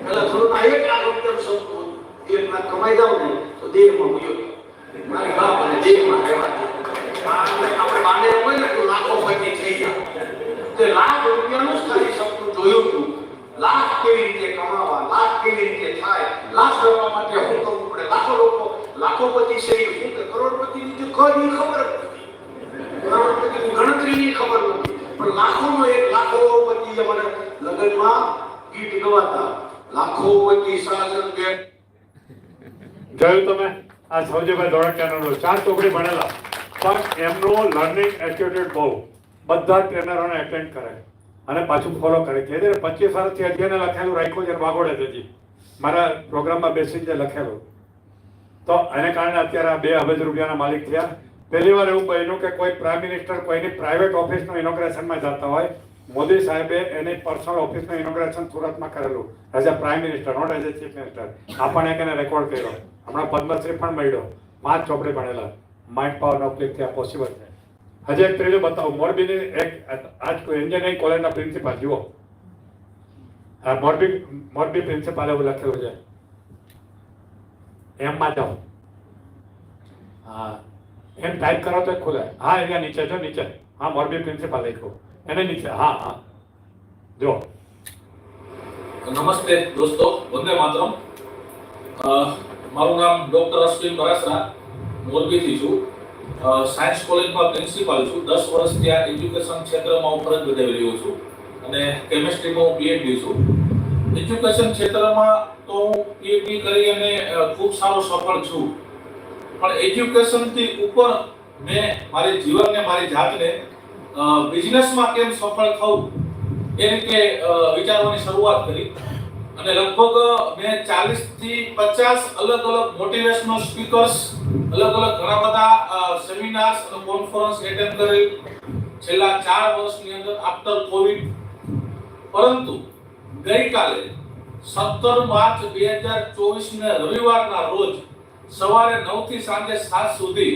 એટલે થોડું 1 લાખ રૂપિયાનું સપનું 1 લાખ કમાઈ જાવ ને તો દેહમાં ગયો. મારી બાપ અને દેહમાં રહેવા આપણે બાને હોય ને તો લાખો પતિ થઈ ગયા. તે લાખ રૂપિયાનું જ ખાલી સપનું જોયું હતું. લાખ કેવી રીતે કમાવા, લાખ કેવી રીતે થાય, લાખ કરવા માટે શું કરવું પડે. લાખોપતિ છે એ શું કે કરોડપતિની તો કદી ખબર જ નથી, કરોડપતિની ગણતરીની ખબર નથી. પણ લાખોનો એક લાખોપતિ અમારે લગ્નમાં ગીત ગવાતા લાખોપતિ સાજન કે. જોયું તમે આ સૌજીભાઈ ધોળકિયાનો 4 ચોપડી ભણેલા પણ એમનું લર્નિંગ એટીટ્યુડ બહુ. બધા ટ્રેનરોને એટેન્ડ કરે અને પાછું ફોલો કરે. કે 25 વર્ષથી અઢિયાને લખેલું રાખ્યું છે વાગોડે જજી મારા પ્રોગ્રામમાં બેસીને લખેલું. તો એને કારણે અત્યારે આ 2 અબજ રૂપિયાના માલિક થયા. પહેલી વાર એવું બન્યું કે કોઈ પ્રાઇમ મિનિસ્ટર કોઈની પ્રાઇવેટ ઓફિસનું ઇનોગ્રેશનમાં જતા હોય. મોદી સાહેબે એની પર્સનલ ઓફિસનું ઇનોગ્રેશન સુરતમાં કરેલું as a prime minister, not as a chief minister. આપણને એક એને રેકોર્ડ કર્યો. હમણાં પદ્મશ્રી પણ મળ્યો. 5 ચોપડી ભણેલા. માઇન્ડ પાવર ઓફ ત્યાં પોસિબલ છે. હજી એક ત્રીજું બતાવું. મોરબીની એક આજ એન્જિનિયરિંગ કોલેજના પ્રિન્સિપાલ જુઓ. મોરબી પ્રિન્સિપાલ એવું લખેલું છે. એમમાં જાઓ, હા એમ ટાઈપ કરો તો ખુલે. હા એરિયા નીચે જો, નીચે. હા મોરબી પ્રિન્સિપાલ લખ્યું એને નીચે. હા હા જો. નમસ્તે દોસ્તો, વંદે માતરમ. મારું નામ ડોક્ટર અશ્વિન બરાસરા, મોરબીથી છું. સાયન્સ કોલેજમાં પ્રિન્સિપાલ છું. 10 વર્ષ ત્યાં એજ્યુકેશન ક્ષેત્રમાં હું ફરજ બજાવી રહ્યો છું અને કેમેસ્ટ્રીમાં હું PhD છું. એજ્યુકેશન ક્ષેત્રમાં તો હું PhD કરી અને ખૂબ સારો સફળ છું, પણ એજ્યુકેશનથી ઉપર મેં મારી જીવનને, મારી જાતને બિઝનેસમાં કેમ સફળ થવું એ રીતે વિચારવાની શરૂઆત કરી અને લગભગ મેં 40 થી 50 અલગ અલગ મોટિવેશનલ સ્પીકર્સ, અલગ અલગ ઘણા બધા સેમિનાર્સ અને કોન્ફરન્સ એટેન્ડ કરેલ છેલ્લા 4 વર્ષની અંદર આફ્ટર કોવિડ. પરંતુ ગઈકાલે 17 માર્ચ 2024 ને રવિવારના રોજ સવારે 9 થી સાંજે 7 સુધી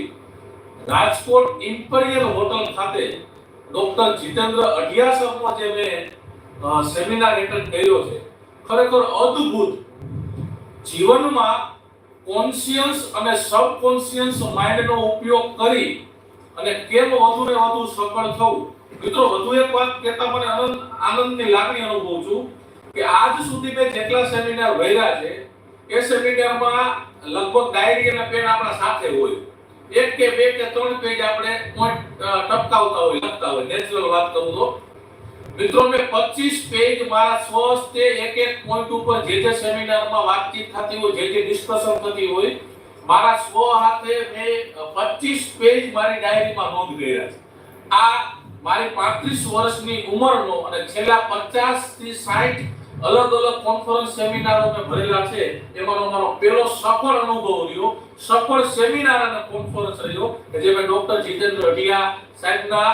રાજકોટ ઇમ્પેરિયલ હોટલ ખાતે ડોક્ટર જીતેન્દ્ર અઢિયા સરનો જે મેં સેમિનાર એટેન્ડ કર્યો છે, ખરેખર અદ્ભુત. જીવનમાં કોન્શિયસ અને સબકોન્શિયસ માઇન્ડનો ઉપયોગ કરી અને કેમ વધુ ને વધુ સફળ થવું. મિત્રો, વધુ એક વાત કહેતા મને આનંદની લાગણી અનુભવું છું કે આજ સુધી મેં જેટલા સેમિનાર ભર્યા છે એ સેમિનારમાં લગભગ ડાયરી અને પેન આપણા સાથે હોય. 1 કે 2 કે 3 પેજ આપણે પોઈન્ટ ટપકાવતા હોય, લખતા હોય. નેચરલ વાત કરું તો મિત્રો, મેં 25 પેજ મારા સ્વસ્તે એક પોઈન્ટ ઉપર જે સેમિનારમાં વાતચીત થતી હોય, જે ડિસ્કશન થતી હોય, મારા સ્વ હાથે મેં 25 પેજ મારી ડાયરીમાં નોંધ કર્યા છે. આ મારી 35 વર્ષની ઉંમરનો અને છેલ્લા 50 થી 60 અલગ અલગ કોન્ફરન્સ સેમિનારો મેં ભરેલા છે, એમાંનો મારો પહેલો સફળ અનુભવ રહ્યો, સફળ સેમિનાર અને કોન્ફરન્સ રહ્યો કે જે મેં ડોક્ટર જીતેન્દ્ર અઢિયા સાહેબના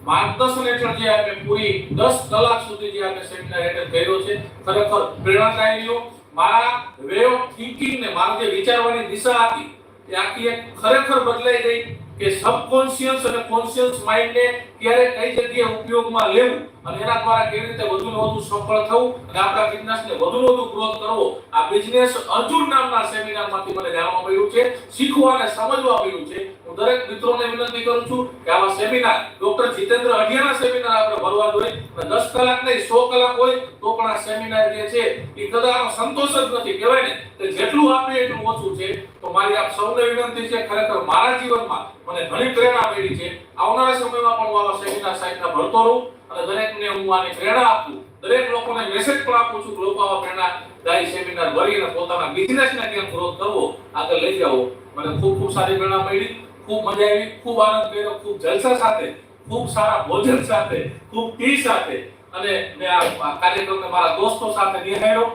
માર્ગદર્શન હેઠળ જે આપણે પૂરી 10 કલાક સુધી જે આપણે સેમિનાર એટેન્ડ કર્યો છે, ખરેખર પ્રેરણાદાયી રહ્યો. મારા વે ઓફ થિંકિંગ ને, મારી જે વિચારવાની દિશા હતી એ આખી એક ખરેખર બદલાઈ ગઈ કે સબકોન્શિયસ અને કોન્શિયસ માઇન્ડને ક્યારે કઈ જગ્યાએ ઉપયોગમાં લેવું અને એના દ્વારા કેવી રીતે વધુ ને વધુ સફળ થવું અને આપણા બિઝનેસને વધુ ને વધુ ગ્રોથ કરવો. આ બિઝનેસ અર્જુન નામના સેમિનારમાંથી મને જાણવા મળ્યું છે, શીખવા અને સમજવા મળ્યું છે. હું દરેક મિત્રોને વિનંતી કરું છું કે આવા સેમિનાર, ડોક્ટર જીતેન્દ્ર અઢિયાના સેમિનાર આપણે ભરવા જોઈએ. 10 કલાક નહીં, 100 કલાક હોય તો પણ આ સેમિનાર જે છે એ કદાચ સંતોષ જ નથી. કહેવાય ને કે જેટલું આપે એટલું ઓછું છે. તો મારી આપ સૌને વિનંતી છે, ખરેખર મારા જીવનમાં મને ઘણી પ્રેરણા મળી છે. આવનારા સમયમાં પણ હું આવા સેમિનાર સાઈડના ભરતો રહું અને દરેકને હું આની પ્રેરણા આપું. દરેક લોકોને મેસેજ પણ આપું છું કે લોકો આવા પ્રેરણાદાયી સેમિનાર ભરીને પોતાના બિઝનેસને કેમ ગ્રોથ કરવો, આગળ લઈ જાઓ. મને ખૂબ ખૂબ સારી પ્રેરણા મળી, ખૂબ મજા આવી, ખૂબ આનંદ કર્યો, ખૂબ જલસા સાથે, ખૂબ સારા ભોજન સાથે, ખૂબ ટી સાથે અને મેં આ કાર્યક્રમને મારા દોસ્તો સાથે નિહાળ્યો,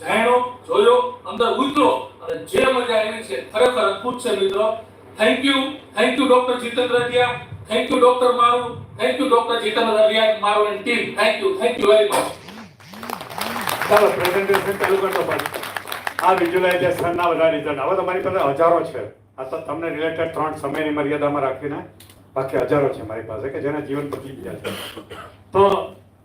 જાણ્યો, જોયો, અંદર ઉતરો અને જે મજા આવી છે ખરેખર અદ્ભુત છે મિત્રો. Thank you doctor Jitendra Adhiya, thank you doctor મારું, thank you doctor Jitendra Adhiya મારું and team. Thank you very much. ચાલો પ્રેઝન્ટેશન ચાલુ કરતો પાછું. આ વિઝ્યુલાઇઝેશનના બધા રિઝલ્ટ હવે તમારી પાસે હજારો છે. આ તો તમને રિલેટેડ 3 સમયની મર્યાદામાં રાખીને બાકી હજારો છે મારી પાસે કે જેના જીવન બદલી ગયા છે. તો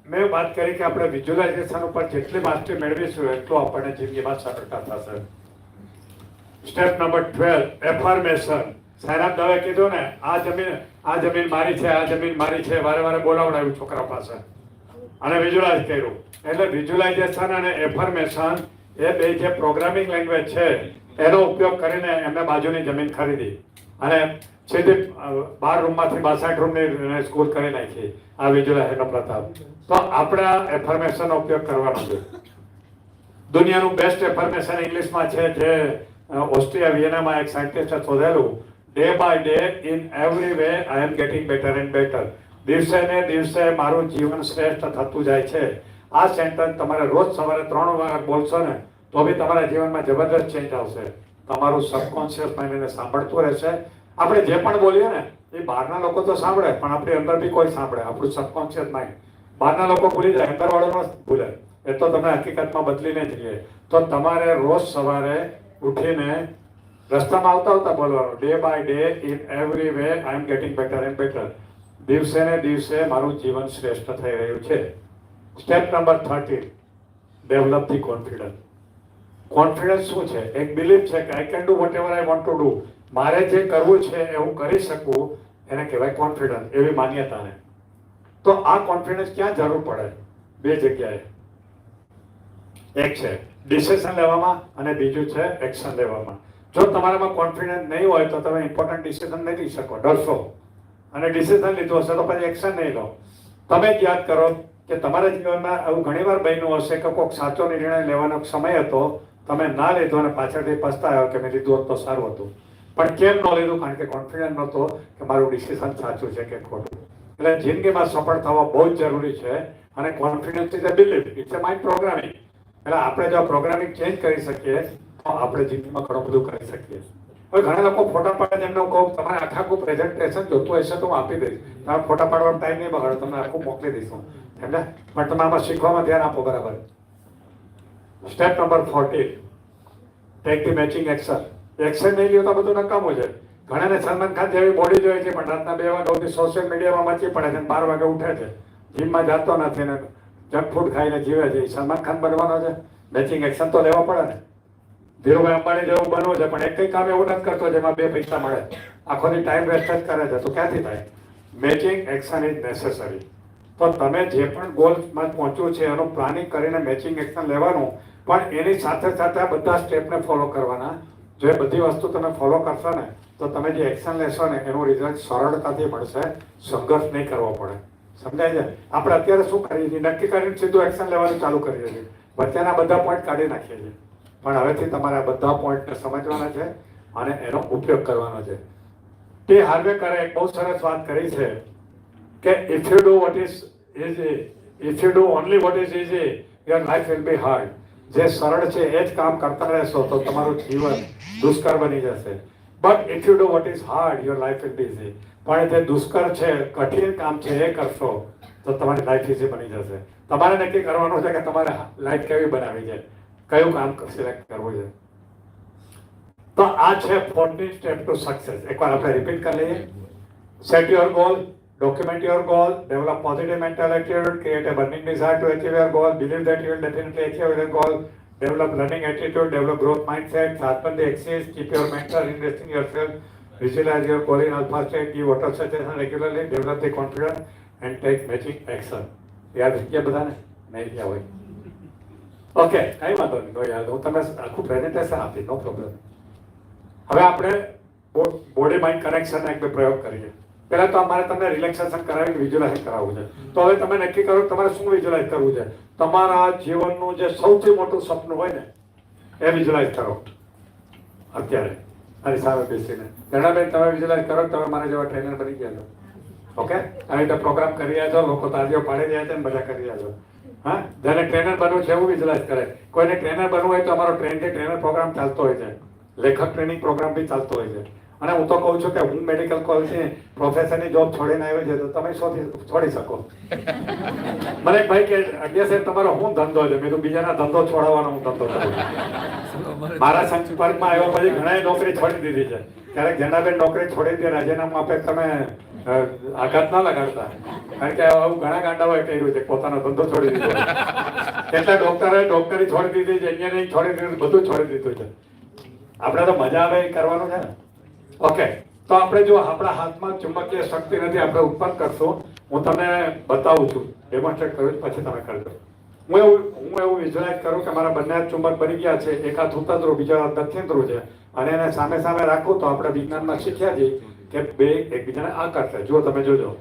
મેં વાત કરી કે આપણે વિઝ્યુલાઇઝેશન ઉપર જેટલી માસ્ટરી મેળવીશું એટલું આપણને જિંદગીમાં સરળતા થશે. Step number 12 affirmation. Sairam Dave કીધું ને, આ જમીન મારી છે, આ જમીન મારી છે, વારે વારે બોલાવડાવ્યું છોકરા પાસે અને વિઝ્યુલાઇઝ કર્યું. એટલે વિઝ્યુલાઇઝેશન અને એફર્મેશન એ બે જે પ્રોગ્રામિંગ લેંગ્વેજ છે એનો ઉપયોગ કરીને એમને બાજુની જમીન ખરીદી અને સીધી 12 રૂમમાંથી 62 રૂમની સ્કૂલ કરી નાખી. આ વિઝ્યુલાઇઝેશનનો પ્રતાપ. તો આપણે એફર્મેશનનો ઉપયોગ કરવાનો છે. દુનિયાનું બેસ્ટ એફર્મેશન ઇંગ્લિશમાં છે, જે ઓસ્ટ્રિયા વિયેનામાં એક સાયન્ટિસ્ટે શોધેલું. Day by day in every way I am getting better and better. દિવસે ને દિવસે મારું જીવન શ્રેષ્ઠ થતું જાય છે. આ સેન્ટેન્સ તમારે રોજ સવારે 3 વાર બોલશો ને તો બી તમારા જીવનમાં જબરદસ્ત ચેન્જ આવશે. તમારું સબકોન્શિયસ માઇન્ડ એને સાંભળતું રહેશે. આપણે જે પણ બોલીએ ને એ બહારના લોકો તો સાંભળે, પણ આપણી અંદર બી કોઈ સાંભળે. આપણું સબકોન્શિયસ માઇન્ડ. બહારના લોકો ભૂલી જાય, અંદરવાળો ન ભૂલે. એ તો તમે હકીકતમાં બદલીને જઈએ. તો તમારે રોજ સવારે ઉઠીને રસ્તામાં આવતા બોલવાનું, day by day in every way I am getting better and better. દિવસે ને દિવસે મારું જીવન શ્રેષ્ઠ થઈ રહ્યું છે. Step number 13 develop the confidence. Confidence શું છે? એક બિલીફ છે કે I can do whatever I want to do. મારે જે કરવું છે એ હું કરી શકું, એને કહેવાય કોન્ફિડન્સ. એવી માન્યતાને. તો આ કોન્ફિડન્સ ક્યાં જરૂર પડે? 2 જગ્યાએ. એક છે ડિસિઝન લેવામાં અને બીજું છે એક્શન લેવામાં. જો તમારામાં કોન્ફિડન્સ નહીં હોય તો તમે ઇમ્પોર્ટન્ટ ડિસિઝન નહીં લઈ શકો, ડરશો, અને ડિસિઝન લીધું હશે તો પછી એક્શન નહીં લો. તમે જ યાદ કરો કે તમારા જીવનમાં આવું ઘણીવાર બન્યું હશે કે કોઈક સાચો નિર્ણય લેવાનો સમય હતો, તમે ના લીધો અને પાછળથી પસ્તાયો કે મેં લીધું હોત તો સારું હતું. પણ કેમ ન લીધું? કારણ કે કોન્ફિડન્સ નહોતો કે મારું ડિસિઝન સાચું છે કે ખોટું. એટલે જિંદગીમાં સફળ થવા બહુ જ જરૂરી છે. અને confidence is a belief, it's a mind programming. એટલે આપણે જો પ્રોગ્રામિંગ ચેન્જ કરી શકીએ તો આપણે જિંદગીમાં ઘણું બધું કરી શકીએ. હવે ઘણા લોકો ફોટા પાડે, એમને કહું તમારે આખું પ્રેઝન્ટેશન જોતું હશે તો હું આપી દઈશ, તમારે ફોટા પાડવાનો ટાઈમ નહીં બગાડો, તમને આખું મોકલી દઈશું, એટલે પણ તમે આમાં શીખવામાં ધ્યાન આપો. બરાબર. Step number 14, take the matching action. Action નહીં લ્યો તો બધું નકામું છે. ઘણાને સલમાન ખાન જેવી બોડી જોઈએ છે પણ રાતના 2 વાગ્યા સુધી સોશિયલ મીડિયામાં મચી પડે છે, 12 વાગે ઉઠે છે, જીમમાં જતો નથી ને જંક ફૂડ ખાઈને જીવે છે. સલમાન ખાન બનવાનો છે? મેચિંગ એક્શન તો લેવો પડે ને. ધીરુભાઈ અંબાણી જેવું બનવું છે પણ એક કઈ કામ એવું નથી કરતો જેમાં 2 પૈસા મળે, આખો દી ટાઈમ વેસ્ટ જ કરે છે, તો ક્યાંથી થાય? Matching action is necessary. તો તમે જે પણ ગોલમાં પહોંચ્યું છે એનું પ્લાનિંગ કરીને મેચિંગ એક્શન લેવાનું, પણ એની સાથે સાથે આ બધા સ્ટેપને ફોલો કરવાના. જો એ બધી વસ્તુ તમે ફોલો કરશો ને તો તમે જે એક્શન લેશો ને એનું રિઝલ્ટ સરળતાથી મળશે, સંઘર્ષ નહીં કરવો પડે. સમજાય છે? આપણે અત્યારે શું કરીએ છીએ? નક્કી કરીને સીધું એક્શન લેવાનું ચાલુ કરીએ છીએ, વચ્ચેના બધા પોઈન્ટ કાઢી નાખીએ છીએ. પણ હવેથી તમારે આ બધા પોઈન્ટને સમજવાના છે અને એનો ઉપયોગ કરવાનો છે. તે હાર્વેકરે એક બહુ સરસ વાત કરી છે કે if you do what is easy, if you do only what is easy, your life will be hard. જે સરળ છે એ જ કામ કરતા રહેશો તો તમારું જીવન દુષ્કર બની જશે. But if you do what is hard, your life will be easy. પણ જે દુષ્કર છે, કઠિન કામ છે એ કરશો તો તમારી લાઈફ ઇઝી બની જશે. તમારે નક્કી કરવાનું છે કે તમારે લાઈફ કેવી બનાવી છે, કયું કામ સિલેક્ટ કરવું છે. તો આ છે 14 સ્ટેપ ટુ સક્સેસ. એકવાર આપણે રિપીટ કરી લઈએ. Set your goal, document your goal, develop positive mental attitude, create a burning desire to achieve your goal, believe that you will definitely achieve your goal, develop learning attitude, develop growth mindset, sharpen the axis, keep your mental invest in yourself, visualize your goal in alpha state, give auto suggestion regularly, develop the confidence and take matching action. યાદ છે બધાને? નહીં થયા હોય okay, કઈ વાંધો નહીં, નો યાદ. હું તમે આખું પ્રેઝન્ટેશન આપી, નો પ્રોબ્લેમ. હવે આપણે બોડી માઇન્ડ કનેક્શન એક બે પ્રયોગ કરીએ. પહેલા તો અમારે તમને રિલેક્સેશન કરાવી વિઝ્યુલાઇઝ કરાવવું છે. તો હવે તમે નક્કી કરો તમારે શું વિઝ્યુલાઇઝ કરવું છે. તમારા જીવનનું જે સૌથી મોટું સપનું હોય ને એ વિઝ્યુલાઇઝ કરો અત્યારે મારી સામે બેસીને. ઘણાબેન તમે વિઝ્યુલાઇઝ કરો તમે મારા જેવા ટ્રેનર બની ગયા છો. ઓકે, આવી રીતે પ્રોગ્રામ કરી રહ્યા છો, લોકો તાળીઓ પાડી રહ્યા છે ને બધા કરી રહ્યા છો. હા, જેને ટ્રેનર બનવું છે એવું વિઝ્યુલાઇઝ કરે. કોઈને ટ્રેનર બનવું હોય તો અમારો ટ્રેનર પ્રોગ્રામ ચાલતો હોય છે, લેખક ટ્રેનિંગ પ્રોગ્રામ બી ચાલતો હોય છે. અને હું તો કહું છું કે હું મેડિકલ કોલેજની પ્રોફેસરની જોબ છોડીને આવ્યો છે તો તમે છોડી શકો. મને એક ભાઈ કે અગ્યા સાહેબ તમારો શું ધંધો છે? મેં તો બીજાના ધંધો છોડાવવાનો હું ધંધો કરું. મારા સંપર્કમાં આવ્યો પછી ઘણા નોકરી છોડી દીધી છે. ક્યારેક જનાબેન નોકરી છોડી દે, રાજીનામું આપે, તમે આઘાત ના લગાડતા, કારણ કે આવું ઘણા ગાંડાઓએ કર્યું છે, પોતાનો ધંધો છોડી દીધો. કેટલા ડોક્ટરે ડોક્ટરી છોડી દીધી છે, એન્જિનિયરિંગ છોડી દીધું, બધું છોડી દીધું છે. આપણે તો મજા આવે એ કરવાનું છે ને. ઓકે, તો આપણે જો આપણા હાથમાં ચુંબકીય શક્તિ નથી, આપણે ઉત્પન્ન કરશું. હું તમને બતાવું છું, ડેમોન્સ્ટ્રેટ કરું પછી તમે કરજો. હું એવું વિઝ્યુલાઇઝ કરું કે મારા બંને હાથ ચુંબક બની ગયા છે. એક હાથ ઉત્તર ધ્રુવ, બીજો હાથ દક્ષિણ ધ્રુવ છે, અને એને સામે સામે રાખું તો આપણે વિજ્ઞાનમાં શીખ્યા છીએ કે બે એકબીજાને આકર્ષે. જુઓ, તમે જોજો,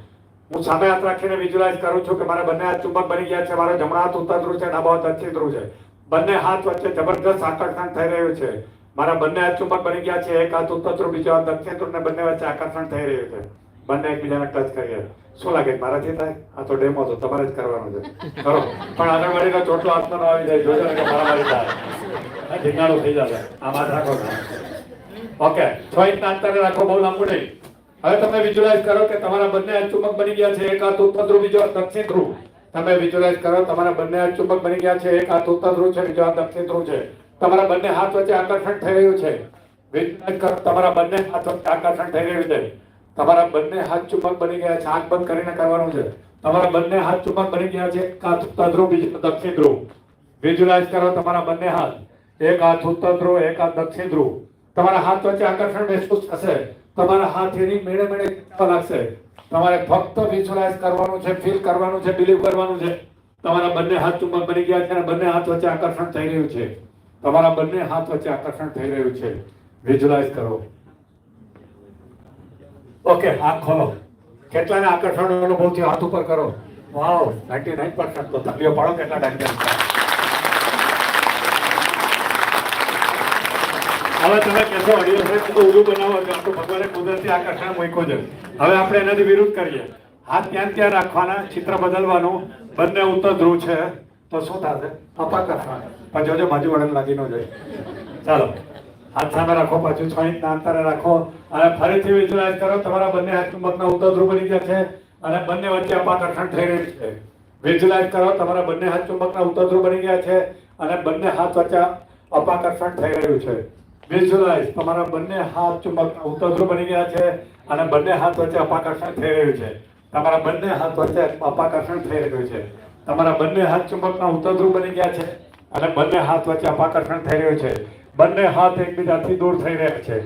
હું સામે હાથ રાખીને વિઝ્યુલાઇઝ કરું છું કે મારા બંને હાથ ચુંબક બની ગયા છે. મારો જમણો હાથ ઉત્તર ધ્રુવ છે, ડાબો હાથ દક્ષિણ ધ્રુવ છે. બંને હાથ વચ્ચે જબરદસ્ત આકર્ષણ થઈ રહ્યું છે. મારા બંને હાથ ચુંબક બની ગયા છે. એક હાથ ઉત્તર ધ્રુવ, બીજો હાથ દક્ષિણ ધ્રુવ, ને બંને વચ્ચે આકર્ષણ થઈ રહ્યું છે. બંને એકબીજાને ટચ કરીએ. શું લાગે મારાથી થાય? આ તો ડેમો તો તમારે જ કરવાનો છે, કરો. પણ આગળ વળીને ચોટલો હાથમાં આવી જાય, જોજો ને કે મારામારી થાય, ઢીંગાણું થઈ જશે. આમ હાથ રાખો. ઓકે, 6 ઇંચના અંતરે રાખો, બહુ લાંબુ નહીં. હવે તમે વિઝ્યુલાઇઝ કરો કે તમારા બંને હાથ ચુંબક બની ગયા છે. એક હાથ ઉત્તર ધ્રુવ, બીજો હાથ દક્ષિણ ધ્રુવ. તમે વિઝ્યુલાઇઝ કરો તમારા બંને હાથ ચુંબક બની ગયા છે. એક હાથ ઉત્તર ધ્રુવ છે, બીજો હાથ દક્ષિણ ધ્રુવ છે. તમારા બંને હાથ વચ્ચે આકર્ષણ થઈ રહ્યું છે. વિઝ્યુલાઇઝ કરો તમારા બંને હાથ વચ્ચે આકર્ષણ થઈ રહ્યું છે. તમારા બંને હાથ ચુંબક બની ગયા છે. આંખ બંધ કરીને કરવાનું છે. તમારા બંને હાથ ચુંબક બની ગયા છે. એક હાથ ઉત્તર ધ્રુવ, બીજો દક્ષિણ ધ્રુવ. વિઝ્યુલાઇઝ કરો તમારા બંને હાથ, એક હાથ ઉત્તર ધ્રુવ, એક હાથ દક્ષિણ ધ્રુવ. તમારા હાથ વચ્ચે આકર્ષણ મહેસૂસ થશે. તમારા હાથ એની મેળે મેળે લાગશે. તમારે ફક્ત વિઝ્યુલાઇઝ કરવાનું છે, ફીલ કરવાનું છે, બિલીવ કરવાનું છે. તમારા બંને હાથ ચુંબક બની ગયા છે અને બંને હાથ વચ્ચે આકર્ષણ થઈ રહ્યું છે. તમારા બંને હાથ વચ્ચે આકર્ષણ થઈ રહ્યું છે. વિઝ્યુલાઇઝ કરો. ઓકે, આંખ ખોલો. કેટલાને આકર્ષણનો અનુભવ થયો? હાથ ઉપર કરો. વાવ, 99%. તો તાળીઓ પાડો. કેટલા ડાક્ટર? હવે તમે કહેશો ઓડિયો છે તો ઊંધું બનાવો છો. આપણું ભગવાને કુદરતી આકર્ષણ મૂક્યો છે. હવે આપણે એનાથી વિરુદ્ધ કરીએ. હાથ ત્યાં રાખવાના, ચિત્ર બદલવાનું. બંને ઉત્તર ધ્રુવ છે તો શું થશે? અપાકર્ષણ. પણ જોજો બાજુ વળન લાગી ન જાય. ચાલો, હાથ સામે રાખો, પાછું 6 ઇંચના અંતરે રાખો અને ફરીથી વિઝ્યુલાઇઝ કરો. તમારા બંને હાથ ચુંબકના ઉત્તર ધ્રુવ બની ગયા છે અને બંને વચ્ચે અપાકર્ષણ થઈ રહ્યું છે. વિઝ્યુલાઇઝ કરો. તમારા બંને હાથ ચુંબકના ઉત્તર ધ્રુવ બની ગયા છે અને બંને હાથ વચ્ચે અપાકર્ષણ થઈ રહ્યું છે. વિઝ્યુલાઇઝ. તમારા બંને હાથ ચુંબકના ઉત્તર ધ્રુવ બની ગયા છે અને બંને હાથ વચ્ચે અપાકર્ષણ થઈ રહ્યું છે. તમારા બંને હાથ વચ્ચે અપાકર્ષણ થઈ રહ્યું છે. તમારા બંને હાથ ચુંબકના ઉત્તર ધ્રુવ બની ગયા છે અને બંને હાથ વચ્ચે અપાકર્ષણ થઈ રહ્યું છે. બંને હાથ એકબીજાથી દૂર થઈ રહ્યા છે.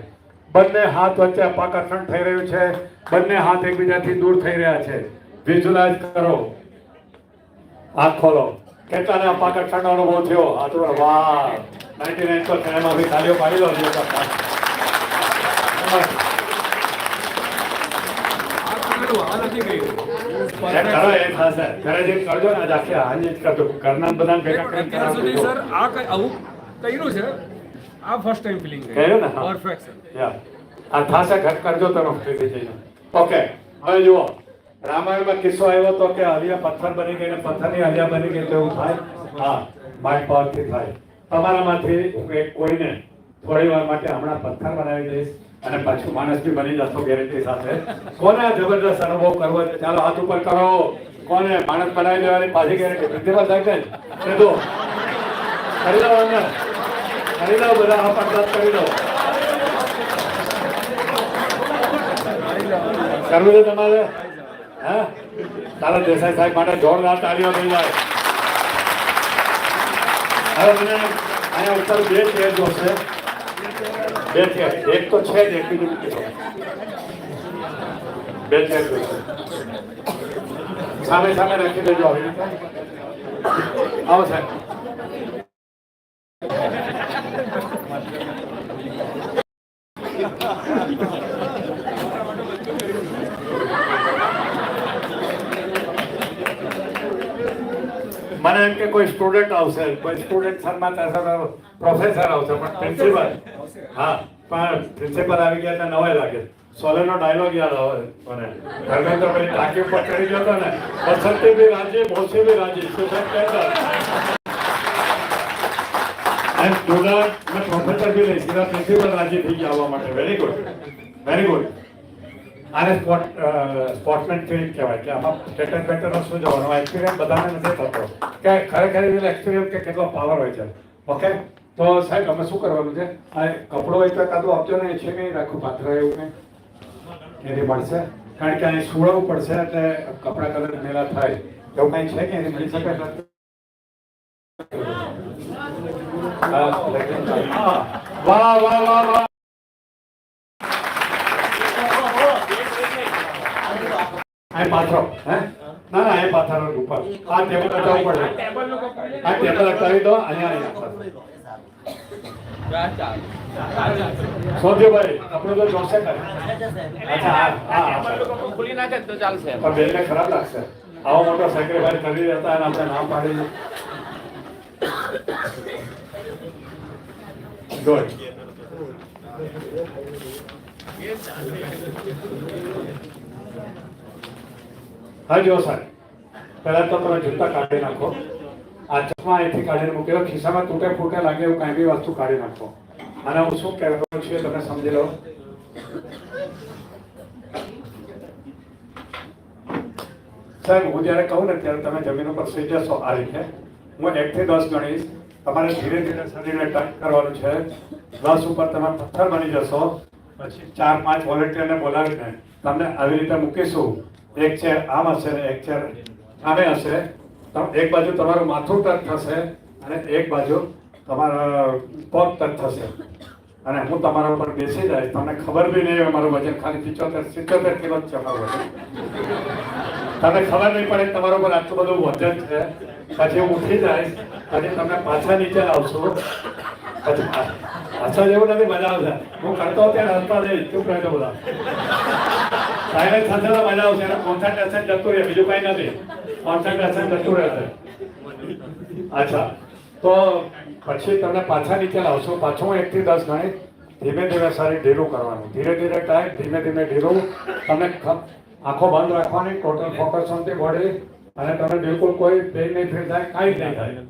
બંને હાથ વચ્ચે અપાકર્ષણ થઈ રહ્યું છે. બંને હાથ એકબીજાથી દૂર થઈ રહ્યા છે. વિઝ્યુલાઇઝ કરો. આંખ ખોલો. કેટલાને અપાકર્ષણનો અનુભવ થયો? હાથ ઉપર. વાહ, 99%. એમાં બી તાળીઓ પાડી લો. ઘરે જે કરજો ને આજે હાજી જ કરજો. ઘરના બધા ભેગા અત્યાર સુધી સર આ કઈ આવું કર્યું છે? આ ફર્સ્ટ ટાઈમ ફિલિંગ કર્યું ને? Perfect sir. આ થાશે ઘટ કરજો તમે ફ્રીથી જઈને. ઓકે, હવે જુઓ, રામાયણમાં કિસ્સો આવ્યો તો કે હલિયા પથ્થર બની ગઈ ને પથ્થરની હલિયા બની ગઈ તો એવું થાય? હા, માઇન્ડ પાવરથી થાય. તમારામાંથી કોઈને થોડી વાર માટે હમણાં પથ્થર બનાવી દઈશ અને પાછું માણસ બી બની જશો ગેરંટી સાથે. કોને જબરદસ્ત અનુભવ કરવો છે? ચાલો હાથ ઉપર કરો. કોને માણસ બનાવી દેવાની પાછી ગેરંટી? પ્રિન્સિપલ સાહેબ ને કરી દો અંદર. કરી દો બધા આ પડદાદ કરી દો. કરવું છે તમારે? હા, ચાલો દેસાઈ સાહેબ માટે જોરદાર તાળીઓ થઈ જાય. હવે મને અહીંયા ઉપર 2 ચેર જોશે. 2 ચેર. એક તો છે જ, એક બીજું મૂકી દો. 2 ચેર જોશે. સામે સામે રાખી દેજો. આવી રીતે આવો સાહેબ. મને એમ કે કોઈ સ્ટુડન્ટ આવશે, કોઈ સ્ટુડન્ટ સન્માન થશે, પ્રોફેસર આવશે, પણ પ્રિન્સિપલ. હા, પણ પ્રિન્સિપલ આવી ગયા તો નવાઈ લાગે. સોલેનો ડાયલોગ યાદ આવે મને. ધર્મેન્દ્ર ભાઈ ટાંકી ઉપર ચડી ગયો હતો ને, બસંતી ભી રાજી, ભોસી ભી રાજી. સ્ટુડન્ટ કહેતા એમ સ્ટુડન્ટ મેં પ્રોફેસર બી લઈ સીધા પ્રિન્સિપલ રાજી થઈ ગયા આવવા માટે. Very good, very good. આને સ્પોર્ટ્સમેન સ્પિરિટ કહેવાય કે આમાં સ્ટેટમેન્ટનો શું જવાનો એક્સપિરિયન્સ બધાને નથી થતો કે ખરેખર એનો એક્સપિરિયન્સ કે કેટલો પાવર હોય છે. ઓકે, તો સાહેબ અમે શું કરવાનું છે? આ કપડો હોય તો કાદું આપજો ને, છે કંઈ રાખું પાત્ર એવું કંઈ એની મળશે? કારણ કે અહીં સુવડાવવું પડશે એટલે કપડા કલર મેલા થાય એવું કંઈ છે કે એની મળી શકે? વાહ વાહ વાહ વાહ. અહીં પાથરો. હે ના ના, અહીં પાથરો ઉપર. આ ટેબલ હટાવવું પડે. આ ટેબલ હટાવી દો. અહીંયા સોધ્યોભાઈ આપણું તો જોશે કરે. અચ્છા, હા, ખુલી નાખે તો ચાલશે. પણ બેનને ખરાબ લાગશે. આવો મોટો સેક્રિફાઈસ કરી રહેતા અને આપણે નામ પાડી. ગુડ. હા જો સાહેબ, પહેલા તો તમે જૂતા કાઢી નાખો. આ ચશ્મા અહીંથી કાઢીને મૂકી દો. ખિસ્સામાં તૂટે ફૂટે લાગે એવું કાંઈ બી વસ્તુ કાઢી નાખો. અને હું શું કહેતો છું તમે સમજી લો. સાહેબ હું જ્યારે કહું ને ત્યારે તમે જમીન ઉપર સુઈ જશો. આ રીતે હું 1 થી 10 ગણીશ. તમારે ધીરે ધીરે શરીરને ટચ કરવાનું છે. 10 ઉપર તમે પથ્થર બની જશો. પછી 4-5 વોલેન્ટિયરને બોલાવીને તમને આવી રીતે મૂકીશું. એક ચેર આમ હશે ને એક ચેર આમે હશે. એક બાજુ તમારું માથું ટચ થશે અને એક બાજુ તમારા પગ ટચ થશે અને હું તમારા ઉપર બેસી જાય. તમને ખબર બી નહીં હોય મારું વજન ખાલી 75 કિલો જ છે મારું વજન. તમને ખબર નહીં પડે તમારા ઉપર આટલું બધું વજન છે. પછી હું ઉઠી જાય, પછી તમે પાછા નીચે આવશો. પછી હસવા જેવું નથી, મજા આવશે. હું કરતો ત્યારે હસતા જઈશ, ચૂપ રહેજો બધા. સાયલેન્ટ થશે તો મજા આવશે, અને કોન્સન્ટ્રેશન જતું રહે, બીજું કઈ નથી. કોન્સન્ટ્રેશન જતું રહેશે. અચ્છા, તો પછી તમને પાછા નીચે લાવશો. પાછું 1 થી 10 ગણી ધીમે ધીમે સારી ઢીલું કરવાનું. ધીરે ધીરે ટાઈટ, ધીમે ધીમે ઢીલું. તમને આંખો બંધ રાખવાની, total focus on the body, અને તમે બિલકુલ કોઈ પેઇન નહીં ફીલ થાય, કાંઈ જ નહીં થાય.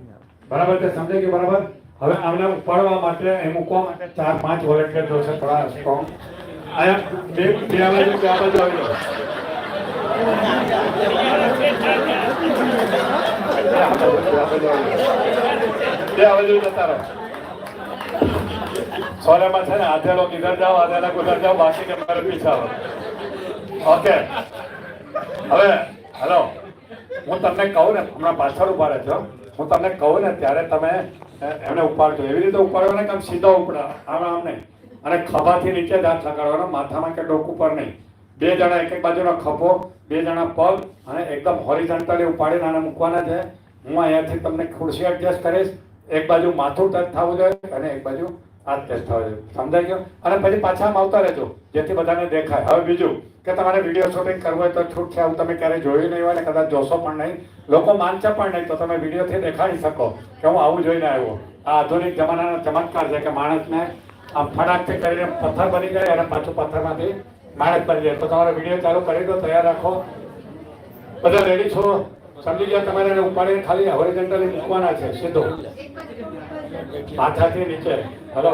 બરાબર છે? સમજાય કે બરાબર? હવે આમને ઉપાડવા માટે, એ મૂકવા માટે 4-5 વોલેન્ટિયર જોશે, થોડા સ્ટ્રોંગ. અહીંયા બે બાજુ બે બાજુ આવી જાઓ. બે બાજુ જતા રહો. સોલેમાં છે ને, આધે લોકો ઇધર જાઓ, આધે લોકો ઉધર જાઓ, બાકી કે મારે પીછા આવો. ઓકે, હવે હેલો, હું તમને કહું ને, હમણાં પાછળ ઉભા રહેજો. હું તમને કહું ને ત્યારે તમે એમને ઉપાડજો. એવી રીતે ઉપાડવાને કામ સીધો ઉપડા, આમ નહીં. અને ખભાથી નીચે દાંત લગાડવાનો, માથામાં કે ડોક ઉપર નહીં. 2 જણા એક બાજુનો ખભો, 2 જણા પગ, અને એકદમ હોરિઝોન્ટલી ઉપાડીને આને મૂકવાના છે. હું અહીંયાથી તમને ખુરશી એડજસ્ટ કરીશ. એક બાજુ માથું ટચ થવું જોઈએ અને એક બાજુ હાથ ટચ થવો જોઈએ. સમજાઈ ગયો? અને પછી પાછા આવતા રહેજો, જેથી બધાને દેખાય. હવે બીજું કે તમારે વિડીયો શૂટિંગ કરવું હોય તો છૂટ છે. આવું તમે ક્યારેય જોયું નહીં હોય ને કદાચ જોશો પણ નહીં, લોકો માનશે પણ નહીં, તો તમે વિડીયોથી દેખાડી શકો કે હું આવું જોઈને આવ્યો. આ આધુનિક જમાનાનો ચમત્કાર છે કે માણસને આમ ફટાકથી કરીને પથ્થર બની જાય અને પાછું પથ્થરમાંથી માણસ બની જાય. તો તમારે વિડીયો ચાલુ કરી દો, તૈયાર રાખો. બધા રેડી છો? સમજી ગયા? તમારે એને ઉપાડીને ખાલી હોરિઝોન્ટલી મૂકવાના છે, સીધું માથાથી નીચે. હલો,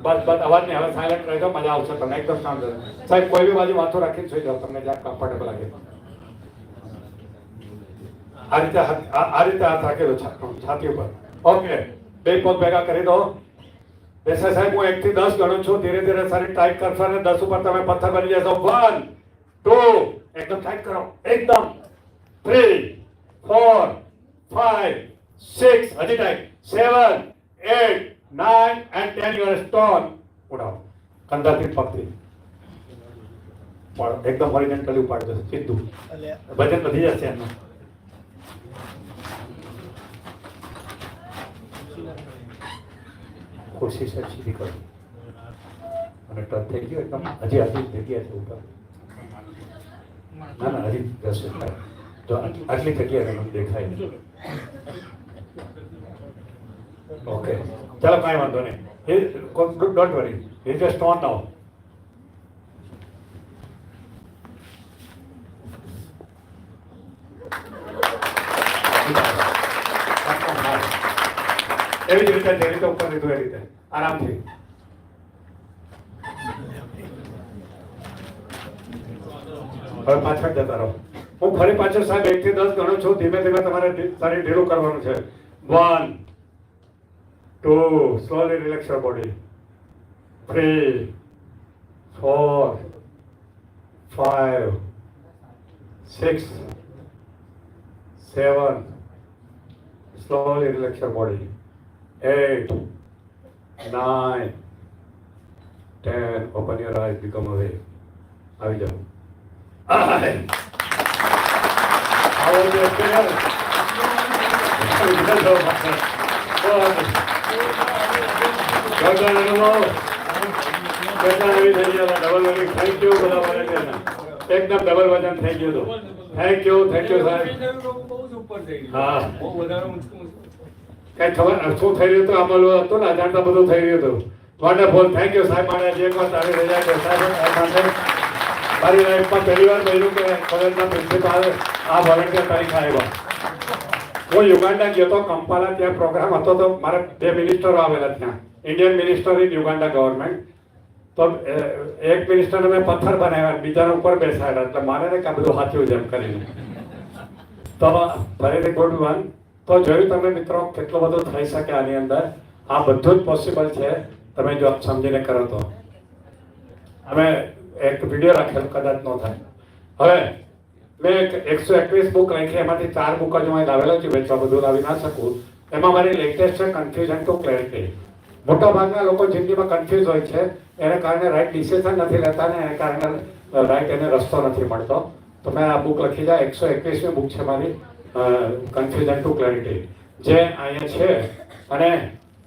બસ બસ, અવાજ નહીં. હવે સાયલેન્ટ રહેજો, મજા આવશે તમને, એકદમ શાંત. સાહેબ કોઈ બી બાજુ માથું રાખીને સુઈ જાઓ, તમને જ્યાં કમ્ફર્ટેબલ લાગે. આ રીતે હાથ રાખી દો છાતી ઉપર. ઓકે, 2 પગ ભેગા કરી દો. બેસે સાહેબ, હું 1 થી 10 ગણું છું. ધીરે ધીરે સારી ટાઈટ કરશો અને 10 ઉપર તમે પથ્થર બની જશો. 1 2, એકદમ ટાઈટ કરો, એકદમ. 3 4 5 6, હજી tight. 7 8 9 and 10. You are stone. ઉડાવો કંધાથી પગથી પણ એકદમ હોરિઝોન્ટલી ઉપાડજો, સીધું. વજન વધી જશે એમનું. ખુરશી સાઈડ સીધી કરો અને ટચ થઈ ગયો એકદમ. હજી જગ્યા છે ઉપર. ના ના, હજી જશે. જો આટલી જગ્યા તમને દેખાય નહીં. ઓકે, ચાલો, કાંઈ વાંધો નહીં. Don't worry, he is stone now. એવી જ રીતે જે રીતે ઉપર લીધું એ રીતે આરામથી. હવે પાછળ જતા રહો. હું ફરી પાછળ સાહેબ 1 થી 10 ગણું છું. ધીમે ધીમે તમારે સારી ઢીલું કરવાનું છે. 1 2, slowly relax your body. 3 4 5 6 7, slowly relax your body. 8 9 10, open your eyes, become awake. આવી જાઓ. How was your experience? Thank you બધા વોલેન્ટિયરના. એકદમ ડબલ વજન થઈ ગયું હતું. થેન્ક યુ સાહેબ. હા, કઈ ખબર શું થઈ રહ્યું હતું? આમાં હતું ને, અજાણતા બધું થઈ રહ્યું હતું. વન્ડરફુલ, થેન્ક યુ સાહેબ. મારે જે એક વાર તારી રજા છે સાહેબ. મારી લાઈફમાં પહેલી વાર કહ્યું કે કોલેજના પ્રિન્સિપાલ આ વોલેન્ટિયર તરીકે આવ્યા. હું યુગાન્ડા ગયો હતો, કંપાલા. ત્યાં પ્રોગ્રામ હતો તો મારે 2 મિનિસ્ટરો આવેલા ત્યાં, Indian minister in Uganda government. તો એક મિનિસ્ટરને મેં પથ્થર બનાવ્યા, બીજાને ઉપર બેસાડ્યા. એટલે મારે ને કે બધું સાચું જેમ કરીને. તો ફરીથી ગુડ વન. તો જોયું તમે મિત્રો કેટલો બધો થઈ શકે આની અંદર. આ બધું જ પોસિબલ છે તમે જો સમજીને કરો તો. અમે એક વિડીયો રાખેલો, કદાચ ન થાય. હવે મેં 121 બુક લખી, એમાંથી 4 બુક જ હું લાવેલો છું. વેચવા બધું લાવી ના શકું. એમાં મારી લેટેસ્ટ છે કન્ફ્યુઝન ટુ ક્લેરિટી. મોટા ભાગના લોકો જિંદગીમાં કન્ફ્યુઝ હોય છે, એને કારણે રાઈટ ડિસિઝન નથી લેતા ને એને કારણે રાઈટ એને રસ્તો નથી મળતો. તો મેં આ બુક લખી છે. 121મી બુક છે મારી, કન્ફ્યુઝન ટુ ક્લેરિટી, જે અહીંયા છે. અને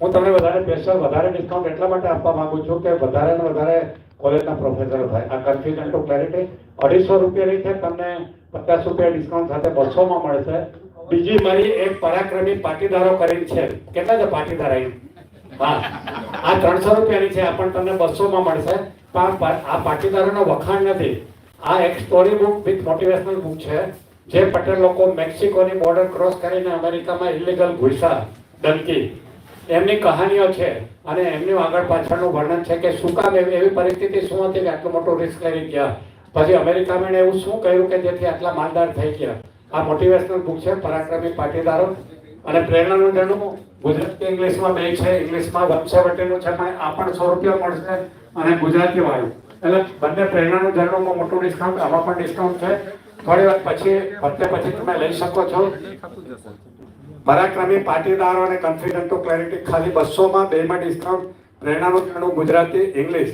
હું તમને વધારે ડિસ્કાઉન્ટ એટલા માટે આપવા માંગુ છું કે વધારે ને વધારે કોલેજના પ્રોફેસરો થાય. આ કન્ફ્યુઝન ટુ ક્લેરિટી 250 રૂપિયાની છે, તમને 50 રૂપિયા ડિસ્કાઉન્ટ સાથે 200 માં મળશે. બીજી મારી એક પરાક્રમી પાટીદારો કરીને છે. કેટલા છે પાટીદાર અહીં? હા, આ 300 રૂપિયાની છે, આ પણ તમને 200 માં મળશે. પણ આ પાટીદારોનો વખાણ નથી, આ એક story book with motivational book છે. જે પટેલ લોકો મેક્સિકોની બોર્ડર ક્રોસ કરીને અમેરિકામાં ઇલીગલ ઘૂસ્યા ડંકી, એમની કહાનીઓ છે અને એમની આગળ પાછળનું વર્ણન છે કે શું કામ એવી પરિસ્થિતિ શું હતી કે આટલું મોટું રિસ્ક લઈ ગયા, પછી અમેરિકામાં એવું શું કર્યું કે જેથી આટલા માલદાર થઈ ગયા. આ મોટિવેશનલ બુક છે પરાક્રમી પાટીદારો. અને પ્રેરણાનું જણું ગુજરાતી ઇંગ્લિશમાં બે છે. ઇંગ્લિશમાં 170 છે, પણ આ પણ 100 રૂપિયા મળશે અને ગુજરાતી વાળું એટલે બંને પ્રેરણાનું જણુંમાં મોટું ડિસ્કાઉન્ટ, આમાં પણ ડિસ્કાઉન્ટ છે. થોડી વાર પછી તમે લઈ શકો છો. પરાક્રમી પાટીદારો અને કન્ફ્યુઝન ટુ ક્લેરિટી ખાલી 200 માં, બેમાં ડિસ્કાઉન્ટ. પ્રેરણાનું જણું ગુજરાતી ઇંગ્લિશ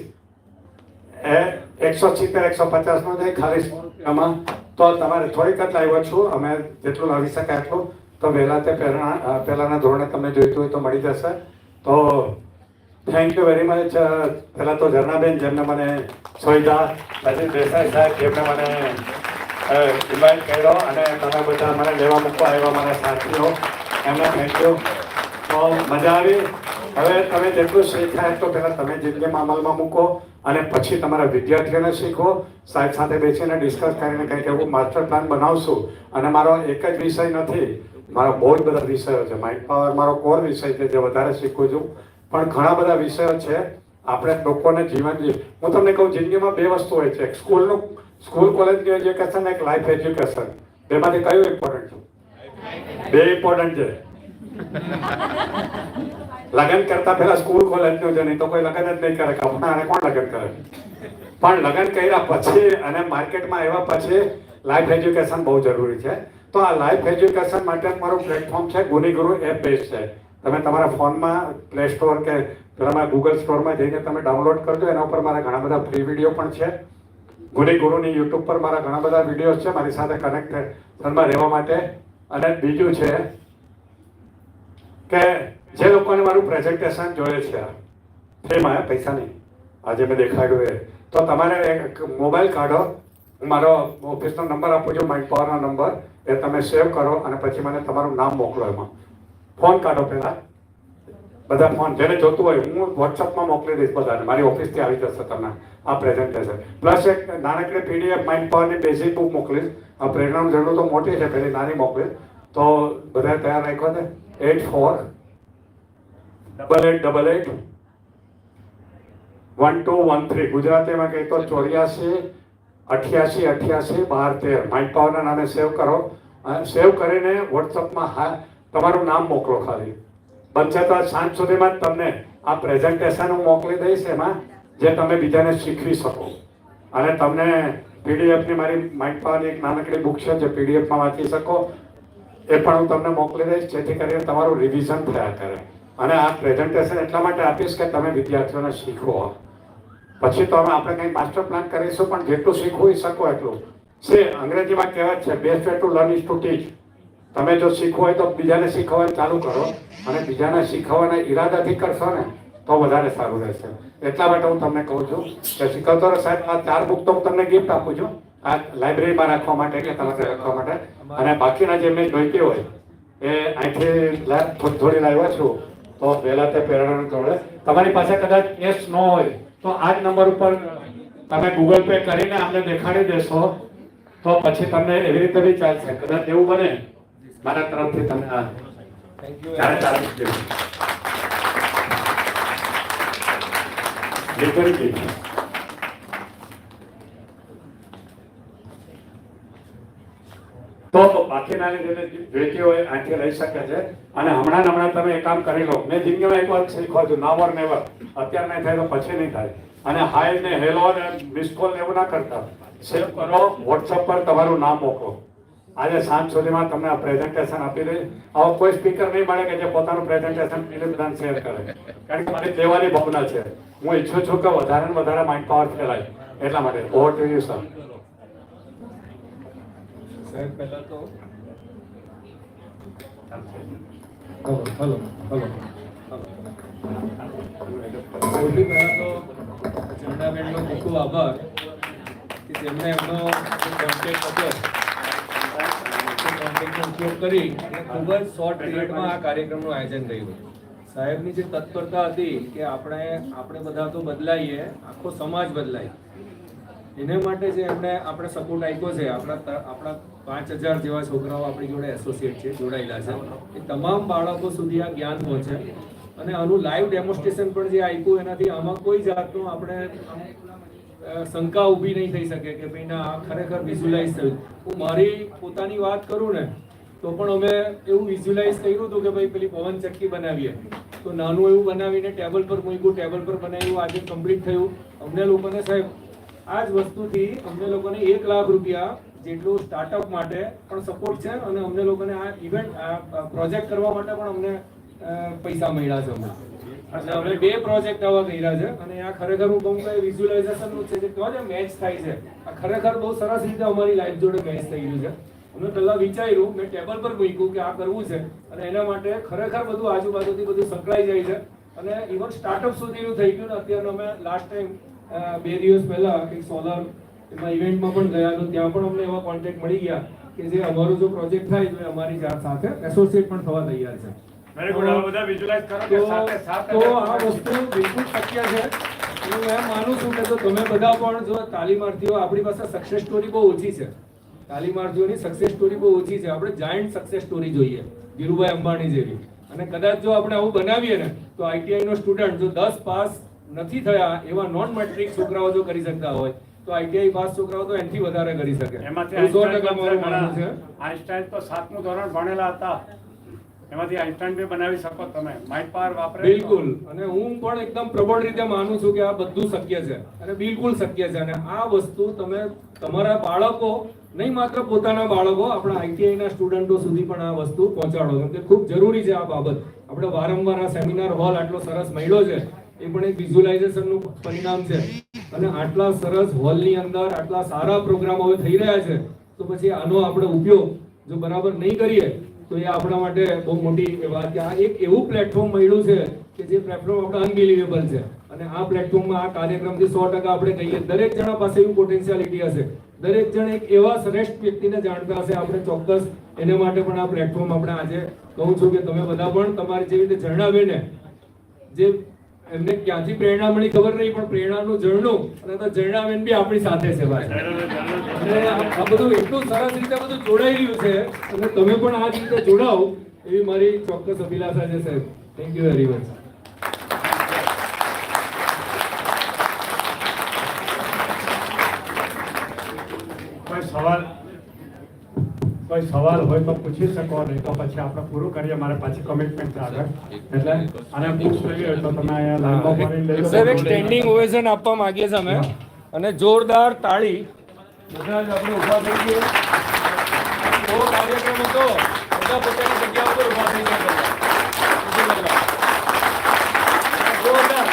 એ 170 150 નું છે, ખાલી 100 રૂપિયામાં. તો તમારે થોડીક જ લાવ્યો છું અમે, જેટલું લાવી શકાય એટલું. તો વહેલા તે પહેલાના ધોરણે તમને જોઈતું હોય તો મળી જશે. તો થેન્ક યુ વેરી મચ. પહેલાં તો ઝરણાબેન જેમને મને સોઈદા, પછી દેસાઈ સાહેબ જેમને મને ઇન્વાઇટ કર્યો, અને તમે બધા મને લેવા મૂકવા આવ્યા મારા સાથીઓ, એમને થેન્ક યુ. તો મજા આવી. હવે તમે જેટલું શીખાય તો પહેલાં તમે જિંદગીમાં અમલમાં મૂકો અને પછી તમારા વિદ્યાર્થીઓને શીખો. સાહેબ સાથે બેસીને ડિસ્કસ કરીને કંઈક એવું માસ્ટર પ્લાન બનાવશું. અને મારો એક જ વિષય નથી, મારો બહુ જ બધા વિષયો છે. માઇન્ડ પાવર મારો કોર વિષય છે જે વધારે શીખું છું, પણ ઘણા બધા વિષયો છે. આપણે લોકોને હું તમને કહું, જિંદગીમાં બે વસ્તુ હોય છે, સ્કૂલ કોલેજની એજ્યુકેશન, એક લાઈફ એજ્યુકેશન. બેમાંથી કયું ઇમ્પોર્ટન્ટ છે? બે ઇમ્પોર્ટન્ટ છે. લગ્ન કરતા પહેલા સ્કૂલ કોલેજનું છે, નહીં તો કોઈ લગ્ન જ નહીં કરે. કપડાને કોણ લગ્ન કરે? પણ લગ્ન કર્યા પછી અને માર્કેટમાં આવ્યા પછી લાઈફ એજ્યુકેશન બહુ જરૂરી છે. તો આ લાઈફ એજ્યુકેશન માટે મારું પ્લેટફોર્મ છે ગુનીગુરુ એપ બેઝ છે. તમે તમારા ફોનમાં પ્લે સ્ટોર કે પેલામાં ગૂગલ સ્ટોરમાં જઈને તમે ડાઉનલોડ કરજો. એના ઉપર મારા ઘણા બધા ફ્રી વિડીયો પણ છે. ગુનીગુરુની યુટ્યુબ પર મારા ઘણા બધા વિડીયો છે મારી સાથે કનેક્ટેડમાં રહેવા માટે. અને બીજું છે કે જે લોકોને મારું પ્રેઝન્ટેશન જોઈએ છે, ફ્રીમાં, પૈસા નહીં, આજે મેં દેખાડ્યું એ, તો તમારે એક મોબાઈલ કાઢો. હું મારો ઓફિસનો નંબર આપું છું, માઇન્ડ પાવરનો નંબર, એ તમે સેવ કરો અને પછી મને તમારું નામ મોકલો. એમાં ફોન કાઢો પહેલાં, બધા ફોન જેને જોતું હોય હું વોટ્સઅપમાં મોકલી દઈશ બધાને. મારી ઓફિસથી આવી જશે તમને આ પ્રેઝન્ટેશન. પ્લસ એક નાનકડી PDF માઇન્ડ પાવરની બેઝિક બુક મોકલીશ. આ પ્રેરણાનું જરૂર તો મોટી છે, પેલી નાની મોકલીશ. તો બધા તૈયાર રાખ્યો છે. 8488881213. ગુજરાતીમાં કહી તો 84 88 88 12 13. માઇન્ડ પાવરના નામે સેવ કરો. સેવ કરીને વોટ્સઅપમાં તમારું નામ મોકલો. ખાલી બનશે તો સાંજ સુધીમાં જ તમને આ પ્રેઝન્ટેશન હું મોકલી દઈશ, એમાં જે તમે બીજાને શીખવી શકો. અને તમને PDFની મારી માઇન્ડ પાવરની એક નાનકડી બુક છે જે PDFમાં વાંચી શકો, એ પણ હું તમને મોકલી દઈશ, જેથી કરીને તમારું રિવિઝન થયા કરે. અને આ પ્રેઝન્ટેશન એટલા માટે આપીશ કે તમે વિદ્યાર્થીઓને શીખવો. પછી તો આપણે કંઈ માસ્ટર પ્લાન કરીશું, પણ જેટલું શીખવું શકો એટલું. અંગ્રેજીમાં કહેવત છે, best way to learn is to teach. તમે જો શીખવું હોય તો બીજાને શીખવવાનું ચાલુ કરો, અને બીજાને શીખવવાના ઈરાદાથી કરશો ને તો વધારે સારું રહેશે. એટલા માટે હું તમને કહું છું કે શીખવતો રહો. સાહેબ, આ 4 બુક તો હું તમને ગિફ્ટ આપું છું, આ લાઇબ્રેરીમાં રાખવા માટે કે તમારે રાખવા માટે. અને બાકીના જે મેં જોઈતી હોય એ અહીંથી થોડી લાવ્યા છું. તો પહેલાં તે પ્રેરણાનું જોડે તમારી પાસે કદાચ કેશ ન હોય તો આ જ નંબર ઉપર તમે ગૂગલ પે કરીને અમને દેખાડી દેશો, તો પછી તમને એવી રીતે બી ચાલશે. કદાચ એવું બને મારા તરફથી તમને આ તો બાકીના જોઈતી હોય અહીંથી લઈ શકે છે. અને હમણાં તમે એક કામ કરી લો. મેં જિંદગીમાં એક વાત શીખવા છું, નાવર નેવર. અત્યારે નહીં થાય તો પછી નહીં થાય. અને હાય ને હેલો ને મિસ કોલ ને એવું ના કરતા. સેવ કરો, વોટ્સઅપ પર તમારું નામ મોકલો. આજે સાંજ સુધીમાં તમને આ પ્રેઝન્ટેશન આપી દઈશ. આવો કોઈ સ્પીકર નહીં મળે કે જે પોતાનું પ્રેઝન્ટેશન બધાને શેર કરે, કારણ કે મારી લેવાની ભાવના છે. હું ઈચ્છું છું કે વધારે ને વધારે માઇન્ડ પાવર ફેલાય, એટલા માટે. Over to you sir. સાહેબ, પહેલા તો હલો. સૌથી પહેલાં તો ચંદાબેનનો ખૂબ ખૂબ આભાર કે જેમણે એમનો કોન્ટેક્ટ હતો કોન્ટેક્ટનો ઉપયોગ કરી અને ખૂબ જ શોર્ટ પીરિયડમાં આ કાર્યક્રમનું આયોજન થયું. સાહેબની જે તત્પરતા હતી કે આપણે બધા તો બદલાઈએ, આખો સમાજ બદલાય, એને માટે જે એમણે આપણે સપોર્ટ આપ્યો છે. આપણા 5000 જેવા છોકરાઓ આપણી જોડે એસોસિએટ છે, જોડાયેલા છે. એ તમામ બાળકો સુધી આ જ્ઞાન પહોંચે અને આનું લાઈવ ડેમોન્સ્ટ્રેશન પણ જે આપ્યું એનાથી આમાં કોઈ જાતનું આપણે શંકા ઊભી નહીં થઈ શકે કે ભાઈ ના આ ખરેખર વિઝ્યુલાઇઝ થયું. હું મારી પોતાની વાત કરું ને તો પણ અમે એવું વિઝ્યુલાઇઝ કર્યું હતું કે ભાઈ પેલી પવન ચક્કી બનાવીએ, તો નાનું એવું બનાવીને ટેબલ પર મૂક્યું, ટેબલ પર બનાવ્યું, આજે કમ્પ્લીટ થયું. અમને લોકોને સાહેબ આ જ વસ્તુથી અમને લોકોને 1 લાખ રૂપિયા જેટલું સ્ટાર્ટઅપ માટે પણ સપોર્ટ છે અને અમને લોકોને આ ઇવેન્ટ પ્રોજેક્ટ કરવા માટે પણ અમને પૈસા મળ્યા છે. અને અમે 2 પ્રોજેક્ટ આવા કર્યા છે અને આ ખરેખર હું કહું કે વિઝ્યુલાઇઝેશનનું છે જે કહો ને મેચ થાય છે, આ ખરેખર બહુ સરસ રીતે અમારી લાઈફ જોડે મેચ થઈ ગયું છે. અમે પહેલા વિચાર્યું, મેં ટેબલ પર મૂક્યું કે આ કરવું છે અને એના માટે ખરેખર બધું આજુબાજુથી બધું સંકળાઈ જાય છે અને ઇવન સ્ટાર્ટઅપ સુધીનું થઈ ગયું ને. અત્યારે અમે લાસ્ટ ટાઈમ 2 દિવસ પહેલા એક સોલાર એમાં ઇવેન્ટમાં પણ ગયા તો ત્યાં પણ અમને એવા કોન્ટેક્ટ મળી ગયા કે જે અમારો જો પ્રોજેક્ટ થાય તો એ અમારી સાથે એસોસિએટ પણ થવા તૈયાર છે. Very good. આ બધા વિઝ્યુલાઇઝ કરો કે સાથે તો આ વસ્તુ બિલકુલ શક્ય છે. હું એમ માનું છું કે જો તમે બધા પણ જો તાલીમાર્થીઓ, આપણી પાસે સક્સેસ સ્ટોરી બહુ ઓછી છે, તાલીમાર્થીઓની સક્સેસ સ્ટોરી બહુ ઓછી છે. આપણે જાયન્ટ સક્સેસ સ્ટોરી જોઈએ ધીરુભાઈ અંબાણી જેવી. અને કદાચ જો આપણે આવું બનાવીએ ને તો આઈટીઆઈ નો સ્ટુડન્ટ જો 10 પાસ નથી થયા એવા નોન મેટ્રિક છોકરાઓ જો કરી શકતા હોય તો આઈટીઆઈ પાસ છોકરાઓ તો એનાથી વધારે કરી શકે. એમાંથી 100% મારું માનવું છે. આઈન્સ્ટાઈન તો 7મું ધોરણ ભણેલા હતા, એમાંથી આઈન્સ્ટાઈન બી બનાવી શકો તમે, માઇન્ડ પાવર વાપરે. બિલકુલ. અને હું પણ એકદમ પ્રબળ રીતે માનું છું કે આ બધું શક્ય છે અને બિલકુલ શક્ય છે. અને આ વસ્તુ તમે તમારા બાળકો, નહીં માત્ર પોતાના બાળકો, આપણા આઈટીઆઈ ના સ્ટુડન્ટો સુધી પણ આ વસ્તુ પહોંચાડો, કેમ કે ખૂબ જરૂરી છે આ બાબત. આપણે વારંવાર આ સેમિનાર હોલ આટલો સરસ મળ્યો છે એ પણ એક વિઝ્યુલાઇઝેશનનું પરિણામ છે. અને આટલા સરસ હોલની અંદર આટલા સારા પ્રોગ્રામ હવે થઈ રહ્યા છે તો પછી આનો આપણે ઉપયોગ જો બરાબર નહીં કરીએ તો એ આપણા માટે બહુ મોટી વાત કે આ એક એવું પ્લેટફોર્મ મળ્યું છે કે જે પ્લેટફોર્મ આપણે અનબિલીવેબલ છે. અને આ પ્લેટફોર્મમાં આ કાર્યક્રમથી 100% આપણે કહીએ દરેક જણા પાસે એવું પોટેન્શિયાલિટી હશે, દરેક જણ એક એવા શ્રેષ્ઠ વ્યક્તિને જાણતા હશે. આપણે ચોક્કસ એને માટે પણ આ પ્લેટફોર્મ આપણે આજે કહું છું કે તમે બધા પણ તમારી જેવી રીતે ઝરણાબેને જે એમને ક્યાંથી પ્રેરણા મળી ખબર નહીં પણ પ્રેરણાનું ઝરણું અને તો ઝરણાબેન બી આપણી સાથે છે ભાઈ. અને આ બધું એટલું સરસ રીતે બધું જોડાઈ રહ્યું છે અને તમે પણ આ રીતે જોડાઓ એવી મારી ચોક્કસ અભિલાષા છે સાહેબ. Thank you very much. કોઈ સવાલ હોય તો પૂછી શકો, નહીં તો પછી આપણે પૂરું કરીએ. મારે પાછી કમિટમેન્ટ છે આગળ, એટલે આને બુક્સ લેવી હોય તો તમે અહીંયા લાઈનમાં ભરીને લઈ લો. સાહેબ એક સ્ટેન્ડિંગ ઓવેશન આપવા માંગીએ છીએ અમે અને જોરદાર તાળી. બધા જ આપણે ઊભા થઈ ગઈએ. તો કાર્યક્રમ હતો, બધા પોતાની જગ્યા ઉપર ઊભા થઈ ગયા. જોરદાર.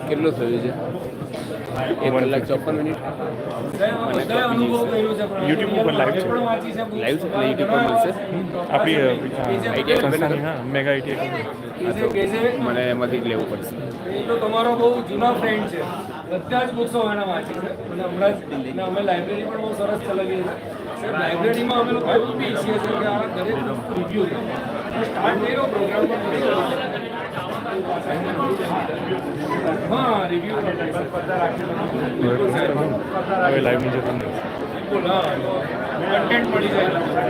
કેટલું થયું છે? 1 કલાક 54 મિનિટ. યુટ્યુબ ઉપર લાઈવ છે. લાઈવ છે એટલે યુટ્યુબ પર મળશે. આપણી મેગા આઈટીઆઈ મને એમાંથી લેવું પડશે. એ તો તમારો બહુ જૂના ફ્રેન્ડ છે, બધા જ બુક્સો એના વાંચી છે અને હમણાં જ અમે લાઇબ્રેરી પણ બહુ સરસ ચલાવીએ છીએ. લાઇબ્રેરીમાં અમે લોકો એવું બી ઈચ્છીએ છીએ કે આ દરેક રિવ્યુ સ્ટાર્ટ કર્યો પ્રોગ્રામ હા રિવ્યુ હવે લાઈવ ની જો તમને બિલકુલ હા કન્ટેન્ટ મળી જાય.